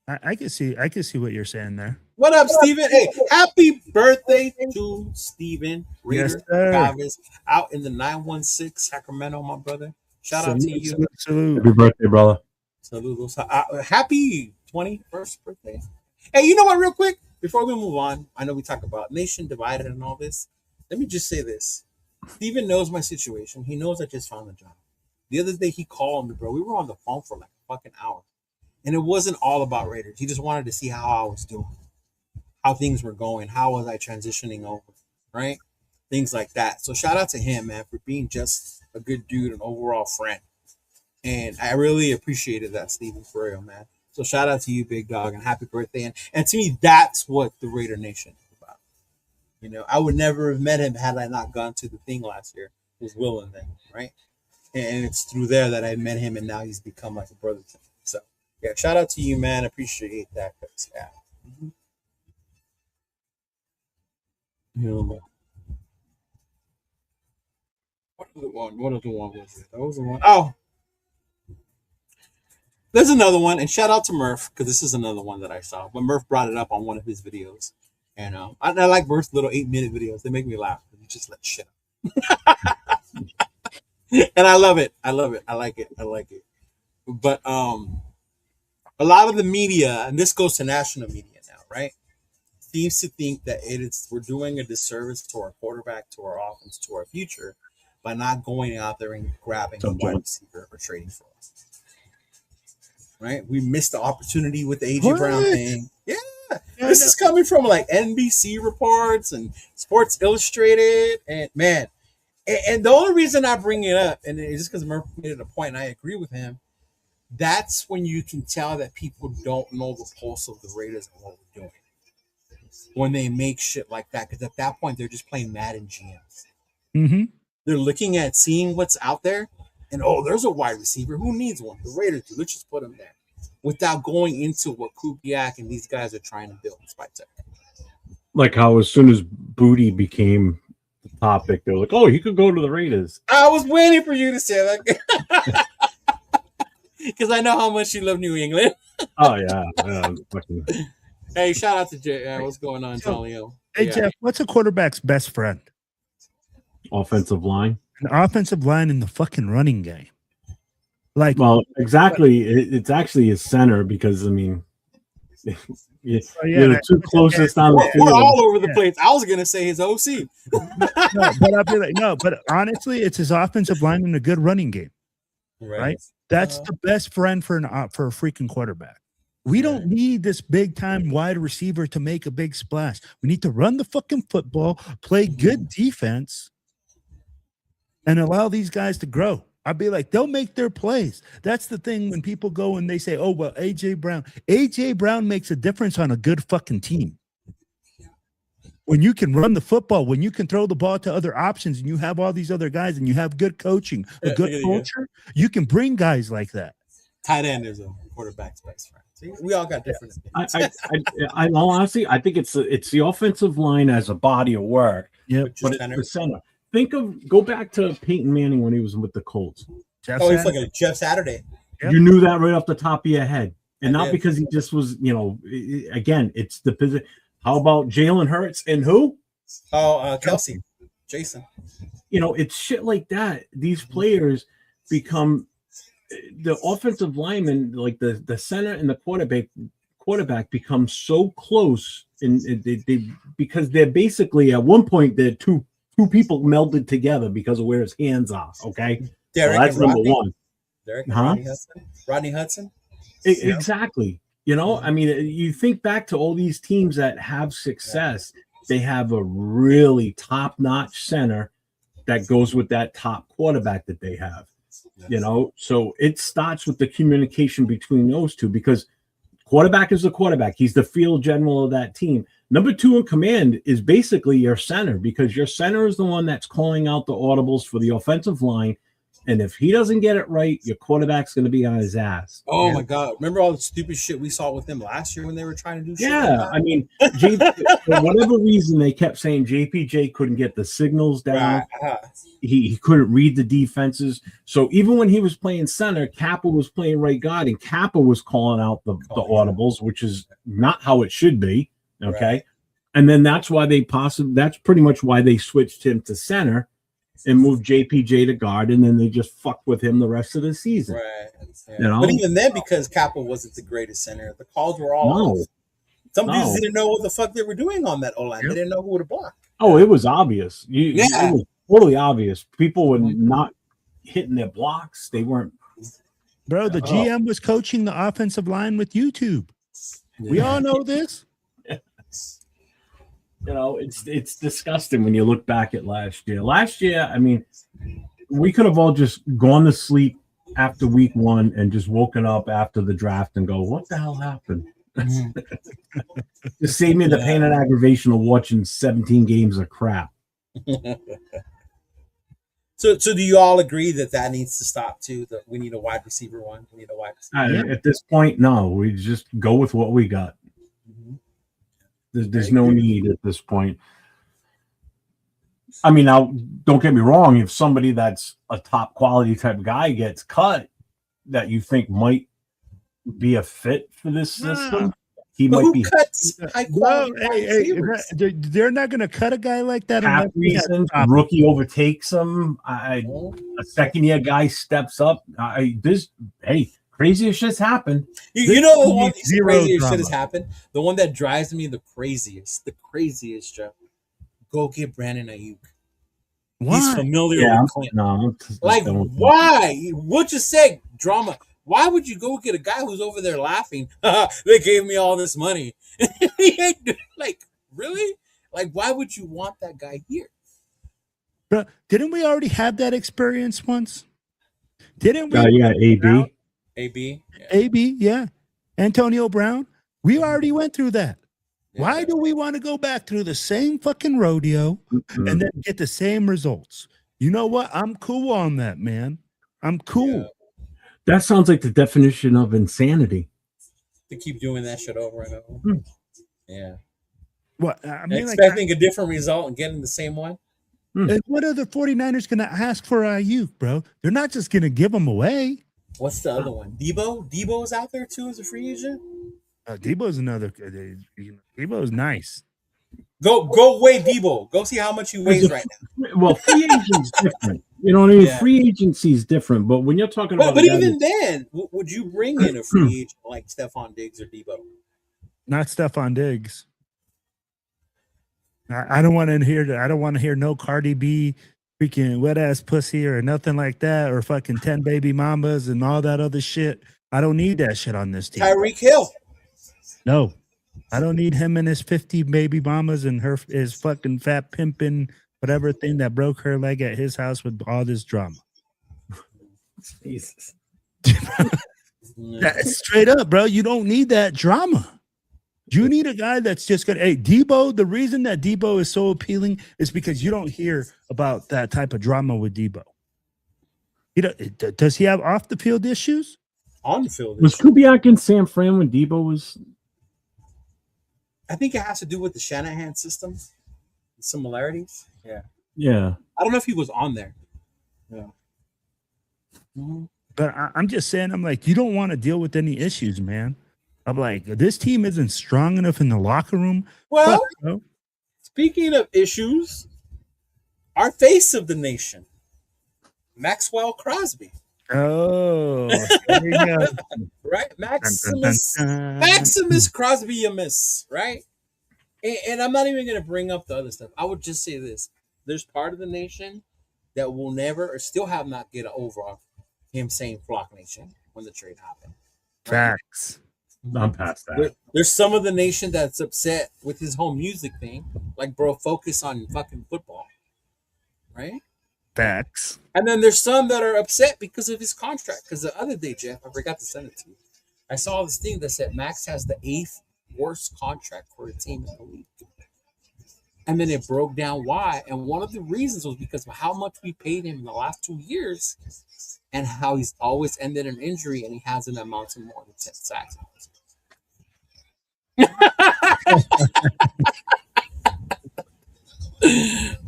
I can see what you're saying there. What up, Steven? Hey, happy birthday to Steven Raider Travis out in the 916 Sacramento, my brother. Shout out to you. Salute. Happy birthday, brother. Saludos. Happy 21st birthday. Hey, you know what, real quick, before we move on, I know we talk about nation divided and all this. Let me just say this. Steven knows my situation. He knows I just found a job. The other day he called me, bro. We were on the phone for like a fucking hour. And it wasn't all about Raiders. He just wanted to see how I was doing, how things were going, how was I transitioning over, right? Things like that. So shout out to him, man, for being just a good dude, an overall friend. And I really appreciated that, Steven, for real, man. So shout out to you, big dog, and happy birthday. And to me, that's what the Raider Nation is about. You know, I would never have met him had I not gone to the thing last year. It was Will and them, right? And it's through there that I met him, and now he's become like a brother to me. So, yeah, shout out to you, man. Appreciate that. Yeah. What other one? What other one was it? That was the one. Oh, there's another one, and shout out to Murph because this is another one that I saw. But Murph brought it up on one of his videos, and I like Murph's little 8-minute videos. They make me laugh. You just let shit up, and I love it. I like it. But a lot of the media, and this goes to national media now, right? Seems to think that we're doing a disservice to our quarterback, to our offense, to our future by not going out there and grabbing a wide receiver or trading for us. Right? We missed the opportunity with the AJ Brown thing. Yeah. This is coming from like NBC reports and Sports Illustrated. And man, and the only reason I bring it up, and it's just because Murphy made it a point, and I agree with him, that's when you can tell that people don't know the pulse of the Raiders and what we're doing. When they make shit like that, because at that point, they're just playing Madden GMs. Mm-hmm. They're looking at seeing what's out there, and there's a wide receiver. Who needs one? The Raiders do. Let's just put him there. Without going into what Kubiak and these guys are trying to build despite tech. Like how as soon as Booty became the topic, they're like, oh, he could go to the Raiders. I was waiting for you to say that. Because I know how much you love New England. Oh, yeah. Hey, shout out to Jay. What's going on, Tonio? Hey, Jeff, what's a quarterback's best friend? Offensive line. An offensive line in the fucking running game. Like, well, exactly. It's actually a center because, I mean, you're the two closest on the field. We're all over the place. I was going to say his OC. But honestly, it's his offensive line in a good running game. Right? That's the best friend for a freaking quarterback. We don't need this big time wide receiver to make a big splash. We need to run the fucking football, play good defense, and allow these guys to grow. I'd be like, they'll make their plays. That's the thing when people go and they say, oh, well, A.J. Brown makes a difference on a good fucking team. When you can run the football, when you can throw the ball to other options and you have all these other guys and you have good coaching, a good culture, you can bring guys like that. Tight end is a quarterback's best friend. See, we all got different. I honestly, I think it's the offensive line as a body of work. Yeah, but it's the center. Go back to Peyton Manning when he was with the Colts. He's like a Jeff Saturday. Yep. You knew that right off the top of your head, and not because he just was, again, it's the position. How about Jalen Hurts and who? Oh, Kelsey, Jason. It's shit like that. These players become the offensive linemen, like the center and the quarterback become so close, and they because they're basically at one point they're two people melded together because of where his hands are. Okay, that's number one. Rodney Hudson. Exactly. I mean, you think back to all these teams that have success, they have a really top-notch center that goes with that top quarterback that they have. So it starts with the communication between those two, because quarterback is the quarterback. He's the field general of that team. Number two in command is basically your center, because your center is the one that's calling out the audibles for the offensive line. And if he doesn't get it right, your quarterback's going to be on his ass. Oh, my God. Remember all the stupid shit we saw with them last year when they were trying to do shit? Yeah. Like I mean, for whatever reason, they kept saying JPJ couldn't get the signals down. Right. He couldn't read the defenses. So even when he was playing center, Kappa was playing right guard, and Kappa was calling out the audibles, which is not how it should be. Okay. Right. And then that's pretty much why they switched him to center and moved JPJ to guard, and then they just fucked with him the rest of the season. Right. Yeah. But even then, because Kappa wasn't the greatest center, the calls were all some dudes didn't know what the fuck they were doing on that O-line. Yep. They didn't know who to block. Oh, it was obvious. It was totally obvious. People were not hitting their blocks. They weren't. Bro, the GM was coaching the offensive line with YouTube. Yeah. We all know this. It's disgusting when you look back at last year. Last year, I mean, we could have all just gone to sleep after week one and just woken up after the draft and go, what the hell happened? Just save me the pain and aggravation of watching 17 games of crap. So do you all agree that needs to stop too? That we need a wide receiver one? We need a wide receiver. At this point, no. We just go with what we got. There's no need at this point. I mean, now, don't get me wrong. If somebody that's a top quality type guy gets cut that you think might be a fit for this system, he might be. Cuts high quality they're not going to cut a guy like that. Half reason, rookie overtakes him. A second-year guy steps up. Craziest shit's happened. You know the one craziest shit has happened? The one that drives me the craziest, Joe. Go get Brandon Ayuk. Why? He's familiar with Clinton. Why? What you say? Drama. Why would you go get a guy who's over there laughing? They gave me all this money. Really? Why would you want that guy here? Bro, didn't we already have that experience once? Didn't we? AB. AB, yeah. Antonio Brown. We already went through that. Yeah. Why do we want to go back through the same fucking rodeo and then get the same results? You know what? I'm cool on that, man. I'm cool. Yeah. That sounds like the definition of insanity. To keep doing that shit over and over. Yeah. What? I mean, expecting a different result and getting the same one? And what are the 49ers going to ask for Ayuk, bro? They're not just going to give him away. What's the other one? Debo? Debo's out there too as a free agent? Debo's another. Debo's nice. Go weigh Debo. Go see how much he weighs right now. Well, free agent's different. You know what I mean? Yeah. Free agency is different. But when you're talking about, But even then, would you bring in a free agent like Stephon Diggs or Debo? Not Stephon Diggs. I don't want to hear that. I don't want to hear no Cardi B freaking wet ass pussy or nothing like that, or fucking 10 baby mamas and all that other shit. I don't need that shit on this team. Tyreek Hill. No, I don't need him and his 50 baby mamas and his fucking fat pimping whatever thing that broke her leg at his house with all this drama. Jesus. That's straight up, bro. You don't need that drama. You need a guy that's just gonna. Hey, Debo. The reason that Debo is so appealing is because you don't hear about that type of drama with Debo. Does he have off the field issues? On the field Was Kubiak and San Fran when Debo was? I think it has to do with the Shanahan system, similarities. Yeah. Yeah. I don't know if he was on there. Yeah. Mm-hmm. But I'm just saying, I'm like, you don't want to deal with any issues, man. I'm like, this team isn't strong enough in the locker room. Well, speaking of issues, our face of the nation, Maxwell Crosby. Oh, there you go. Right? Maximus Crosby, you miss, right? And I'm not even going to bring up the other stuff. I would just say this. There's part of the nation that will never or still have not get over him saying Flock Nation when the trade happened. Right? Facts. I'm past that. There's some of the nation that's upset with his whole music thing. Like, bro, focus on fucking football. Right? Facts. And then there's some that are upset because of his contract. Because the other day, Jeff, I forgot to send it to you. I saw this thing that said Max has the 8th worst contract for a team in the league. And then it broke down why. And one of the reasons was because of how much we paid him in the last 2 years and how he's always ended in injury and he hasn't amounted more than 10 sacks.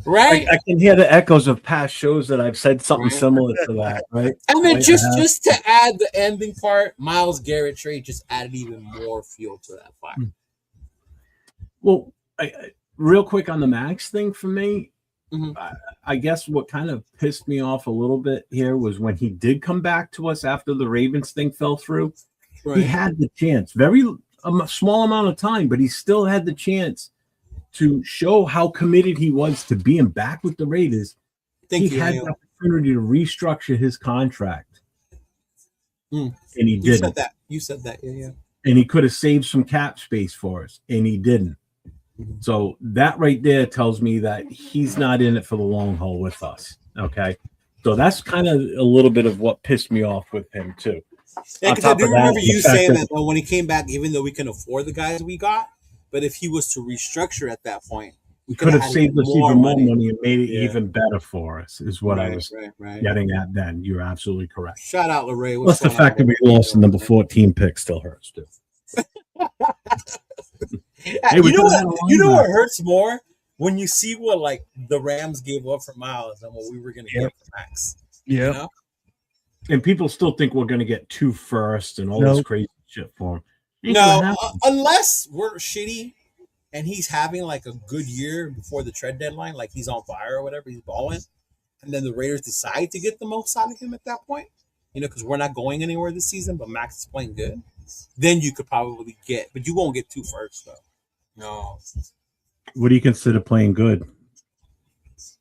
Right? I can hear the echoes of past shows that I've said something similar to that, right? And then just to add the ending part, Myles Garrett trade just added even more fuel to that fire. Well, real quick on the Max thing for me, mm-hmm. I guess what kind of pissed me off a little bit here was when he did come back to us after the Ravens thing fell through. Right. He had the chance, a small amount of time, but he still had the chance to show how committed he was to being back with the Raiders. He had the opportunity to restructure his contract. And he didn't. You said that, yeah. And he could have saved some cap space for us, and he didn't. So that right there tells me that he's not in it for the long haul with us. Okay. So that's kind of a little bit of what pissed me off with him too. Yeah, because I do remember you saying that when he came back, even though we can afford the guys we got, but if he was to restructure at that point, we could have saved us even more money and made it even better for us, is what I was getting at then. You're absolutely correct. Shout out, Larray. Plus the fact that we lost the number 14 pick still hurts too. Hey, you know what hurts more? When you see what like the Rams gave up for Myles and what we were going to get for Max. Yeah. You know? And people still think we're going to get 2 firsts and all this crazy shit for him. No, unless we're shitty and he's having like a good year before the trade deadline, like he's on fire or whatever, he's balling, and then the Raiders decide to get the most out of him at that point, because we're not going anywhere this season, but Max is playing good, then you could probably get, but you won't get 2 firsts though. No. What do you consider playing good?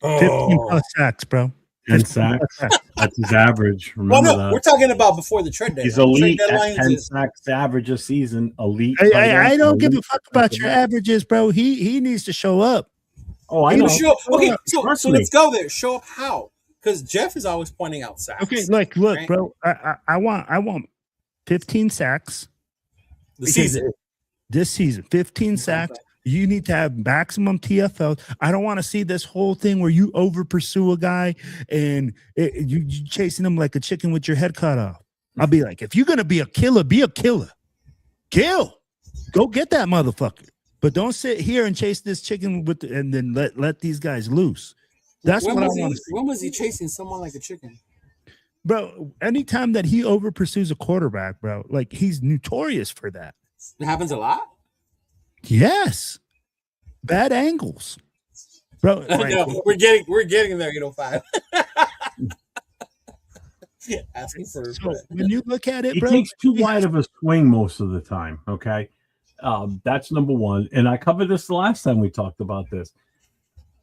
15 plus sacks, bro. 10 sacks. That's his average. Remember that. We're talking about before the trade deadline. He's elite at 10 sacks average a season. Elite. I don't give a fuck about your averages, bro. He needs to show up. Oh, I know. Okay, so let's go there. Show up how? Because Jeff is always pointing out sacks. Okay, look, right? Bro. I want 15 sacks. This season, 15 sacks. You need to have maximum TFLs. I don't want to see this whole thing where you over pursue a guy and you chasing him like a chicken with your head cut off. I'll be like, if you're going to be a killer, be a killer. Kill. Go get that motherfucker. But don't sit here and chase this chicken and then let these guys loose. That's what I want to see. When was he chasing someone like a chicken? Bro, anytime that he over pursues a quarterback, bro, like he's notorious for that. It happens a lot? Yes. bad angles, bro. Like, No, we're getting there. 805. Asking for so when you look at it, He bro, takes too wide of a swing most of the time. Okay, that's number one. And I covered this the last time we talked about this.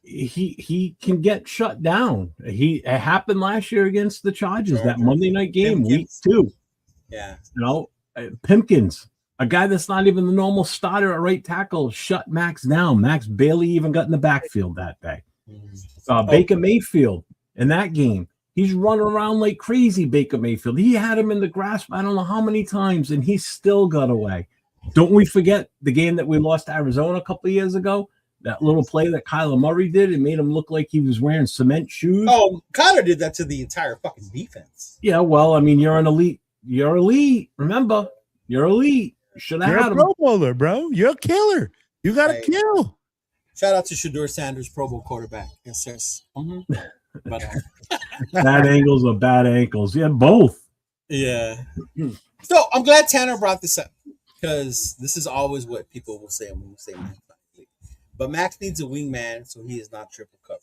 He can get shut down. It happened last year against the Chargers, that Monday night game, week 2. Yeah, Pimpkins, a guy that's not even the normal starter at right tackle, shut Max down. Max barely even got in the backfield that day. Baker Mayfield in that game, he's running around like crazy. Baker Mayfield, he had him in the grasp I don't know how many times, and he still got away. Don't we forget the game that we lost to Arizona a couple of years ago? That little play that Kyler Murray did, it made him look like he was wearing cement shoes. Oh, Kyler did that to the entire fucking defense. Yeah, well, I mean, you're an elite. You're elite. Remember, you're elite. Should have had a Pro Bowler, bro. You're a killer. You got to kill. Shout out to Shedeur Sanders, Pro Bowl quarterback. Yes, sir. But, bad angles or bad ankles. Yeah, both. Yeah. So I'm glad Tanner brought this up because this is always what people will say when we say Max. But Max needs a wingman, so he is not triple covered.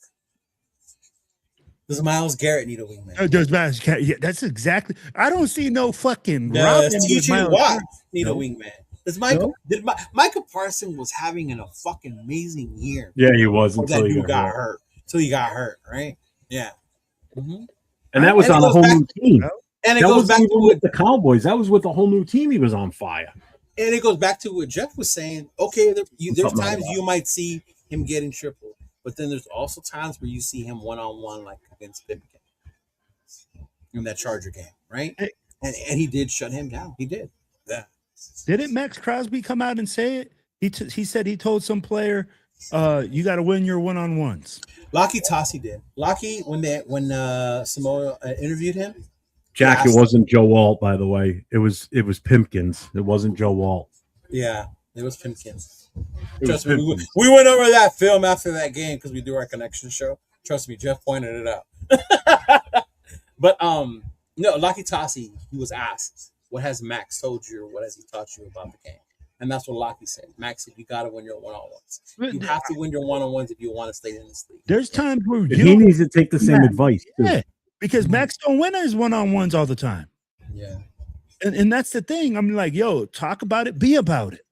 Does Myles Garrett need a wingman? Does Myles Garrett? Yeah, that's exactly. I don't see no fucking. Does TJ Watt need a wingman? Does Micah Parsons was having a fucking amazing year? Yeah, he was until he got hurt. Until he got hurt, right? Yeah. Mm-hmm. And that was on a whole new team. And it goes back to with the Cowboys. That was with a whole new team. He was on fire. And it goes back to what Jeff was saying. Okay, there's times you might see him getting triple, but then there's also times where you see him one-on-one, like against Pimpkin in that Charger game, right? And he did shut him down. He did. Yeah. Didn't Max Crosby come out and say it? He said he told some player, "You got to win your one-on-ones." Lockie Tossie did. Lockie, when Samoa interviewed him. Jack, it wasn't Joe Alt, by the way. It was Pimpkins. It wasn't Joe Alt. Yeah, it was Pimpkins. Trust me, we went over that film after that game because we do our connection show. Trust me, Jeff pointed it out. But no, Lockie Tossie, he was asked, "What has Max told you, or what has he taught you about the game?" And that's what Lockie said. Max said, "You got to win your one-on-ones. You have to win your one-on-ones if you want to stay in this league." There's times where he needs to take the same advice. Yeah. Because Max don't win his one-on-ones all the time. Yeah. And that's the thing. I'm like, yo, talk about it, be about it.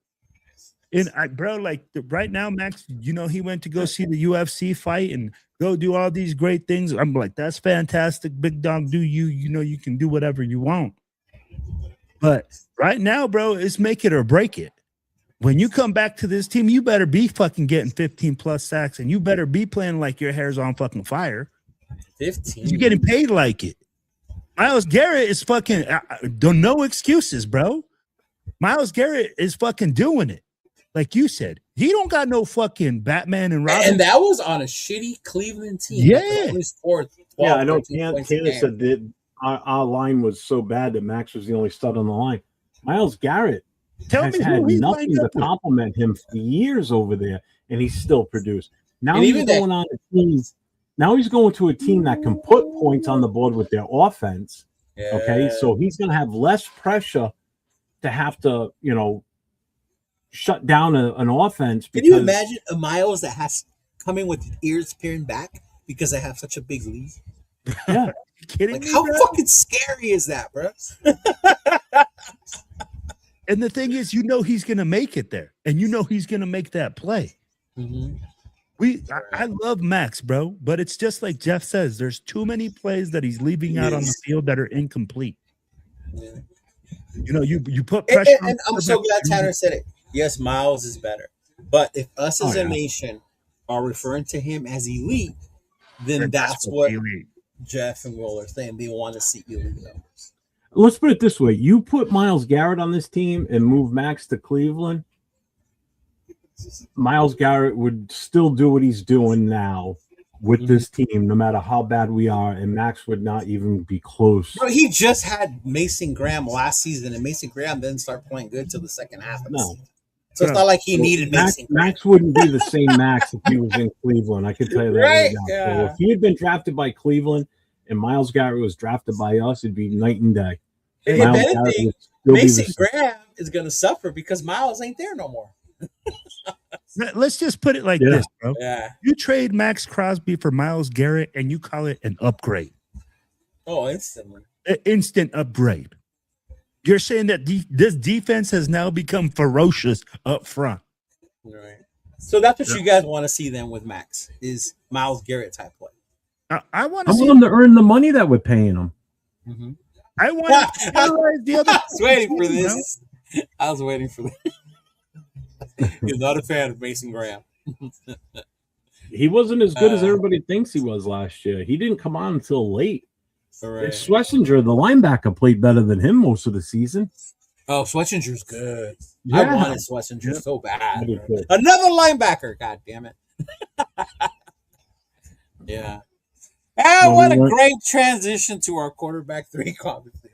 And bro, like right now, Max, he went to go see the UFC fight and go do all these great things. I'm like, that's fantastic. Big dog, do you can do whatever you want. But right now, bro, it's make it or break it. When you come back to this team, you better be fucking getting 15 plus sacks and you better be playing like your hair's on fucking fire. 15. You're getting paid like it. Myles Garrett is fucking no excuses, bro. Myles Garrett is fucking doing it. Like you said, he don't got no fucking Batman and Robin. And that was on a shitty Cleveland team. Yeah. I know Tanner said that our line was so bad that Max was the only stud on the line. Myles Garrett has had nothing to compliment him for years over there, and he's still produced. Now he's going on a team. Now he's going to a team that can put points on the board with their offense. Yeah. Okay, so he's going to have less pressure to have to, shut down an offense. Can you imagine a Myles that has coming with ears peering back because they have such a big lead? Yeah, you kidding me, how bro? fucking scary is that, bro? And the thing is, he's going to make it there, and he's going to make that play. Mm-hmm. I love Max, bro, but it's just like Jeff says, there's too many plays that he's leaving out on the field that are incomplete. Yeah. You put pressure and I'm so glad Tanner said it. Yes, Myles is better. But if us as a nation are referring to him as elite, then that's what elite. Jeff and Will are saying. They want to see elite numbers. Let's put it this way. You put Myles Garrett on this team and move Max to Cleveland, Myles Garrett would still do what he's doing now with this team, no matter how bad we are, and Max would not even be close. Bro, he just had Mason Graham last season, and Mason Graham didn't start playing good till the second half of the season. So it's not like he needed Mason Graham. Max wouldn't be the same Max if he was in Cleveland. I can tell you that right now. Yeah. So if he had been drafted by Cleveland and Myles Garrett was drafted by us, it'd be night and day. If anything, Mason Graham is going to suffer because Myles ain't there no more. Let's just put it like this, bro. Yeah. You trade Max Crosby for Myles Garrett, and you call it an upgrade. Oh, instantly. An instant upgrade. You're saying that this defense has now become ferocious up front. Right. So that's what you guys want to see then with Max is Myles Garrett type play. I want him to earn the money that we're paying him. Mm-hmm. I want to analyze the other. I was waiting for this. I was waiting for this. He's not a fan of Mason Graham. He wasn't as good as everybody thinks he was last year. He didn't come on until late. Right. Schlesinger, the linebacker, played better than him most of the season. Oh, Schlesinger's good. Yeah. I wanted Schlesinger so bad. Another linebacker. God damn it. Yeah. And what a great transition to our quarterback 3 conversation.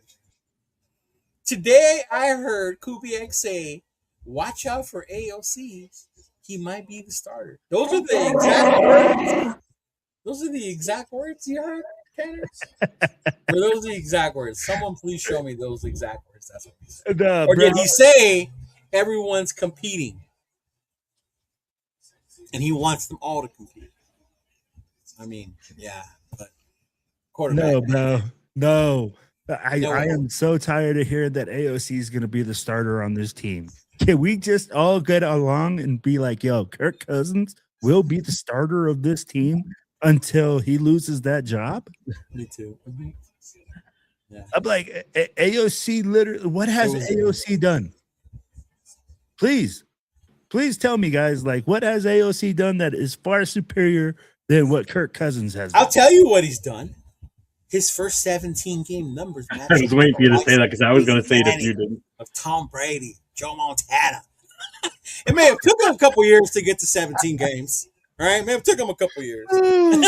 Today, I heard Kubiak say, watch out for AOC. He might be the starter. Those are the exact words. Those are the exact words you heard, Tanner? Or those are the exact words? Someone please show me those exact words. That's what he said. Or did he say everyone's competing? And he wants them all to compete. I mean, yeah. But quarterback. No. I am so tired of hearing that AOC is going to be the starter on this team. Can we just all get along and be like, yo, Kirk Cousins will be the starter of this team until he loses that job? Me too. Mm-hmm. Yeah. I'm like, AOC literally, what has AOC done? Please tell me, guys, like, what has AOC done that is far superior than what Kirk Cousins has done? I'll tell you what he's done. His first 17-game numbers. I was waiting for you to say that because I was going to say it if you didn't. Of Tom Brady, Joe Montana. It may have took him a couple years to get to 17 games. All right, may have took him a couple years. Oh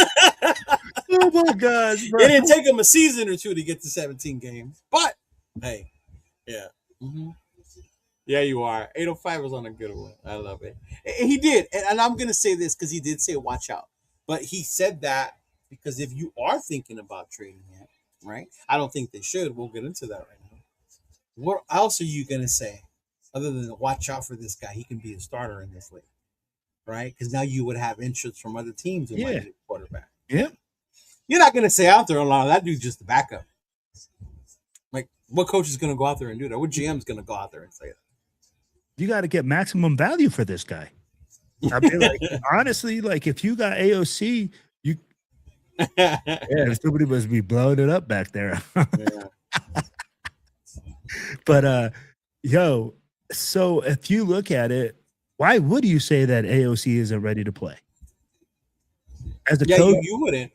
my gosh, bro. It didn't take him a season or two to get to 17 games. But hey, yeah. Mm-hmm. Yeah, you are. 805 was on a good one. I love it. And he did. And I'm going to say this because he did say watch out. But he said that because if you are thinking about trading him, right? I don't think they should. We'll get into that right now. What else are you going to say other than watch out for this guy? He can be a starter in this league, right? Because now you would have interest from other teams who might be a quarterback. Yeah. You're not going to say out there a lot of that dude's just the backup. Like, what coach is going to go out there and do that? What GM is going to go out there and say that? You got to get maximum value for this guy. I mean, like, honestly, like if you got AOC, somebody must be blowing it up back there. But so if you look at it, why would you say that AOC isn't ready to play? As a coach, you wouldn't.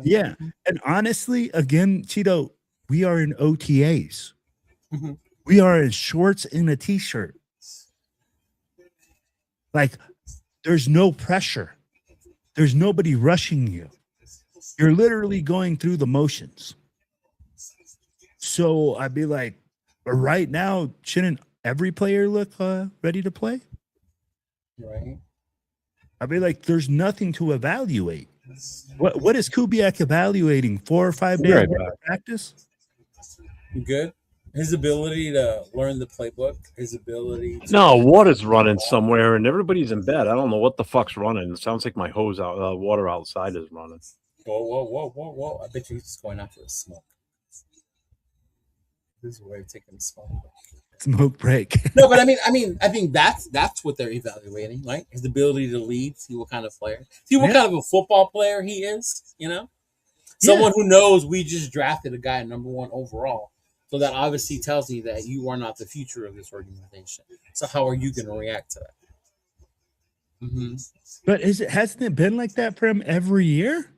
Yeah. And honestly, again, Chido, we are in OTAs. Mm-hmm. We are in shorts and a t-shirt. Like, there's no pressure. There's nobody rushing you. You're literally going through the motions. So I'd be like, right now, shouldn't every player look ready to play? Right. I'd be like, there's nothing to evaluate. What is Kubiak evaluating? 4 or 5 days of practice? Good. His ability to learn the playbook, his ability to... No, water's running somewhere and everybody's in bed. I don't know what the fuck's running. It sounds like my hose out, water outside is running. Whoa. I bet you he's just going after a smoke. This is where you're taking a smoke break. No, but I think that's what they're evaluating, right? His ability to lead, see what kind of player, see what kind of a football player he is, you know? Someone who knows we just drafted a guy number 1 overall. So that obviously tells me that you are not the future of this organization. So how are you going to react to that? Mm-hmm. But hasn't it been like that for him every year?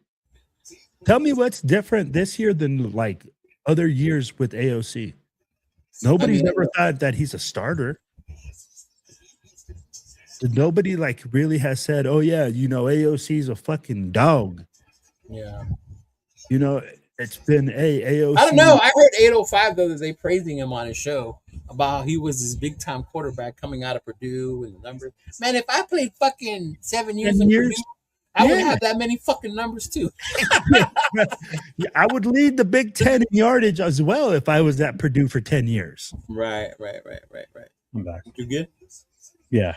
Tell me what's different this year than like other years with AOC. Nobody's ever thought that he's a starter. Nobody like really has said, "Oh yeah, AOC's a fucking dog." Yeah. It's been AOC. I don't know. I heard 805 the other day praising him on his show about how he was this big time quarterback coming out of Purdue and the numbers. Man, if I played fucking 7 years in Purdue, I would have that many fucking numbers too. I would lead the Big Ten in yardage as well if I was at Purdue for 10 years. Right. I'm back. You good? Yeah.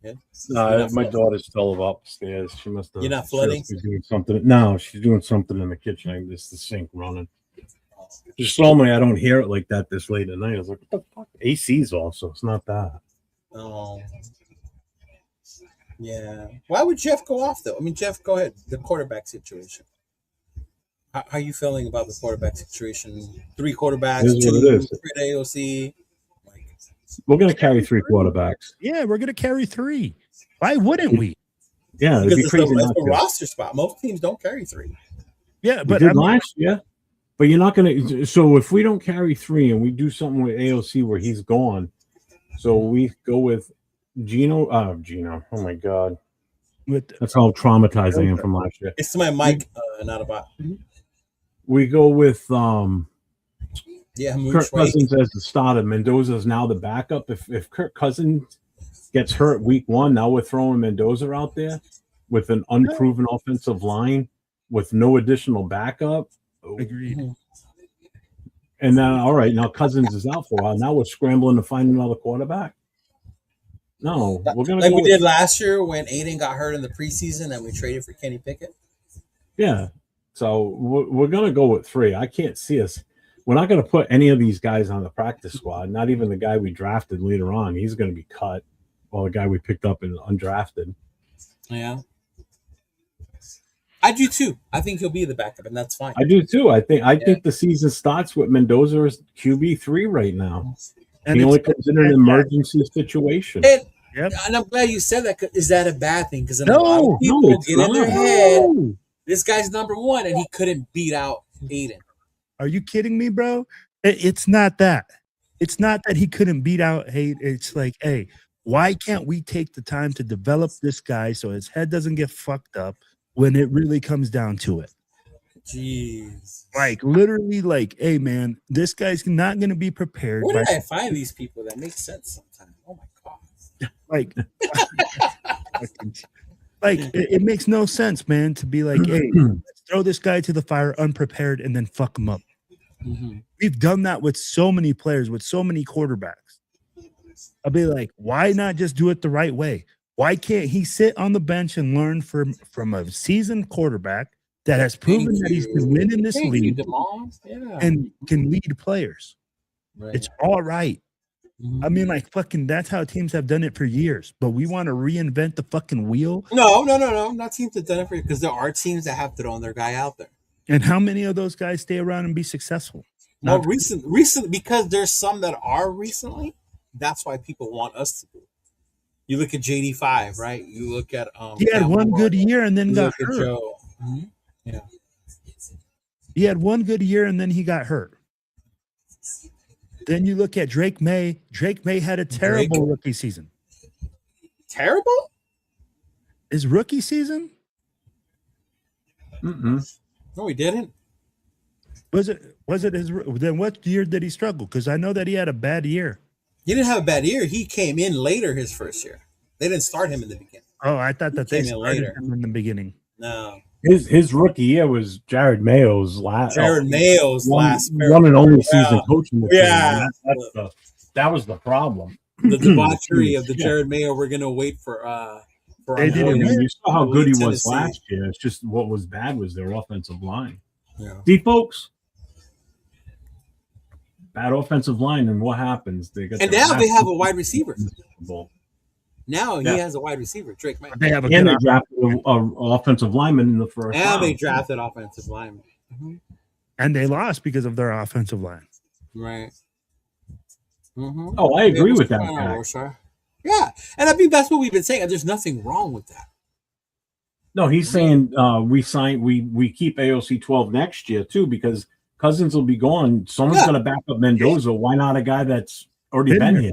Yeah. My daughter's still upstairs. She must have. You're not flooding? She's doing something. No, she's doing something in the kitchen. Just the sink running. Just normally I don't hear it like that this late at night. I was like, what the fuck? AC's off, so it's not that. Oh. Yeah. Why would Jeff go off though? I mean, Jeff, go ahead. The quarterback situation. How are you feeling about the quarterback situation? 3 quarterbacks, 2 AOC. We're gonna carry 3 quarterbacks. Yeah, we're gonna carry 3. Why wouldn't we? Yeah, it'd be crazy. It's a roster spot. Most teams don't carry 3. Yeah, but last year. But you're not gonna. So if we don't carry 3 and we do something with AOC where he's gone, so we go with Gino. Oh my God. That's how traumatized I am from last year. It's my mic, not about. We go with Kirk Cousins as the starter. Mendoza is now the backup. If Kirk Cousins gets hurt week 1, now we're throwing Mendoza out there with an unproven offensive line with no additional backup. Agreed. And then, all right, now Cousins is out for a while. Now we're scrambling to find another quarterback. No, we're gonna we did last year when Aiden got hurt in the preseason and we traded for Kenny Pickett. Yeah, so we're gonna go with 3. I can't see us. We're not gonna put any of these guys on the practice squad. Not even the guy we drafted later on. He's gonna be cut. Well, the guy we picked up and undrafted. Yeah. I do too. I think he'll be the backup, and that's fine. I do too. I think the season starts with Mendoza as QB3 right now. And he only comes in an emergency situation. And I'm glad you said that. Is that a bad thing? Because a lot of people get in their head, this guy's number 1, and he couldn't beat out Aiden. Are you kidding me, bro? It's not that. It's not that he couldn't beat out Aiden. It's like, hey, why can't we take the time to develop this guy so his head doesn't get fucked up when it really comes down to it? Jeez. Like, literally, like, hey, man, this guy's not going to be prepared. Where did I find these people that make sense sometimes? Oh, my God. Like, it makes no sense, man, to be like, hey, let's throw this guy to the fire unprepared and then fuck him up. Mm-hmm. We've done that with so many players, with so many quarterbacks. I'll be like, why not just do it the right way? Why can't he sit on the bench and learn from a seasoned quarterback that has proven that he's been winning this league and can lead players? Right. It's all right. I mean, like, fucking, that's how teams have done it for years. But we want to reinvent the fucking wheel. No. Not teams that done it for because there are teams that have thrown their guy out there. And how many of those guys stay around and be successful? Well, recent because there's some that are recently. That's why people want us to do it. You look at JD5, right? You look at he had one good year and then got hurt. Mm-hmm. Yeah, he had one good year and then he got hurt. Then you look at Drake May. Drake May had a terrible rookie season. Terrible? His rookie season? No, he didn't. Was it his? Then what year did he struggle? Because I know that he had a bad year. He didn't have a bad year. He came in later his first year. They didn't start him in the beginning. Oh, I thought that they started him in the beginning. No. His rookie year was Jared Mayo's last. Last one and only season coaching. Yeah, that was the problem. The debauchery of the Jared Mayo. We're gonna wait for. You saw how good he was last year. It's just what was bad was their offensive line. Yeah. See, folks, bad offensive line, and what happens? They have a wide receiver. Now he has a wide receiver, Drake May. They drafted an offensive lineman in the first round. They drafted offensive lineman. Mm-hmm. And they lost because of their offensive line. Right. Mm-hmm. Oh, I agree with that. Yeah, and I think that's what we've been saying. There's nothing wrong with that. No, he's saying we keep AOC 12 next year too because Cousins will be gone. Someone's going to back up Mendoza. Yeah. Why not a guy that's already been here?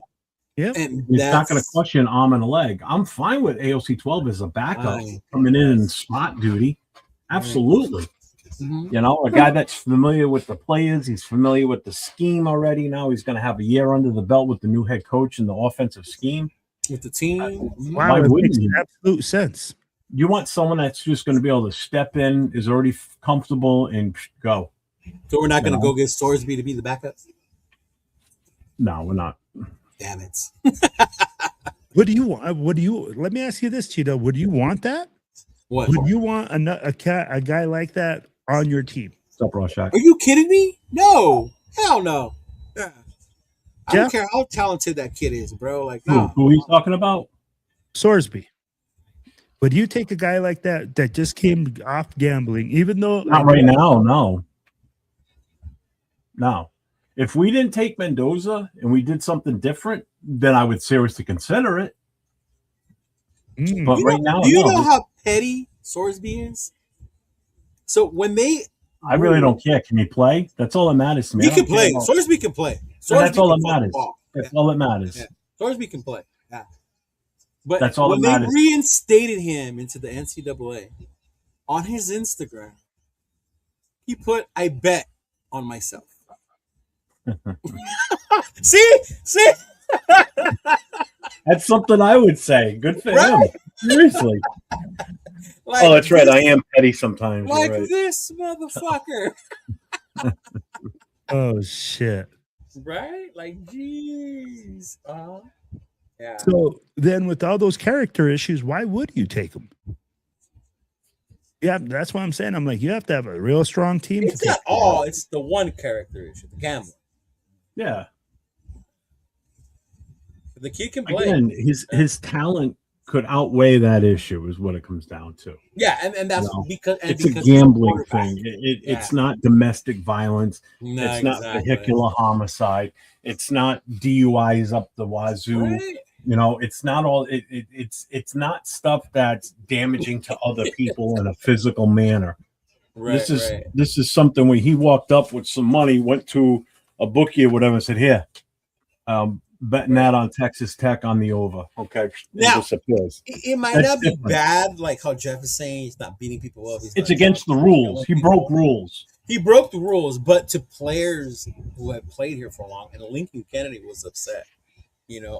Yeah, it's not going to cost you an arm and a leg. I'm fine with AOC 12 as a backup coming in spot duty. Absolutely. Mm-hmm. You know, a guy that's familiar with the players. He's familiar with the scheme already. Now he's going to have a year under the belt with the new head coach and the offensive scheme. With the team. Wow, it makes absolute sense. You want someone that's just going to be able to step in, is already comfortable, and go. So we're not going to go get Sorsby to be the backup? No, we're not. Damn it. What do you want? What do you? Let me ask you this, Cheeto. Would you want that? What? Would you want a guy like that on your team? What's up, Rorschach? Are you kidding me? No. Hell no. Yeah. I don't Jeff? care how talented that kid is, bro. Like, Who, no. who are you talking about? Sorsby. Would you take a guy like that just came off gambling, even though Not right now, no. No. If we didn't take Mendoza and we did something different, then I would seriously consider it. But right now, do you know how petty Sorsby is? So when I really don't care. Can he play? That's all that matters to me. He can play. Sorsby can play. That's all that matters. That's all that matters. Yeah. Sorsby can play. Yeah. But that's all when that matters. They reinstated him into the NCAA, on his Instagram, he put, "I bet on myself." See? That's something I would say. Good for him. Seriously. Like oh, that's right. I am petty sometimes. Like right. this motherfucker. Oh shit. Right? Like, jeez. Yeah. So then, with all those character issues, why would you take him? Yeah, that's what I'm saying. I'm like, you have to have a real strong team. It's not all. It's the one character issue, the gambling. Yeah. The kid can play. Again, his talent could outweigh that issue, is what it comes down to. Yeah, and that's because it's a gambling thing. It's not domestic violence. No, it's not vehicular homicide. It's not DUIs up the wazoo. Right. It's not all. It's not stuff that's damaging to other people in a physical manner. Right, this is something where he walked up with some money, went to a bookie or whatever, and said, "Here, betting that on Texas Tech on the over." Okay, now it might that's not be different. bad, like how Jeff is saying. He's not beating people up. It's against the rules. He broke rules. He broke the rules, but to players who have played here for long, and Lincoln Kennedy was upset,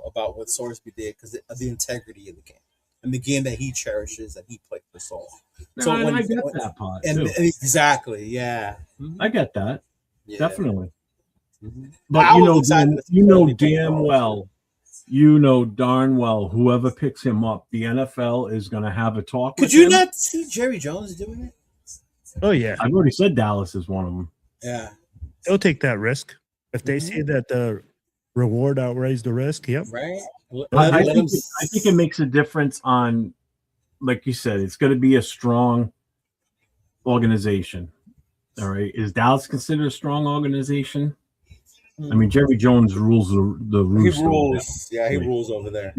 about what Sorsby did because of the integrity of the game and the game that he cherishes, that he played for so long. So I get that part too. Exactly, yeah, I get that, definitely. Mm-hmm. But darn well, whoever picks him up, the NFL is going to have a talk. Could you not see Jerry Jones doing it? Oh yeah, I've already said Dallas is one of them. Yeah, they'll take that risk if they see that the reward outweighs the risk. Yep, right. I think it makes a difference on, like you said, it's going to be a strong organization. All right, is Dallas considered a strong organization? I mean, Jerry Jones rules the roost. He rules. Yeah, he rules over there.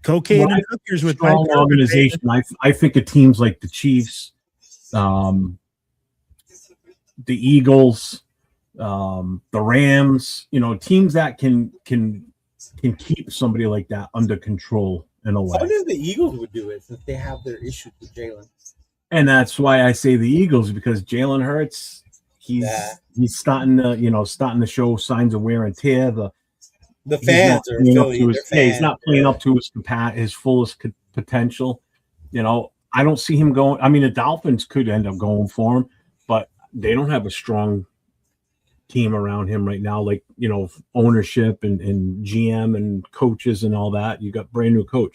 Cocaine and hookers with strong organization. I think of teams like the Chiefs, the Eagles, the Rams. Teams that can keep somebody like that under control in a way. I wonder if the Eagles would do it since they have their issues with Jalen. And that's why I say the Eagles, because Jalen Hurts, he's starting to show signs of wear and tear. The fans are Philly. He's not playing up to his fullest potential. I don't see him going. I mean, the Dolphins could end up going for him, but they don't have a strong team around him right now, like ownership and GM and coaches and all that. You got brand new coach.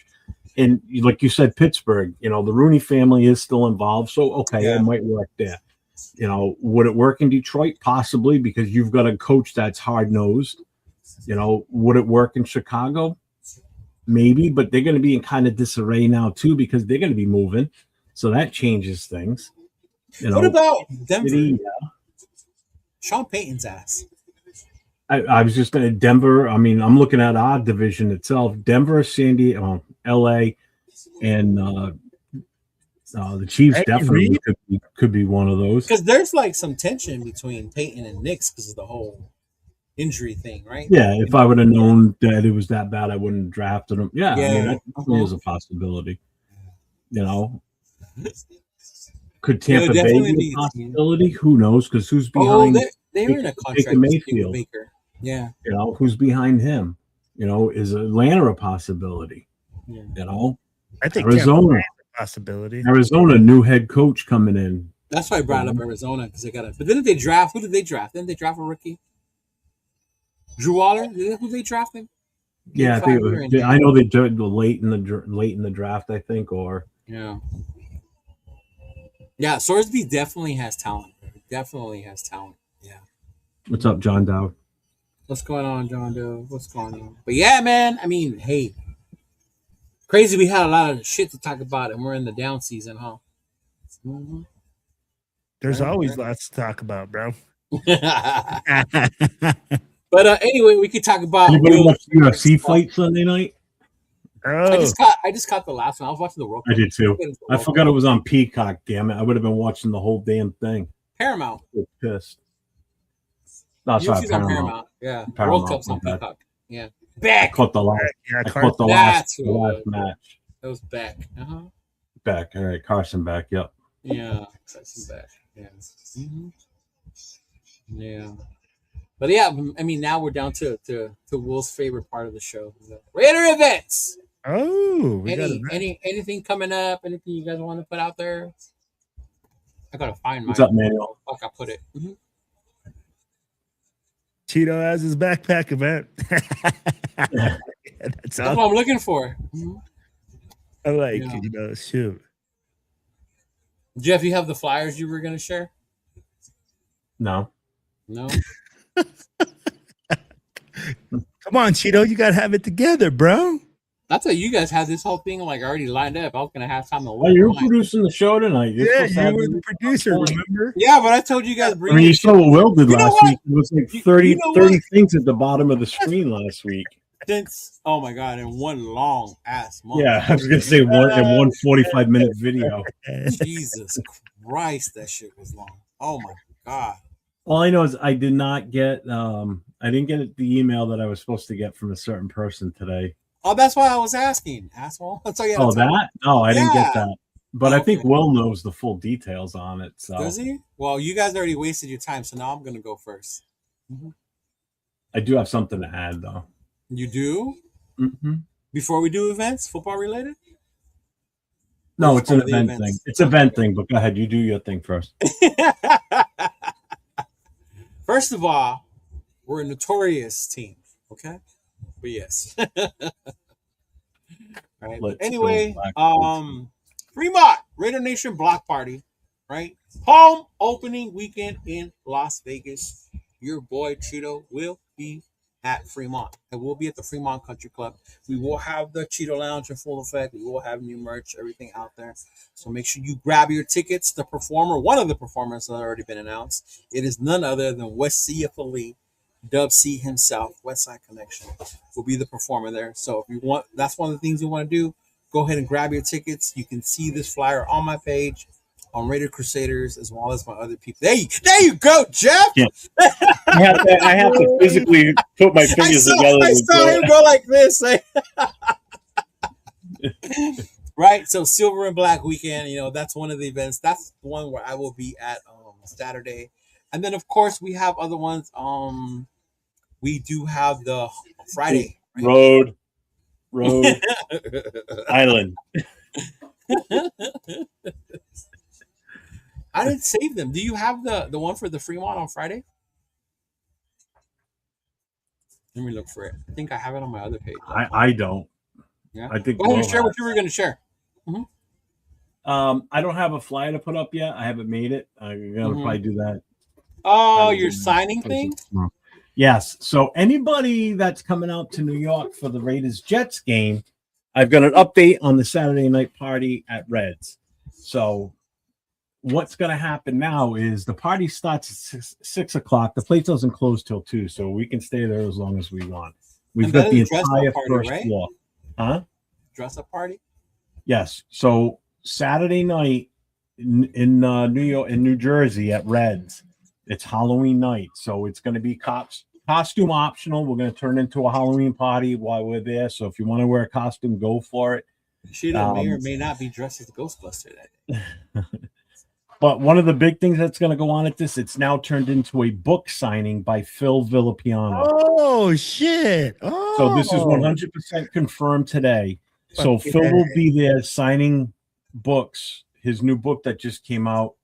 And like you said, Pittsburgh, the Rooney family is still involved. So, it might work there. Would it work in Detroit? Possibly, because you've got a coach that's hard-nosed. Would it work in Chicago? Maybe, but they're going to be in kind of disarray now, too, because they're going to be moving. So that changes things. What about Denver? Sean Payton's ass. I was just going to Denver. I mean, I'm looking at our division itself. Denver, San Diego, LA, and the Chiefs definitely could be one of those. Because there's like some tension between Peyton and Knicks because of the whole injury thing, right? Yeah, if I would have known that it was that bad, I wouldn't have drafted him. Yeah, I mean, that definitely is a possibility. Could Tampa Bay be a possibility? Who knows? Because who's behind? They're in a contract Mayfield. with Baker. Yeah. Who's behind him? Is Atlanta a possibility? Yeah. I think Arizona a possibility. Arizona, new head coach coming in. That's why I brought up Arizona, because they got it. But didn't they draft? Who did they draft? Didn't they draft a rookie? Drew Waller? Who they drafted? Yeah, I think I know they do it late in the draft, I think, or yeah. Sorsby definitely has talent. Definitely has talent. Yeah. What's up, John Dowd? What's going on, John Doe? What's going on? But yeah, man. I mean, hey, crazy. We had a lot of shit to talk about, and we're in the down season, huh? Mm-hmm. There's always lots to talk about, bro. But anyway, we could talk about. Anybody watch UFC fight Sunday night? Oh. I just caught the last one. I was watching the World Cup. I did too. I forgot it was on Peacock. Damn it! I would have been watching the whole damn thing. Paramount. I was pissed. No, sorry, Paramount. Yeah, Paramount. World Cup's on Peacock. Yeah, back. I caught the last. Yeah, I caught the last match. It was back. Back. All right, Carson back. Yep. Yeah, Carson back. Yeah. Mm-hmm. Yeah. But yeah, I mean, now we're down to Will's favorite part of the show, the Raider events. Oh, anything coming up? Anything you guys want to put out there? I gotta find mine. What's up, Manuel? Fuck, I put it. Mm-hmm. Cheeto has his backpack event. That's what I'm looking for. Mm-hmm. I like it, shoot. Jeff, you have the flyers you were gonna share? No. Come on, Cheeto, you gotta have it together, bro. I thought you guys had this whole thing like already lined up. I was gonna have time to. Oh, you were producing the show tonight. You were the producer, remember? Yeah, but I told you guys. I mean, you saw what Will did last week. It was like 30 things at the bottom of the screen last week. Oh my god, in one long ass month. Yeah, I was gonna say one 45-minute video. Jesus Christ, that shit was long. Oh my god. All I know is I did not get I didn't get the email that I was supposed to get from a certain person today. Oh, that's why I was asking, asshole. That's all you Oh, that? No, I didn't get that. But I think Will knows the full details on it. So does he? Well, you guys already wasted your time, so now I'm gonna go first. Mm-hmm. I do have something to add, though. You do? Mm-hmm. Before we do events, football related? No, it's an event thing. It's an event thing, but go ahead. You do your thing first. First of all, we're a Notorious team, okay? But yes. Right. But anyway, Fremont Raider Nation block party, right? Home opening weekend in Las Vegas. Your boy Cheeto will be at Fremont. And we'll be at the Fremont Country Club. We will have the Cheeto Lounge in full effect. We will have new merch, everything out there. So make sure you grab your tickets. The performer, one of the performers has already been announced. It is none other than West CFLE, Dub C himself, Westside Connection, will be the performer there. So if you want, that's one of the things you want to do. Go ahead and grab your tickets. You can see this flyer on my page, on Raider Crusaders, as well as my other people. There you go, Jeff. Yeah. I have to physically put my fingers together. I saw him go like this. Right. So Silver and Black Weekend, that's one of the events. That's the one where I will be at Saturday. And then of course we have other ones. We do have the Friday. Right? Road Island. I didn't save them. Do you have the one for the Fremont on Friday? Let me look for it. I think I have it on my other page. I don't. Yeah. I think. Go ahead and share what you were going to share. Mm-hmm. I don't have a flyer to put up yet. I haven't made it. I'm gonna probably do that. Oh, your signing thing? Yes. So anybody that's coming out to New York for the Raiders Jets game, I've got an update on the Saturday night party at Reds. So what's going to happen now is the party starts at 6 o'clock. The place doesn't close till 2, so we can stay there as long as we want. We've got the entire first floor. Huh? Dress up party? Yes. So Saturday night in New York, in New Jersey at Reds, it's Halloween night. So it's going to be costume optional. We're going to turn into a Halloween party while we're there. So if you want to wear a costume, go for it. She may or may not be dressed as a Ghostbuster that day. But one of the big things that's going to go on at this, it's now turned into a book signing by Phil Villapiano. Oh, shit. Oh. So this is 100% confirmed today. So Phil will be there signing books. His new book that just came out,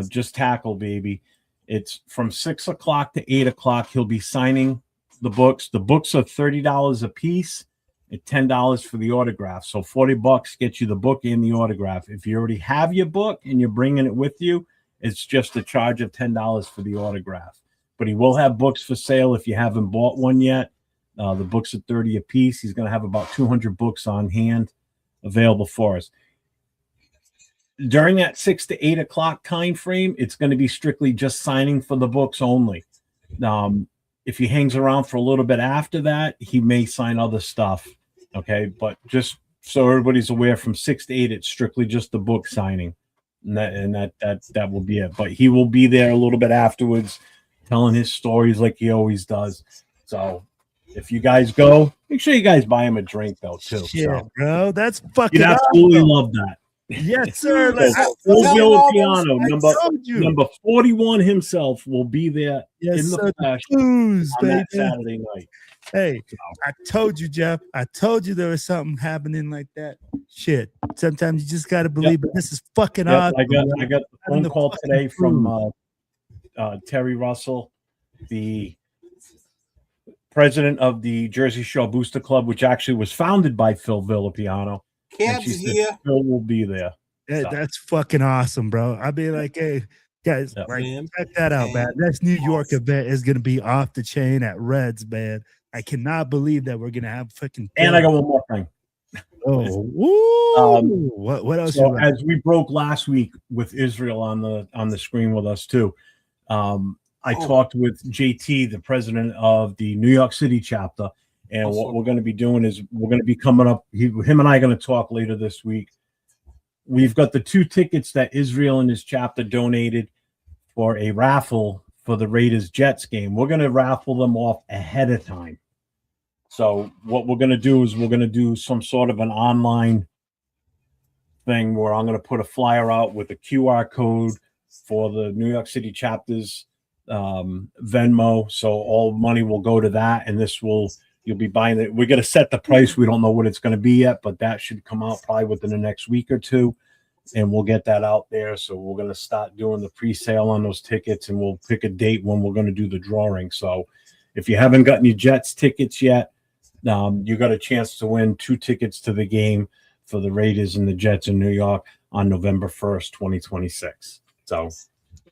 Just Tackle, Baby. It's from 6 o'clock to 8 o'clock. He'll be signing the books. The books are $30 a piece and $10 for the autograph. So $40 gets you the book and the autograph. If you already have your book and you're bringing it with you, it's just a charge of $10 for the autograph. But he will have books for sale if you haven't bought one yet. The books are $30 a piece. He's going to have about 200 books on hand available for us. During that 6 to 8 o'clock time frame, it's going to be strictly just signing for the books only. If he hangs around for a little bit after that, he may sign other stuff. Okay, but just so everybody's aware, from 6 to 8, it's strictly just the book signing, and that will be it. But he will be there a little bit afterwards, telling his stories like he always does. So if you guys go, make sure you guys buy him a drink though too. Shit, so, bro, that's fucking. you'd absolutely awesome. love that. Yes, sir. Piano, number 41 himself will be there in the flesh on that Saturday night. Hey, I told you, Jeff. I told you there was something happening like that. Shit. Sometimes you just got to believe, but this is fucking awesome. I got a phone call today from Terry Russell, the president of the Jersey Shore Booster Club, which actually was founded by Phil Villapiano. Cabs here. Phil will be there. Yeah, that's fucking awesome, bro. I'll be like, hey, guys, check that out, man. This New York event is going to be off the chain at Reds, man. I cannot believe that we're going to have fucking. And I got one more thing. Oh, woo. What else? So as we broke last week with Israel on the screen with us too, I talked with JT, the president of the New York City chapter, and what we're going to be doing is we're going to be coming up. Him and I are going to talk later this week. We've got the 2 tickets that Israel and his chapter donated for a raffle for the Raiders Jets game. We're going to raffle them off ahead of time. So what we're going to do is we're going to do some sort of an online thing where I'm going to put a flyer out with a QR code for the New York City chapter's Venmo. So all money will go to that, and you'll be buying it. We're going to set the price. We don't know what it's going to be yet, but that should come out probably within the next week or two, and we'll get that out there. So we're going to start doing the pre-sale on those tickets, and we'll pick a date when we're going to do the drawing. So if you haven't gotten your Jets tickets yet, you got a chance to win 2 tickets to the game for the Raiders and the Jets in New York on November 1st, 2026. So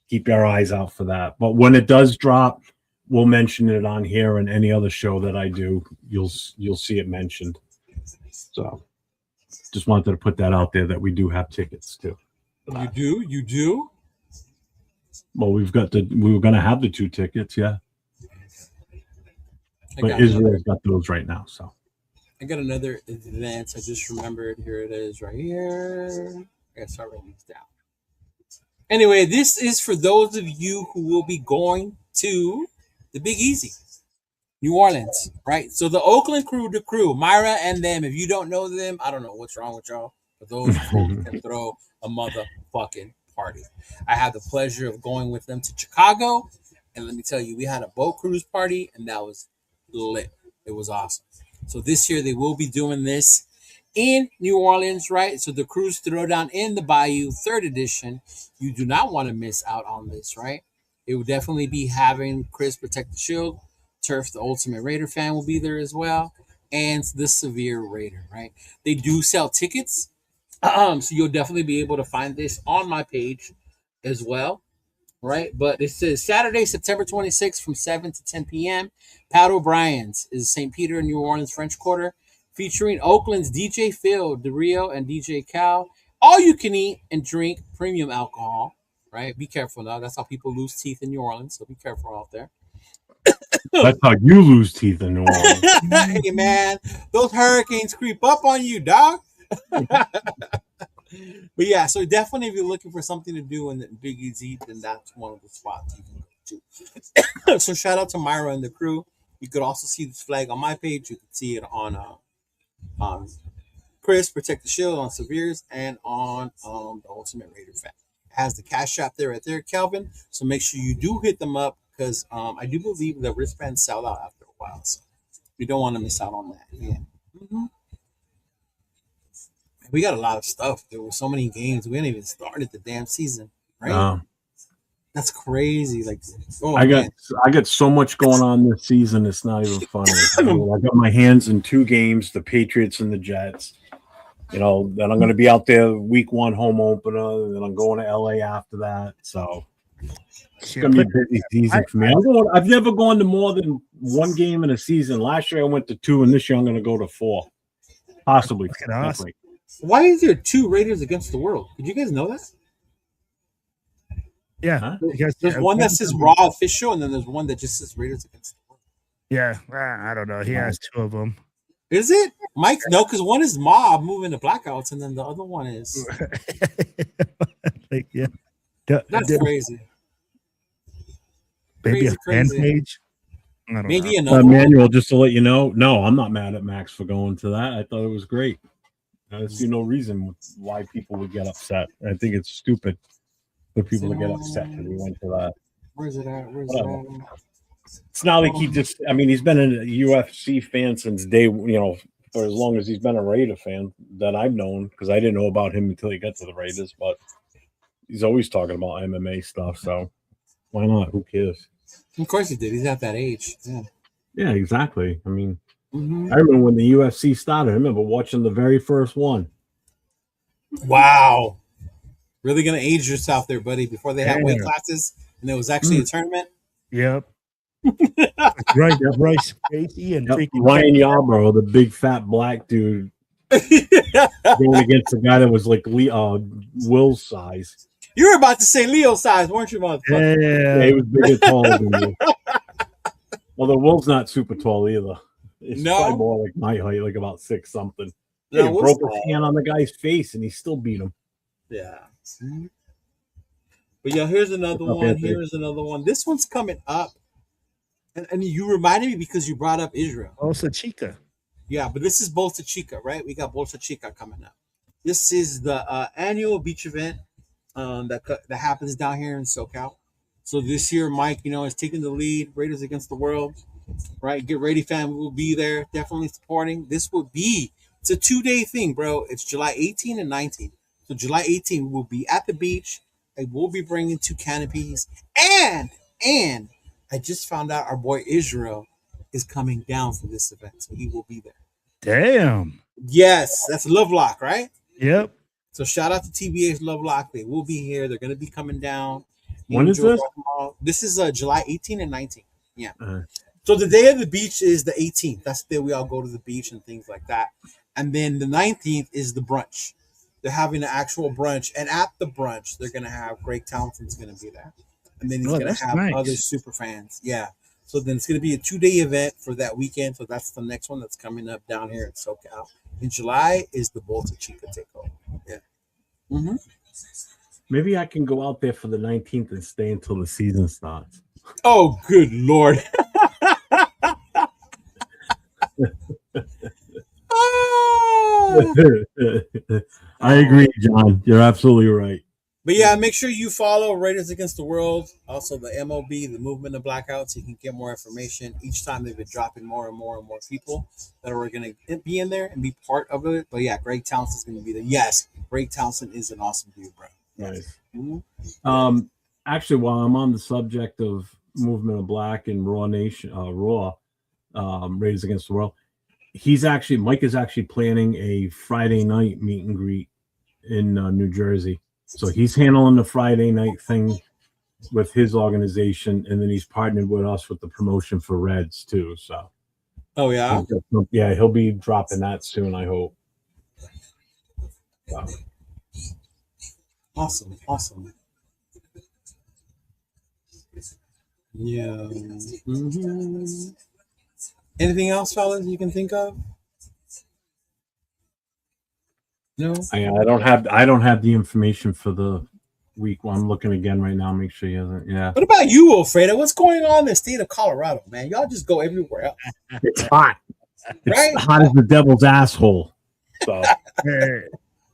keep your eyes out for that. But when it does drop, we'll mention it on here, and any other show that I do, you'll see it mentioned. So just wanted to put that out there that we do have tickets too. You do? Well, we were going to have the 2 tickets, yeah. But Israel's got those right now, so. I got another event. I just remembered. Here it is right here. I gotta start writing these down. Anyway, this is for those of you who will be going to the Big Easy, New Orleans, right? So the Oakland crew, Myra and them, if you don't know them, I don't know what's wrong with y'all, but those can throw a motherfucking party. I had the pleasure of going with them to Chicago, and let me tell you, we had a boat cruise party, and that was lit. It was awesome. So this year they will be doing this in New Orleans, right? So the Cruise Throwdown in the Bayou, 3rd edition. You do not want to miss out on this, right? It will definitely be having Chris Protect the Shield, Turf, the Ultimate Raider fan, will be there as well, and the Severe Raider, right? They do sell tickets, so you'll definitely be able to find this on my page as well, right? But it says Saturday, September 26th from 7 to 10 p.m. Pat O'Brien's is St. Peter, New Orleans, French Quarter, featuring Oakland's DJ Phil, DeRio, and DJ Cal. All you can eat and drink premium alcohol, right? Be careful now. That's how people lose teeth in New Orleans, so be careful out there. That's how you lose teeth in New Orleans. Hey, man, those hurricanes creep up on you, dog. But yeah, so definitely if you're looking for something to do in the Big Easy, then that's one of the spots you can go to. So shout out to Myra and the crew. You could also see this flag on my page. You can see it on Chris Protect the Shield, on Severe's, and on the Ultimate Raider fan. It has the Cash App there right there, Kelvin. So make sure you do hit them up, because I do believe the wristbands sell out after a while. So you don't want to miss out on that. Yeah. Mm-hmm. We got a lot of stuff. There were so many games. We hadn't even started the damn season, right? That's crazy. Like, oh, I man. got so much going on this season. It's not even funny. I got my hands in 2 games, the Patriots and the Jets. Then I'm going to be out there week 1 home opener, and then I'm going to LA after that. So it's going to be a busy season for me. I've never gone to more than 1 game in a season. Last year I went to 2, and this year I'm going to go to 4, possibly. Awesome. Why is there 2 Raiders against the world? Did you guys know that? Yeah, huh? There's one that says Raw official, and then there's one that just says Raiders against the world. Yeah, I don't know. He has 2 of them. Is it, Mike? No, because one is Mob moving to blackouts, and then the other one is like, yeah, that's crazy. Maybe a fan page. Maybe another Manuel, just to let you know. No, I'm not mad at Max for going to that. I thought it was great. I see no reason why people would get upset. I think it's stupid for people to get upset because we went to that. Where's it at? It's not like he's been a UFC fan since day, for as long as he's been a Raider fan that I've known, because I didn't know about him until he got to the Raiders, but he's always talking about MMA stuff, so why not? Who cares? Of course he did. He's at that age. Yeah, exactly. I mean, I remember when the UFC started. I remember watching the very first one. Wow. Really going to age yourself there, buddy, before they had weight classes and there was actually a tournament? Yep. Right, Bryce Gracie and Ryan Yarbrough, the big fat black dude, going against the guy that was like Will's size. You were about to say Leo size, weren't you, motherfucker? Yeah, he was big and tall than you. Although Will's not super tall either. It's probably more like my height, like about 6 something. Yeah, he broke his hand on the guy's face and he still beat him. Yeah. But yeah, here's another one. Here's another one. This one's coming up. And you reminded me because you brought up Israel. Bolsa Chica. Yeah, but this is Bolsa Chica, right? We got Bolsa Chica coming up. This is the annual beach event that happens down here in SoCal. So this year, Mike, is taking the lead. Raiders against the world, right? Get ready, fam. We'll be there, definitely supporting. It's a 2-day thing, bro. It's July 18 and 19. So July 18, we'll be at the beach. I will be bringing 2 canopies, and I just found out our boy Israel is coming down for this event, so he will be there. Damn. Yes, that's Lovelock, right? Yep. So shout out to TBH Lovelock. They will be here. They're going to be coming down. When is this? This is July 18 and 19. Yeah. So the day of the beach is the 18th. That's the day we all go to the beach and things like that. And then the 19th is the brunch. They're having an actual brunch, and at the brunch, they're going to have Greg Townsend's going to be there. And then he's going to have other super fans. Yeah. So then it's going to be a 2-day event for that weekend. So that's the next one that's coming up down here in SoCal. In July is the Bolsa Chica takeover. Yeah. Maybe I can go out there for the 19th and stay until the season starts. Oh, good Lord. I agree, John. You're absolutely right. But yeah, make sure you follow Raiders Against the World, also the MOB, the Movement of Blackouts. You can get more information. Each time they've been dropping more and more and more people that are going to be in there and be part of it. But yeah, Greg Townsend's going to be there. Yes, Greg Townsend is an awesome dude, bro. Nice. Actually, while I'm on the subject of Movement of Black and Raw Nation, Raiders Against the World, Mike is actually planning a Friday night meet and greet in New Jersey. So he's handling the Friday night thing with his organization, and then he's partnered with us with the promotion for Reds too. So, oh yeah, he'll be dropping that soon, I hope. So. Awesome. Yeah. Anything else, fellas, you can think of? No, I don't have the information for the week. Well, I'm looking again right now. Make sure he hasn't. Yeah. What about you, Alfredo? What's going on in the state of Colorado, man? Y'all just go everywhere else. It's hot. Right? It's hot as the devil's asshole. So.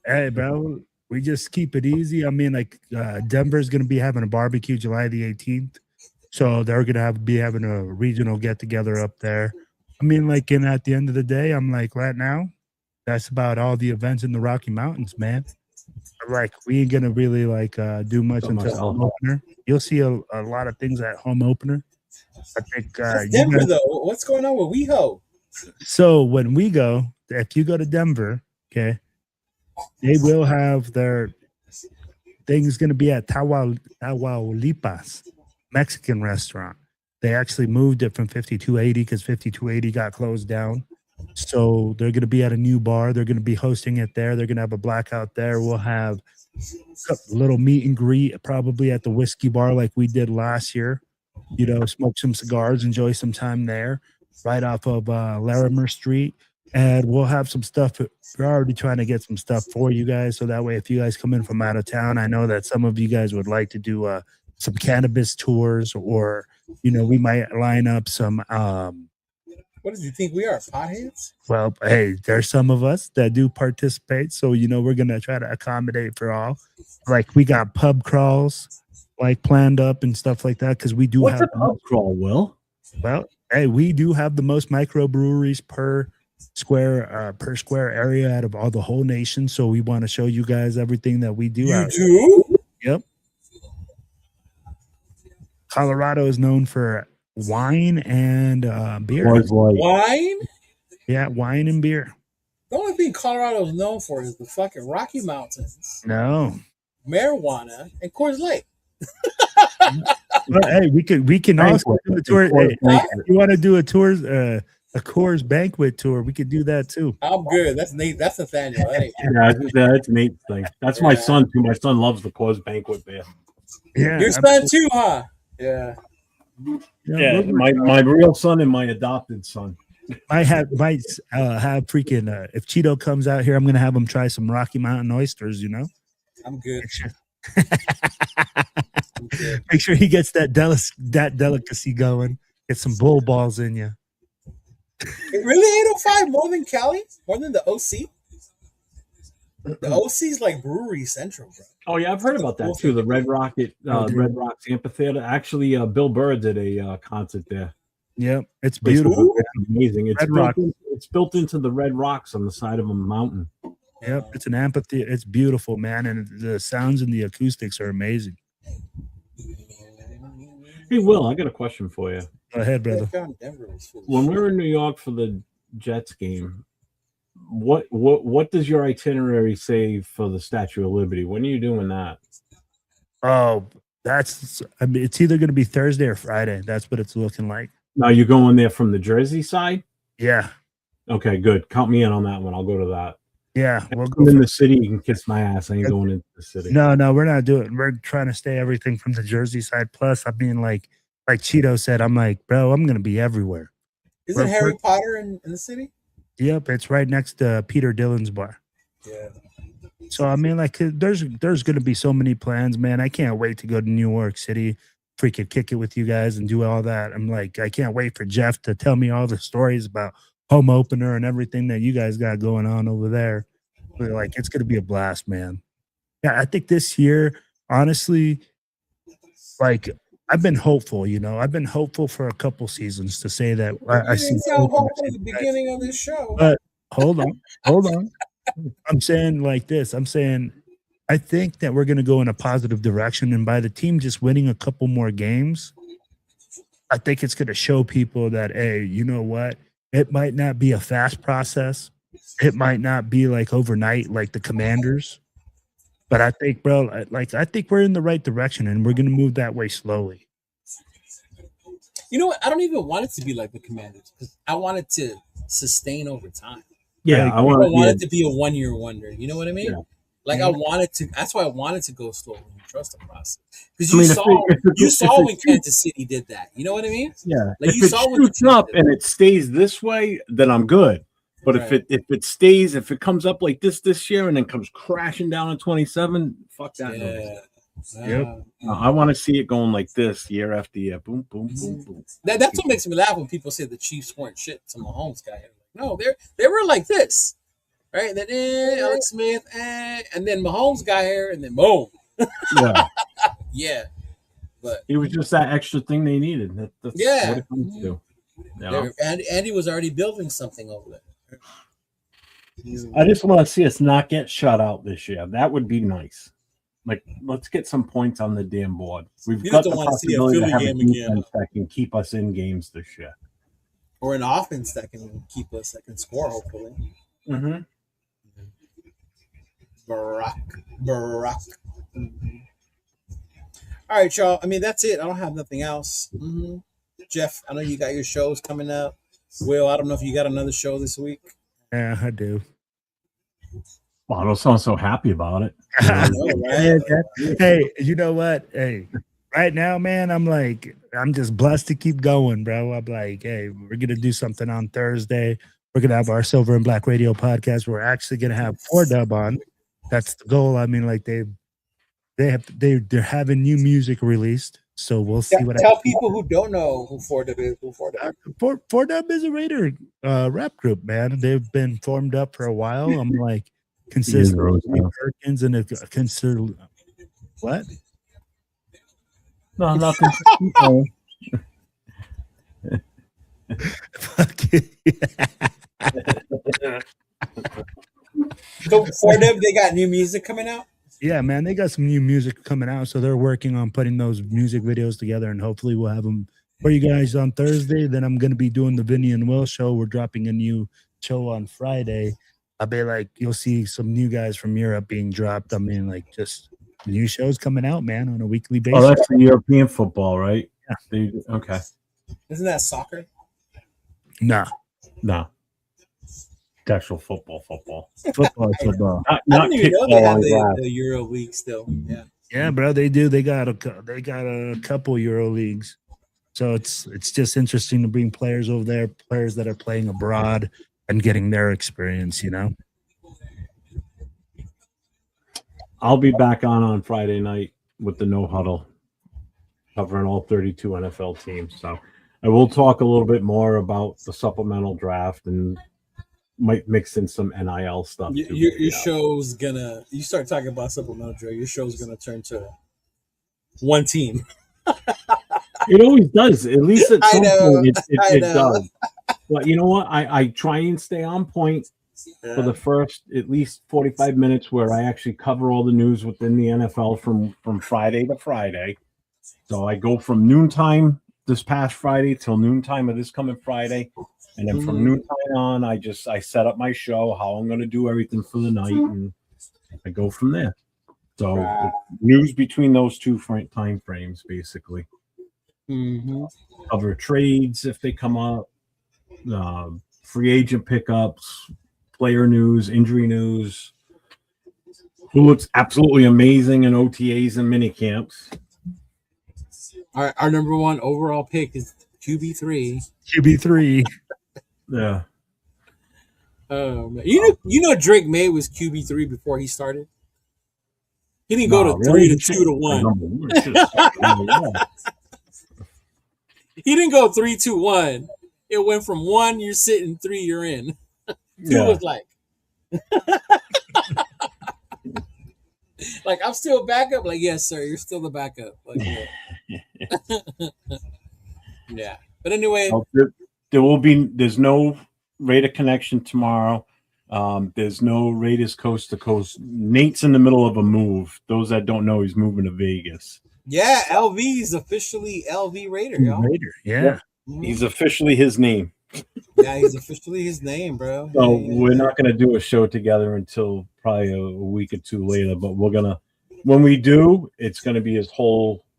Hey, bro. We just keep it easy. I mean, like Denver's going to be having a barbecue July the 18th, so they're going to be having a regional get together up there. I mean, like, at the end of the day, I'm like, right now, that's about all the events in the Rocky Mountains, man. like we ain't gonna really like do much So until much home alcohol. opener. You'll see a lot of things at home opener. I think That's you Denver guys, though. What's going on with WeHo? so when we go, if you go to Denver, okay, they will have their thing's gonna be at Tawaulipas Mexican restaurant. They actually moved it from 5280 because 5280 got closed down. So they're going to be at a new bar. They're going to be hosting it there. They're going to have a blackout there. We'll have a little meet and greet probably at the whiskey bar like we did last year. You know, smoke some cigars, enjoy some time there, right off of Larimer Street. And we'll have some stuff. We're already trying to get some stuff for you guys. So that way, if you guys come in from out of town, I know that some of you guys would like to do some cannabis tours, or, you know, we might line up some What did you think we are, potheads? well, hey, there's some of us that do participate, so you know we're gonna try to accommodate for all. Like we got pub crawls, like planned up and stuff like that, because we do What's have. a pub crawl, Will? Well, hey, we do have the most microbreweries per square area out of all the whole nation. So we want to show you guys everything that we do. You do? Yep. Colorado is known for wine and beer. Was like Wine? Yeah, wine and beer. The only thing Colorado is known for is the fucking Rocky Mountains, No. marijuana, and Coors Light. Well, hey, we can also do a tour. Hey, if you want to do a Coors banquet tour, we could do that too. I'm good. That's Nate. That's Nathaniel. That ain't yeah, that's Nate's thing. That's my son too. My son loves the Coors banquet beer. Yeah, your son too, huh? Yeah. Yeah, my real son and my adopted son. might have freaking if Cheeto comes out here, I'm gonna have him try some Rocky Mountain oysters. You know, I'm good. Make sure he gets that delicacy going. Get some bull balls in you. Really, 805 more than Cali, more than the OC. The OC's like brewery central, bro. Oh yeah, I've heard about that too. The Red Rocks Amphitheater. Actually, Bill Burr did a concert there. Yep, it's beautiful. It's amazing. It's built into the Red Rocks on the side of a mountain. Yep, it's an amphitheater. It's beautiful, man, and the sounds and the acoustics are amazing. Hey, Will, I got a question for you. Go ahead, brother. When we were in New York for the Jets game, what does your itinerary say for the Statue of Liberty? When are you doing that? Oh, it's either going to be Thursday or Friday. That's what it's looking like. Now you're going there from the Jersey side? Yeah. Okay, good. Count me in on that one. I'll go to that. Yeah, we'll go in the city. You can kiss my ass. I ain't going into the city. No, we're not doing. We're trying to stay everything from the Jersey side. Plus, I mean, like Cheeto said, I'm like, bro, I'm gonna be everywhere. Isn't Harry Potter in the city? Yep, it's right next to Peter Dillon's bar. Yeah. So I mean, like, there's gonna be so many plans, man. I can't wait to go to New York City, freaking kick it with you guys and do all that. I'm like, I can't wait for Jeff to tell me all the stories about home opener and everything that you guys got going on over there. But like, it's gonna be a blast, man. Yeah, I think this year, honestly, like I've been hopeful. You know, I've been hopeful for a couple seasons to say that I see. Hopeful at the beginning of this show. But hold on. I'm saying like this. I'm saying I think that we're gonna go in a positive direction, and by the team just winning a couple more games, I think it's gonna show people that, hey, you know what? It might not be a fast process. It might not be like overnight, like the Commanders, but I think, bro, like I think we're in the right direction, and we're gonna move that way slowly. You know what? I don't even want it to be like the Commanders because I want it to sustain over time. Yeah, I want it to be a 1-year wonder. You know what I mean? Yeah. Like I wanted to. That's why I wanted to go slowly and trust the process. Because you saw when Kansas City did that. You know what I mean? Yeah. Like if it shoots up and it stays this way, then I'm good. But right. if it comes up like this year and then comes crashing down in 27, fuck that. Yep. I want to see it going like this year after year. Boom, boom, boom, boom. That's what makes me laugh when people say the Chiefs weren't shit to Mahomes guy. No, they were like this, right? And then Alex Smith, and then Mahomes got here, and then boom. Yeah. Yeah. But it was just that extra thing they needed. That's what it comes to. And he was already building something over there. I just want to see us not get shut out this year. That would be nice. Like, let's get some points on the damn board. We've You got just the don't want to see a possibility to Philly have a game again, defense that can keep us in games this year. or an offense that can keep us, that can score. Hopefully, Mm-hmm. Barack. All right, y'all. I mean, that's it. I don't have nothing else. Jeff, I know you got your shows coming up. Will, I don't know if you got another show this week. Yeah, I do. Well, I don't sound so happy about it. I know, right? Hey, you know what? Hey, right now, man, I'm just blessed to keep going, bro. I'm like, hey, we're gonna do something on Thursday. We're gonna have our Silver and Black Radio podcast. We're actually gonna have 4Dub on. That's the goal. I mean, like they're having new music released, so we'll see what. Tell people who don't know who 4Dub is. Who 4Dub? 4Dub is a Raider rap group, man. They've been formed up for a while. I'm like consistent Perkins and consider what? No, nothing. So 4Dub, they got new music coming out? Yeah, man, they got some new music coming out, so they're working on putting those music videos together, and hopefully we'll have them for you guys on Thursday. Then I'm going to be doing the Vinny and Will show. We're dropping a new show on Friday. I'll be like, you'll see some new guys from Europe being dropped. I mean, like, just new shows coming out, man, on a weekly basis. Oh, that's the European football, right? Yeah. Okay. Isn't that soccer? No. Actual football. Football. I didn't even know they had the Euro League still. Yeah, bro, they do. They got a couple Euro leagues. So it's just interesting to bring players over there, players that are playing abroad and getting their experience, you know. I'll be back on Friday night with the No Huddle, covering all 32 NFL teams. So I will talk a little bit more about the supplemental draft and might mix in some NIL stuff. Your show's gonna, you start talking about supplemental draft, your show's gonna turn to one team. It always does. At least at some point it does. But you know what? I try and stay on point for the first at least 45 minutes where I actually cover all the news within the NFL from Friday to Friday. So I go from noontime this past Friday till noontime of this coming Friday. And then from noontime on, I set up my show, how I'm going to do everything for the night, and I go from there. So news between those two time frames, basically. Cover trades if they come up, free agent pickups, player news, injury news. Who looks absolutely amazing in OTAs and minicamps. Our number one overall pick is QB3. QB3. Yeah. You know Drake May was QB3 before he started. He didn't go to 3 to 2 to 1. He didn't go 3-2-1. It went from 1, you're sitting, 3, you're in. 2 was like, like I'm still backup. Like, yes, sir, you're still the backup. Like, yeah. But anyway, there's no Raider connection tomorrow. There's no Raiders coast to coast. Nate's in the middle of a move. Those that don't know, he's moving to Vegas. Yeah, LV is officially LV Raider, y'all. Raider, yeah. He's officially his name. Yeah, he's officially his name, bro. So we're not going to do a show together until probably a week or two later. But when we do, it's going to be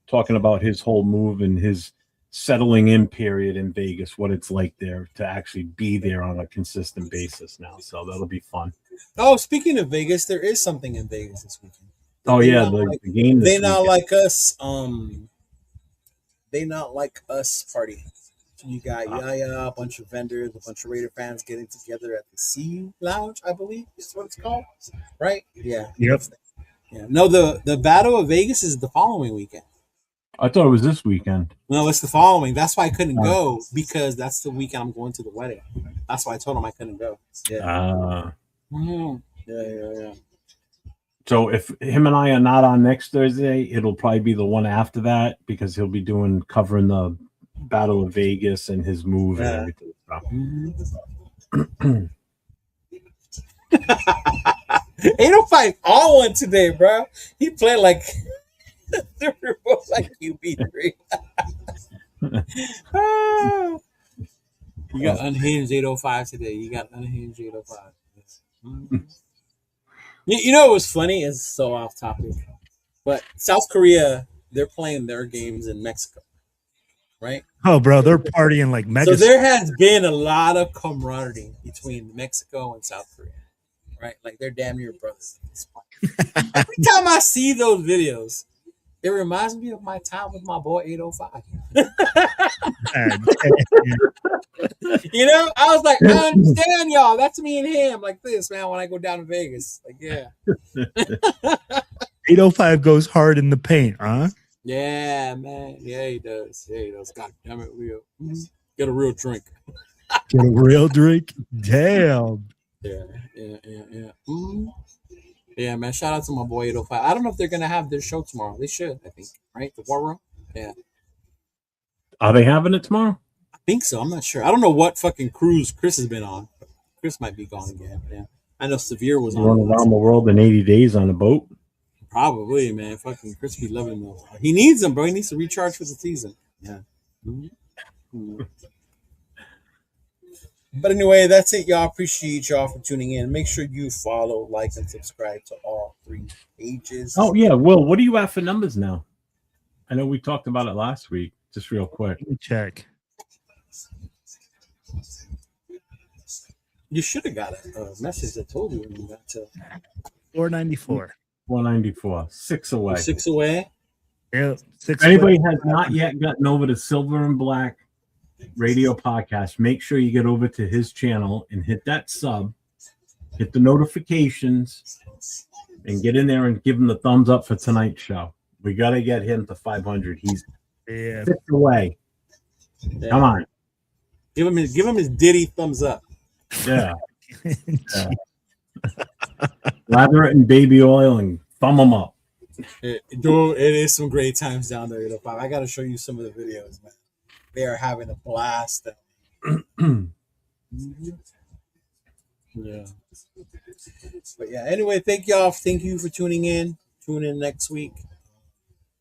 talking about his whole move and his settling in period in Vegas, what it's like there to actually be there on a consistent basis now. So that'll be fun. Oh, speaking of Vegas, there is something in Vegas this weekend. The game. They not like us. They not like us party. So you got Yaya, a bunch of vendors, a bunch of Raider fans getting together at the Sea Lounge, I believe is what it's called, right? Yeah. Yep. Yeah. No, the Battle of Vegas is the following weekend. I thought it was this weekend. No, it's the following. That's why I couldn't go, because that's the weekend I'm going to the wedding. That's why I told him I couldn't go. Yeah. Yeah. So if him and I are not on next Thursday, it'll probably be the one after that, because he'll be covering the Battle of Vegas and his move and everything. 805 on one today, bro. He played like like QB3. You got unhinged 805 today. You got unhinged 805. Mm-hmm. You know what was funny? It's so off topic. But South Korea, they're playing their games in Mexico, right? Oh, bro, they're partying like mega. So there has been a lot of camaraderie between Mexico and South Korea, right? Like they're damn near brothers at this point. Every time I see those videos, it reminds me of my time with my boy 805. You know, I was like, I understand y'all. That's me and him, like this, man. When I go down to Vegas, like, yeah. 805 goes hard in the paint, huh? Yeah, man. Yeah, he does. Yeah, he does. God damn it, Leo. Get a real drink. Get a real drink? Damn. Yeah. Mm-hmm. Yeah, man. Shout out to my boy 805. I don't know if they're gonna have their show tomorrow. They should, I think. Right? The War Room? Yeah. Are they having it tomorrow? I think so. I'm not sure. I don't know what fucking cruise Chris has been on. Chris might be gone again. Yeah. I know Severe was on. Running around the world in 80 days on a boat. Probably, man. Fucking Chris be loving those. He needs them, bro. He needs to recharge for the season. Yeah. Mm-hmm. But anyway, that's it, y'all. Appreciate y'all for tuning in. Make sure you follow, like, and subscribe to all 3 pages. Oh, yeah. Will, what do you have for numbers now? I know we talked about it last week. Just real quick. Let me check. You should have got a message that told you when you got to 494. 494. 6 away. 6 away. Yep. 6 If anybody away. has not yet gotten over to Silver and Black Radio Podcast, make sure you get over to his channel and hit that sub, hit the notifications, and get in there and give him the thumbs up for tonight's show. We got to get him to 500. He's 6 away. Yeah. Come on. Give him his Diddy thumbs up. Yeah. Lather it in baby oil and thumb them up. Dude, it is some great times down there. I got to show you some of the videos, man. They are having a blast. Yeah. But yeah, anyway, thank y'all. Thank you for tuning in. Tune in next week.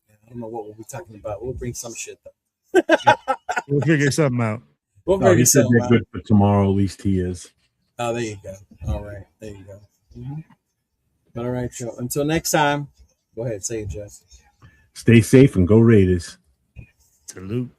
I don't know what we'll be talking about. We'll bring some shit, though. We'll figure something out. He said they're good for tomorrow. At least he is. Oh, there you go. All right. There you go. Mm-hmm. But all right, Joe. Until next time, go ahead. Say it, Jeff. Stay safe and go Raiders. Salute.